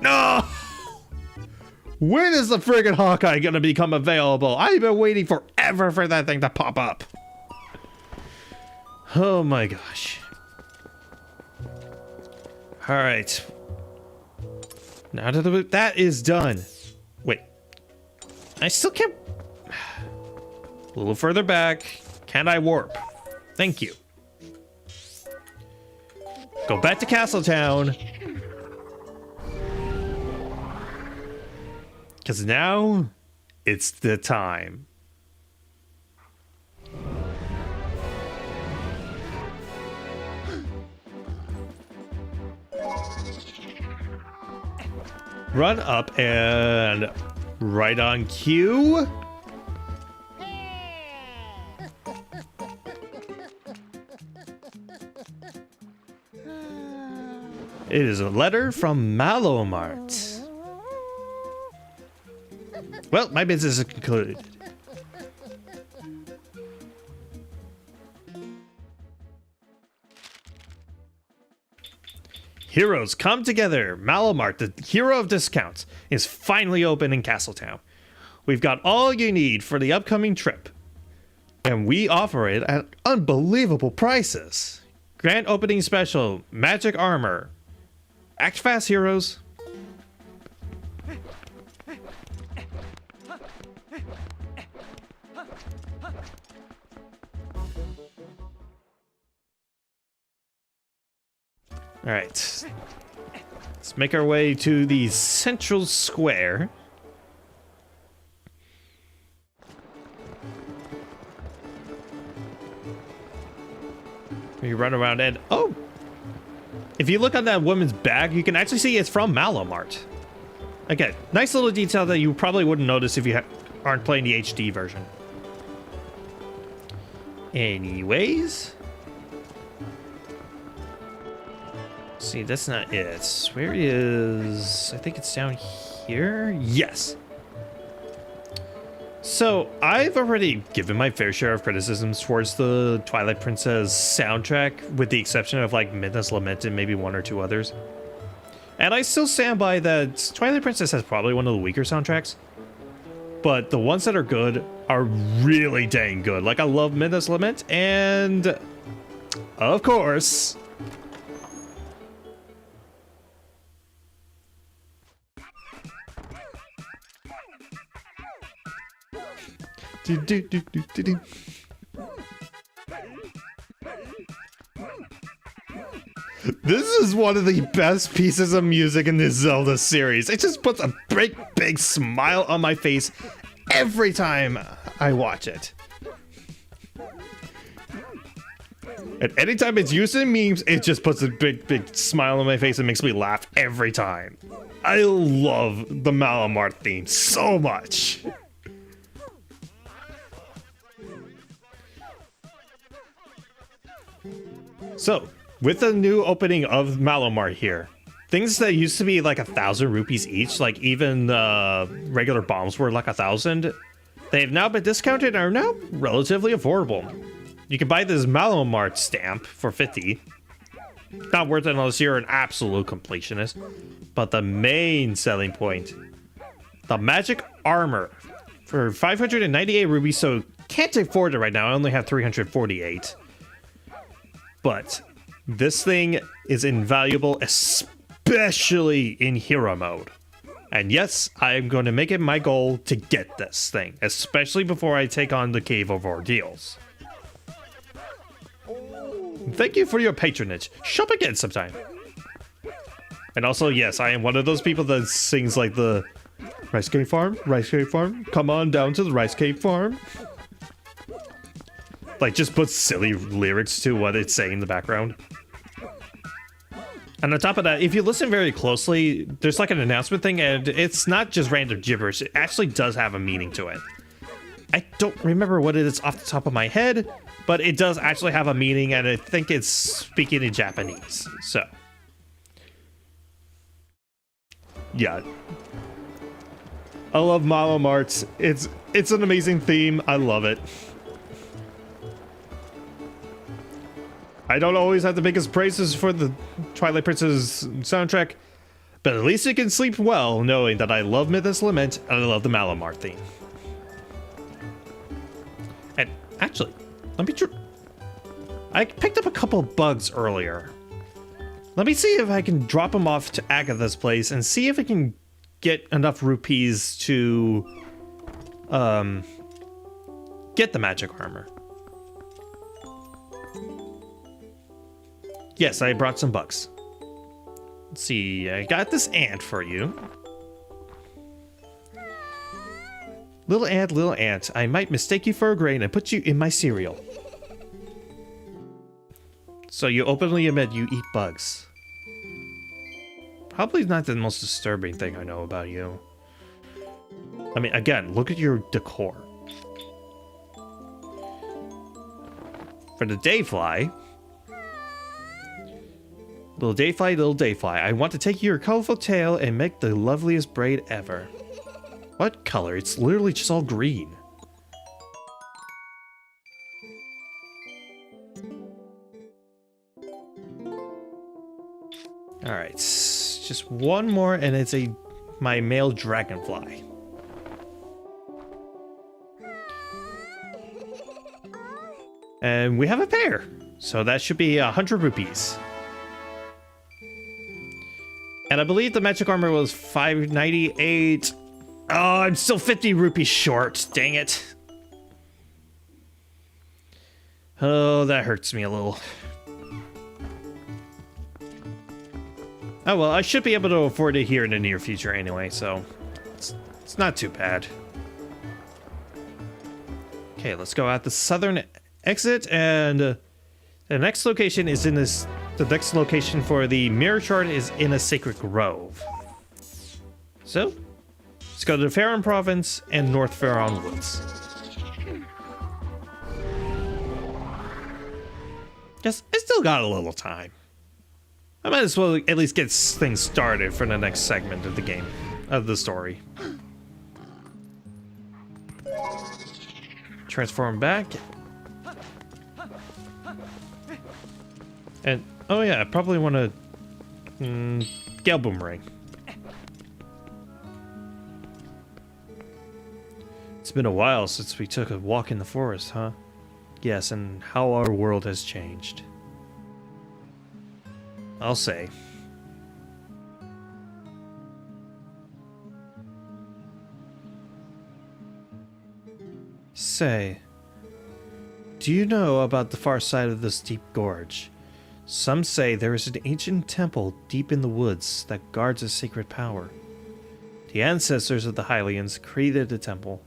No! When is the friggin' Hawkeye gonna become available? I've been waiting forever for that thing to pop up. Oh my gosh. Alright. Now that that is done. Wait. I still can't... A little further back. Can I warp? Thank you. Go back to Castletown. Because now, it's the time. Run up and right on cue. It is a letter from Malomart. Well, my business is concluded. Heroes come together. Malomart, the hero of discounts, is finally open in Castletown. We've got all you need for the upcoming trip, and we offer it at unbelievable prices. Grand opening special, magic armor. Act fast, heroes. All right, let's make our way to the central square. We run around and oh, if you look on that woman's bag, you can actually see it's from Malomart. Again, nice little detail that you probably wouldn't notice if you aren't playing the HD version. Anyways. See, that's not it. Where is... I think it's down here? Yes. So, I've already given my fair share of criticisms towards the Twilight Princess soundtrack, with the exception of, like, Midnight's Lament and maybe one or two others. And I still stand by that Twilight Princess has probably one of the weaker soundtracks. But the ones that are good are really dang good. Like, I love Midnight's Lament, and... of course... This is one of the best pieces of music in this Zelda series. It just puts a big smile on my face every time I watch it. And anytime it's used in memes, it just puts a big smile on my face and makes me laugh every time. I love the Malomart theme so much. So, with the new opening of Malomart here, things that used to be like 1,000 rupees each, like even regular bombs were like 1,000, they've now been discounted and are now relatively affordable. You can buy this Malomart stamp for 50. Not worth it unless you're an absolute completionist. But the main selling point, the magic armor for 598 rupees, so can't afford it right now. I only have 348. But this thing is invaluable, especially in hero mode. And yes, I am going to make it my goal to get this thing, especially before I take on the Cave of Ordeals. Thank you for your patronage. Shop again sometime. And also, yes, I am one of those people that sings like the Rice Cake Farm, come on down to the Rice Cake Farm. Like, just put silly lyrics to what it's saying in the background. And on top of that, if you listen very closely, there's like an announcement thing, and it's not just random gibberish. It actually does have a meaning to it. I don't remember what it is off the top of my head, but it does actually have a meaning, and I think it's speaking in Japanese. So, yeah. I love Malomart. It's an amazing theme. I love it. I don't always have the biggest praises for the Twilight Princess soundtrack, but at least you can sleep well knowing that I love Midnight's Lament and I love the Malomart theme. And actually, let me I picked up a couple of bugs earlier. Let me see if I can drop them off to Agatha's place and see if I can get enough rupees to get the magic armor. Yes, I brought some bugs. Let's see, I got this ant for you. Little ant, I might mistake you for a grain and put you in my cereal. So you openly admit you eat bugs. Probably not the most disturbing thing I know about you. I mean, again, look at your decor. For the Dayfly, Little Dayfly, I want to take your colorful tail and make the loveliest braid ever. What color? It's literally just all green. Alright, just one more and it's my male dragonfly. And we have a pair, so that should be 100 rupees. And I believe the magic armor was 598. Oh, I'm still 50 rupees short. Dang it. Oh, that hurts me a little. Oh well, I should be able to afford it here in the near future anyway, so it's not too bad. Okay, let's go out the southern exit, and the next location is in this. The next location for the mirror chart is in a sacred grove. So, let's go to the Faron province and North Faron Woods. Guess I still got a little time. I might as well at least get things started for the next segment of the game, of the story. Transform back. And, oh yeah, I probably want to... Gale Boomerang. It's been a while since we took a walk in the forest, huh? Yes, and how our world has changed. I'll say. Say, do you know about the far side of this deep gorge? Some say there is an ancient temple deep in the woods that guards a sacred power. The ancestors of the Hylians created the temple.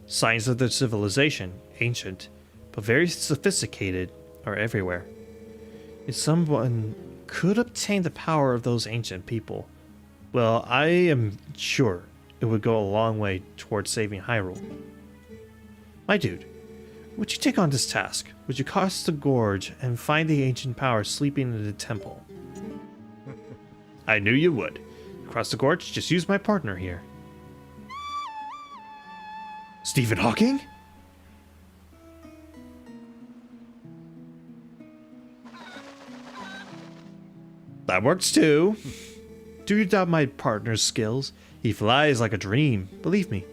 Signs of their civilization, ancient, but very sophisticated, are everywhere. If someone could obtain the power of those ancient people, well, I am sure it would go a long way towards saving Hyrule. My dude, would you take on this task? Would you cross the gorge and find the ancient power sleeping in the temple? I knew you would. Cross the gorge, just use my partner here. Stephen Hawking? That works too. Do you doubt my partner's skills? He flies like a dream, believe me.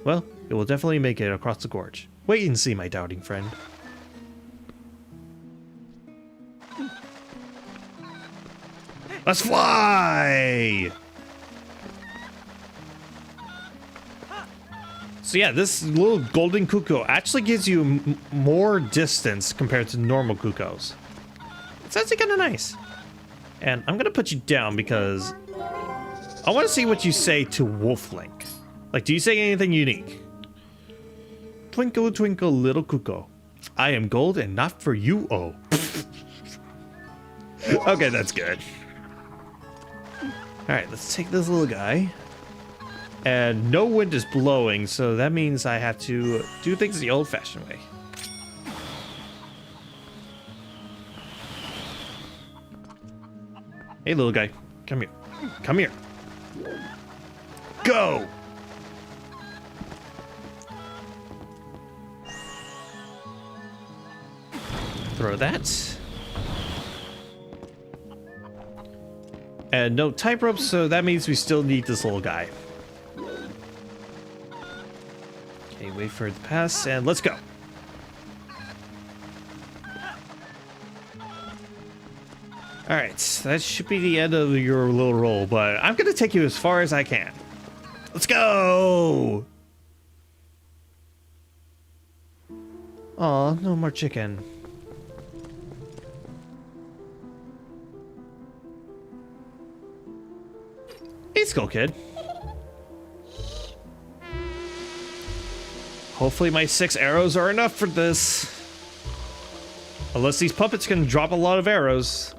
Well, it will definitely make it across the gorge. Wait and see, my doubting friend. Let's fly! So yeah, this little golden cuckoo actually gives you more distance compared to normal cuckoos. It's actually kind of nice. And I'm gonna put you down because I want to see what you say to Wolf Link. Like, do you say anything unique? Twinkle, twinkle, little cuckoo. I am gold and not for you, oh. Okay, that's good. Alright, let's take this little guy. And no wind is blowing, so that means I have to do things the old-fashioned way. Hey, little guy. Come here. Come here. Go! Throw that. And no type ropes, so that means we still need this little guy. Okay, wait for it to pass, and let's go. Alright, that should be the end of your little roll, but I'm gonna take you as far as I can. Let's go! Aw, no more chicken. Hey, Skull Kid. Hopefully my 6 arrows are enough for this. Unless these puppets can drop a lot of arrows.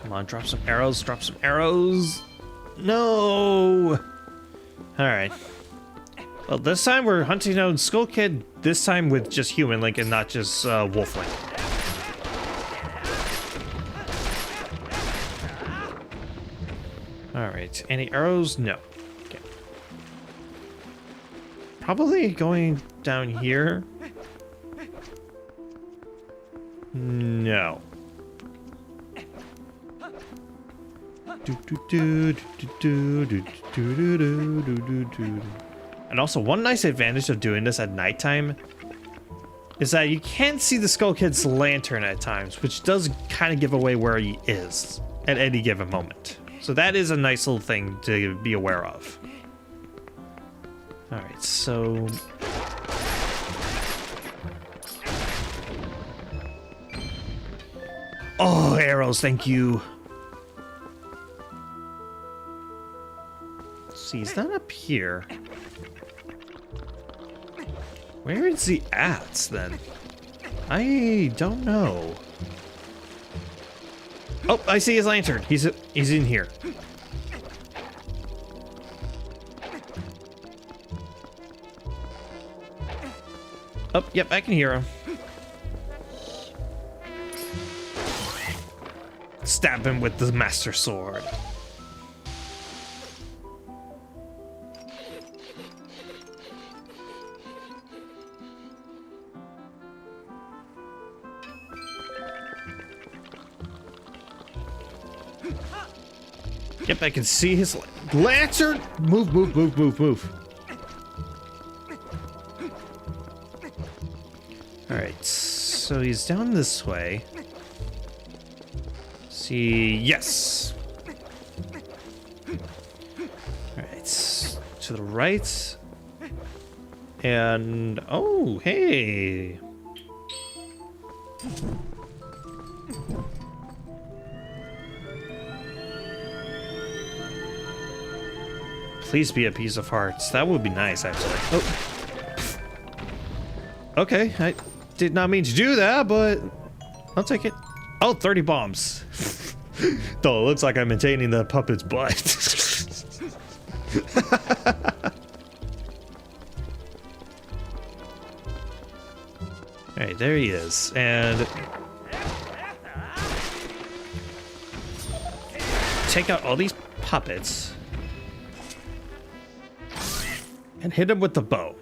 Come on, drop some arrows, drop some arrows. No! Alright. Well, this time we're hunting down Skull Kid, this time with just human Link and not just Wolf Link. Alright, any arrows? No. Okay. Probably going down here. No. And also, one nice advantage of doing this at nighttime is that you can't see the Skull Kid's lantern at times, which does kind of give away where he is at any given moment. So that is a nice little thing to be aware of. Alright, so... Oh, arrows, thank you. See, he's not up here. Where is he at, then? I don't know. Oh, I see his lantern. He's in here. Oh, yep, I can hear him. Stab him with the Master Sword. Yep, I can see his lantern. Move, move, move, move, move. Alright, so he's down this way. See, yes. Alright, to the right. And, oh, hey. Please be a piece of hearts. That would be nice, actually. Oh. Okay, I did not mean to do that, but I'll take it. Oh, 30 bombs. Though it looks like I'm maintaining the puppet's butt. Alright, there he is. And take out all these puppets. And hit him with the bow.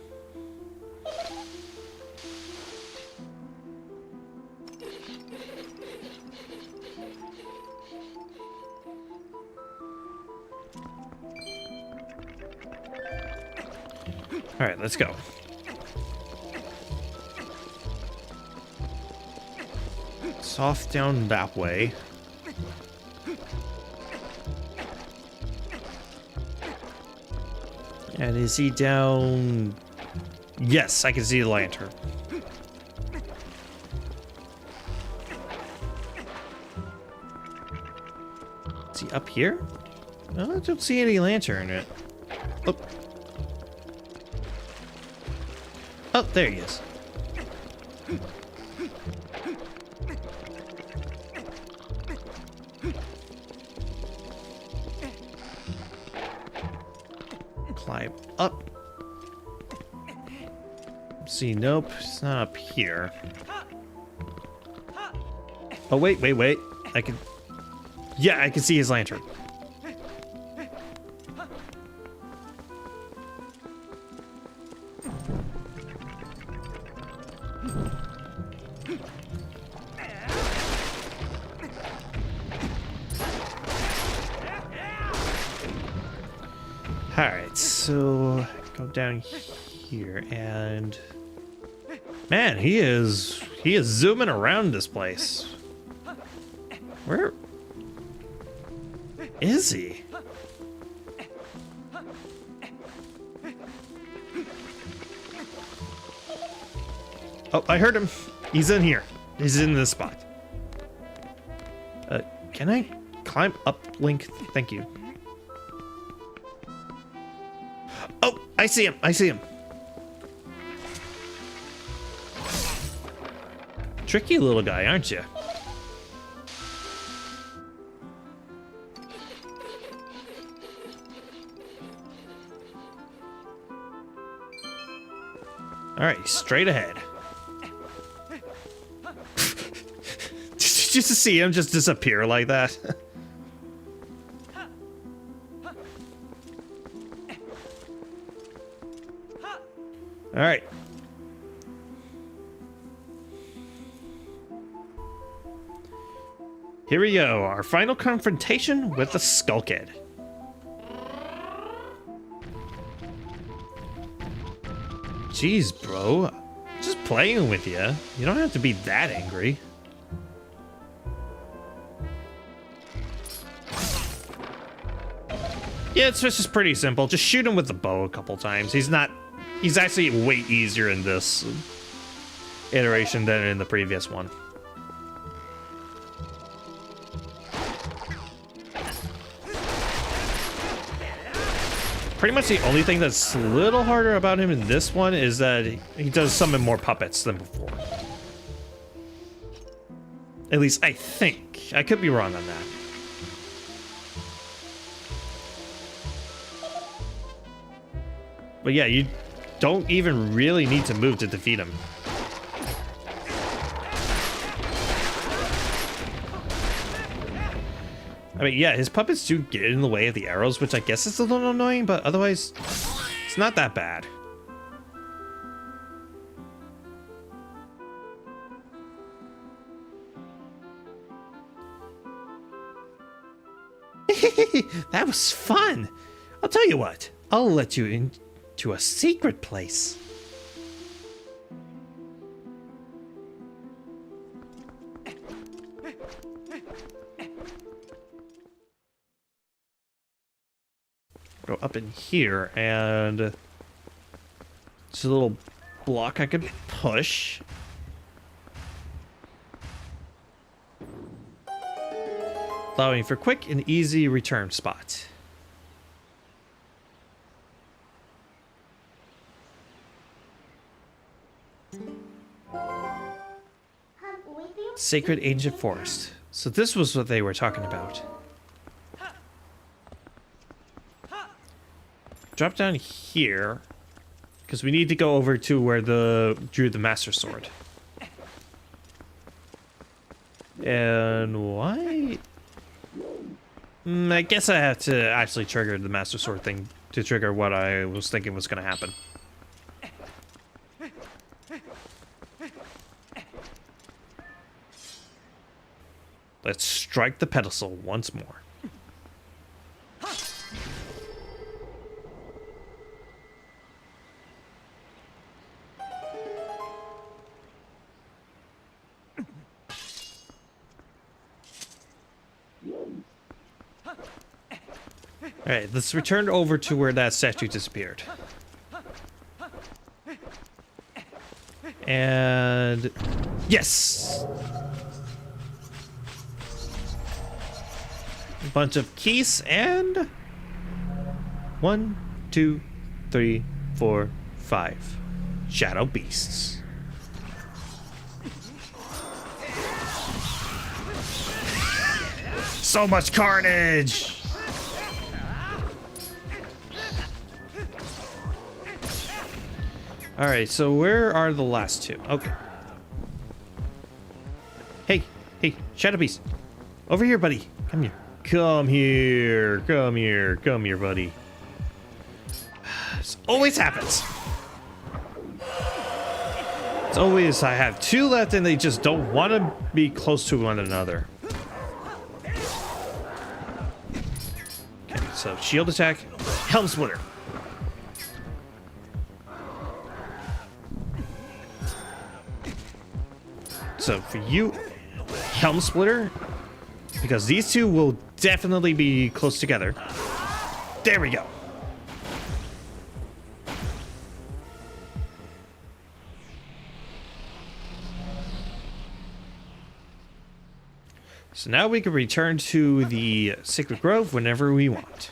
All right, let's go. Soft down that way. And is he down? Yes, I can see the lantern. Is he up here? No, I don't see any lantern in it. Oh. Oh, there he is. Climb up. See, nope, it's not up here. Oh, wait, wait, wait. I can... Yeah, I can see his lantern. Alright, so go down here and man, he is zooming around this place. Where is he? Oh, I heard him. He's in here. He's in this spot. Can I climb up, Link? Thank you. Oh, I see him. I see him. Tricky little guy, aren't you? Alright, straight ahead. Just to see him just disappear like that. Alright. Here we go, our final confrontation with the Skull Kid. Jeez, bro. Just playing with you. You don't have to be that angry. Yeah, it's just pretty simple. Just shoot him with the bow a couple times. He's actually way easier in this iteration than in the previous one. Pretty much the only thing that's a little harder about him in this one is that he does summon more puppets than before. At least I think. I could be wrong on that. But yeah, you don't even really need to move to defeat him. I mean, yeah, his puppets do get in the way of the arrows, which I guess is a little annoying, but otherwise, it's not that bad. That was fun. I'll tell you what, I'll let you into a secret place. Go up in here, and it's a little block I could push. Allowing for quick and easy return spot. Sacred Ancient Forest. So this was what they were talking about. Drop down here, because we need to go over to where drew the Master Sword. And why? I guess I have to actually trigger the Master Sword thing to trigger what I was thinking was going to happen. Let's strike the pedestal once more. Alright, let's return over to where that statue disappeared. And... yes! A bunch of keys and... 1, 2, 3, 4, 5. Shadow beasts. So much carnage! Alright, so where are the last two? Okay. Hey, Shadow Beast. Over here, buddy. Come here. Come here, buddy. This always happens. It's always, I have two left and they just don't want to be close to one another. Okay, so shield attack, Helm Splitter. So for you, Helm Splitter, because these two will definitely be close together. There we go. So now we can return to the Sacred Grove whenever we want.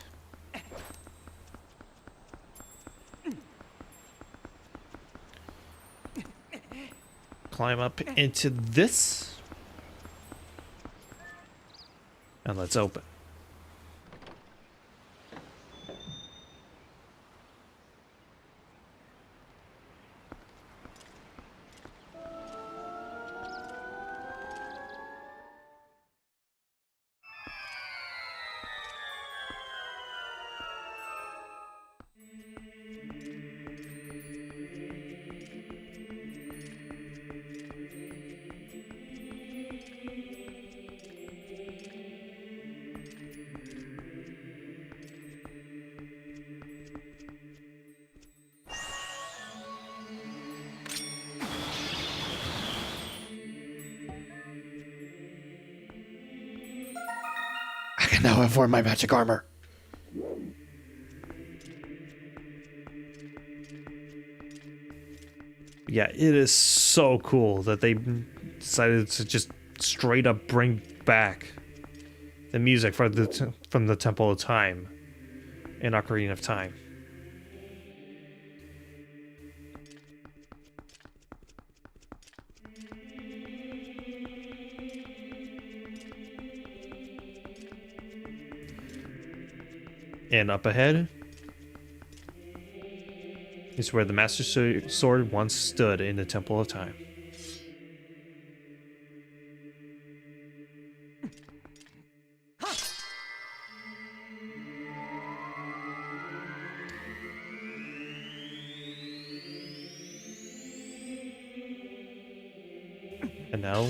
Climb up into this. And let's open. can now afford my magic armor. Yeah, it is so cool that they decided to just straight up bring back the music from the Temple of Time in Ocarina of Time. And up ahead is where the Master Sword once stood in the Temple of Time. And now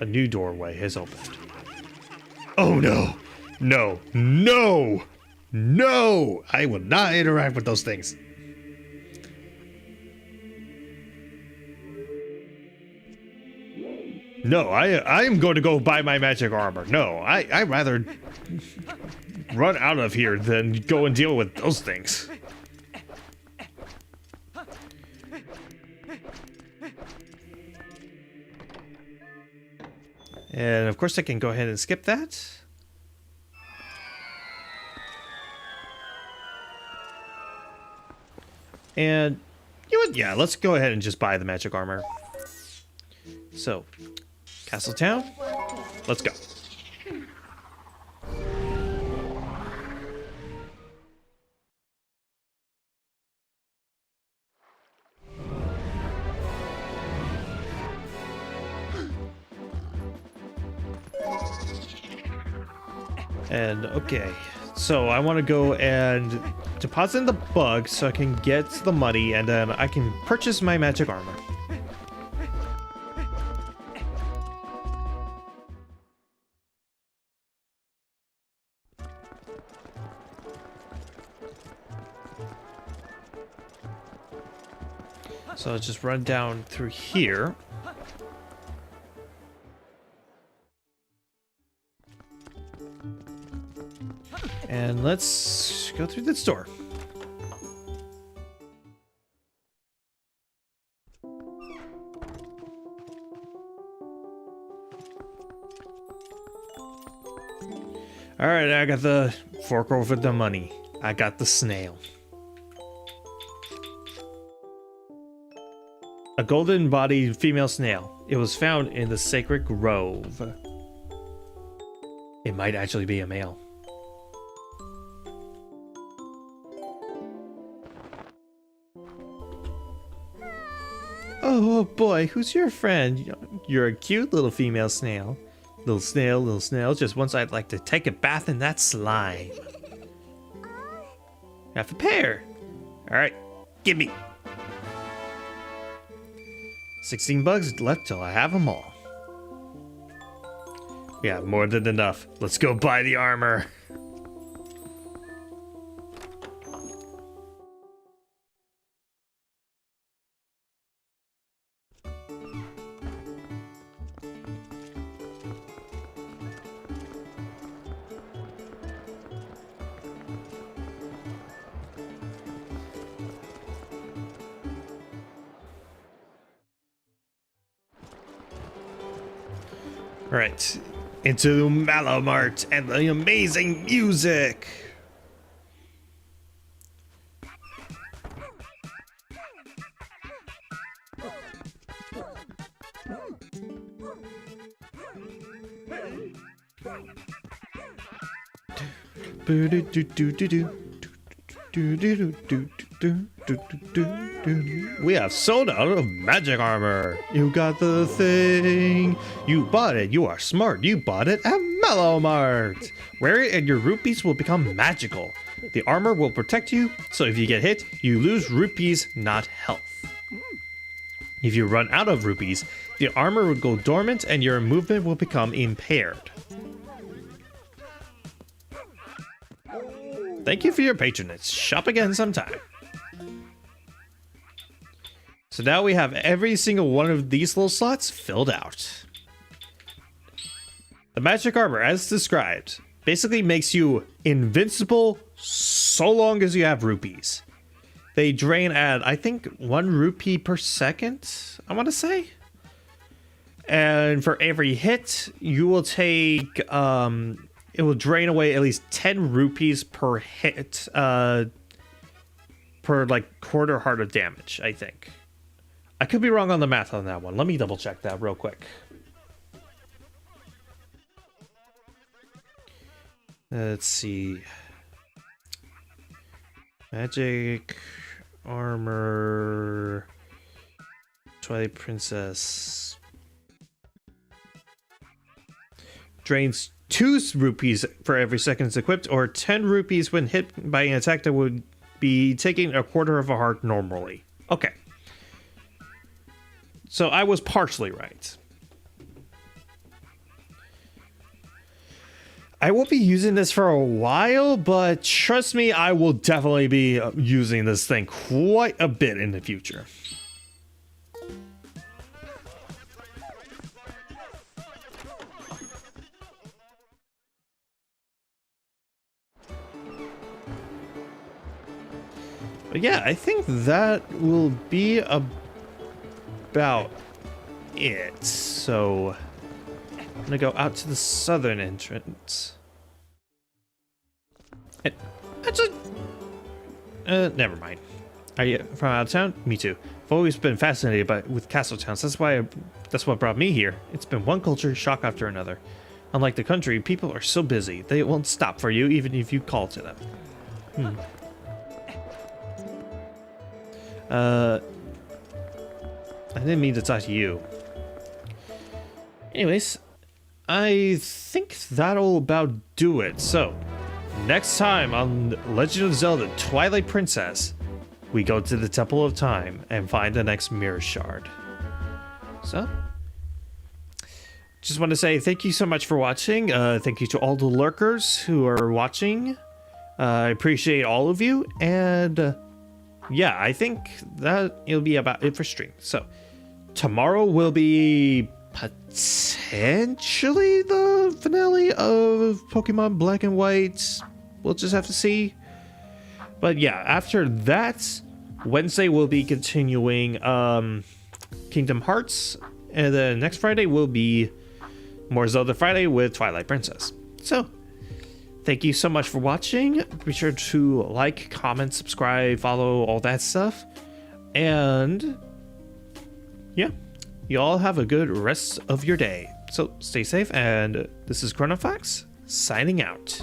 a new doorway has opened. Oh no! No! No! No! I will not interact with those things. No, I am going to go buy my magic armor. No, I'd rather run out of here than go and deal with those things. And of course I can go ahead and skip that. And you know what? Yeah, let's go ahead and just buy the magic armor. So, Castle Town, let's go. And okay, so I want to go and deposit in the bug so I can get the money and then I can purchase my magic armor. So I'll just run down through here. And let's go through this door. Alright, I got the fork over the money. I got the snail. A golden-bodied female snail. It was found in the sacred grove. It might actually be a male. Oh boy, who's your friend? You're a cute little female snail. Little snail, just once I'd like to take a bath in that slime. Half a pear. Alright, gimme. 16 bugs left till I have them all. We have more than enough. Let's go buy the armor. Right, into Mallow Mart and the amazing music. We have sold out of magic armor. You got the thing. You bought it. You are smart. You bought it at Mallow Mart. Wear it and your rupees will become magical. The armor will protect you, so if you get hit, you lose rupees, not health. If you run out of rupees, the armor will go dormant and your movement will become impaired. Thank you for your patronage. Shop again sometime. So now we have every single one of these little slots filled out. The magic armor, as described, Basically makes you invincible so long as you have rupees. They drain at, I think, 1 rupee per second, I want to say. And for every hit, you will take, it will drain away at least 10 rupees per hit, per like quarter heart of damage, I think. I could be wrong on the math on that one. Let me double check that real quick. Let's see. Magic, armor, Twilight Princess. Drains 2 rupees for every second it's equipped, or 10 rupees when hit by an attack that would be taking a quarter of a heart normally. Okay. So I was partially right. I will be using this for a while, but trust me, I will definitely be using this thing quite a bit in the future. But yeah, I think that will be about it. So I'm gonna go out to the southern entrance. Actually, never mind. Are you from out of town? Me too. I've always been fascinated with castle towns. That's what brought me here. It's been one culture shock after another. Unlike the country, people are so busy they won't stop for you even if you call to them. I didn't mean to talk to you. Anyways, I think that'll about do it. So, next time on Legend of Zelda Twilight Princess, we go to the Temple of Time and find the next Mirror Shard. So, just want to say thank you so much for watching. Thank you to all the lurkers who are watching. I appreciate all of you. And yeah, I think that it'll be about it for stream. So, tomorrow will be potentially the finale of Pokemon Black and White. We'll just have to see. But yeah, after that, Wednesday we'll be continuing Kingdom Hearts, and then next Friday will be more Zelda Friday with Twilight Princess. So, thank you so much for watching. Be sure to like, comment, subscribe, follow, all that stuff. And yeah, you all have a good rest of your day. So stay safe, and this is Chronofahx signing out.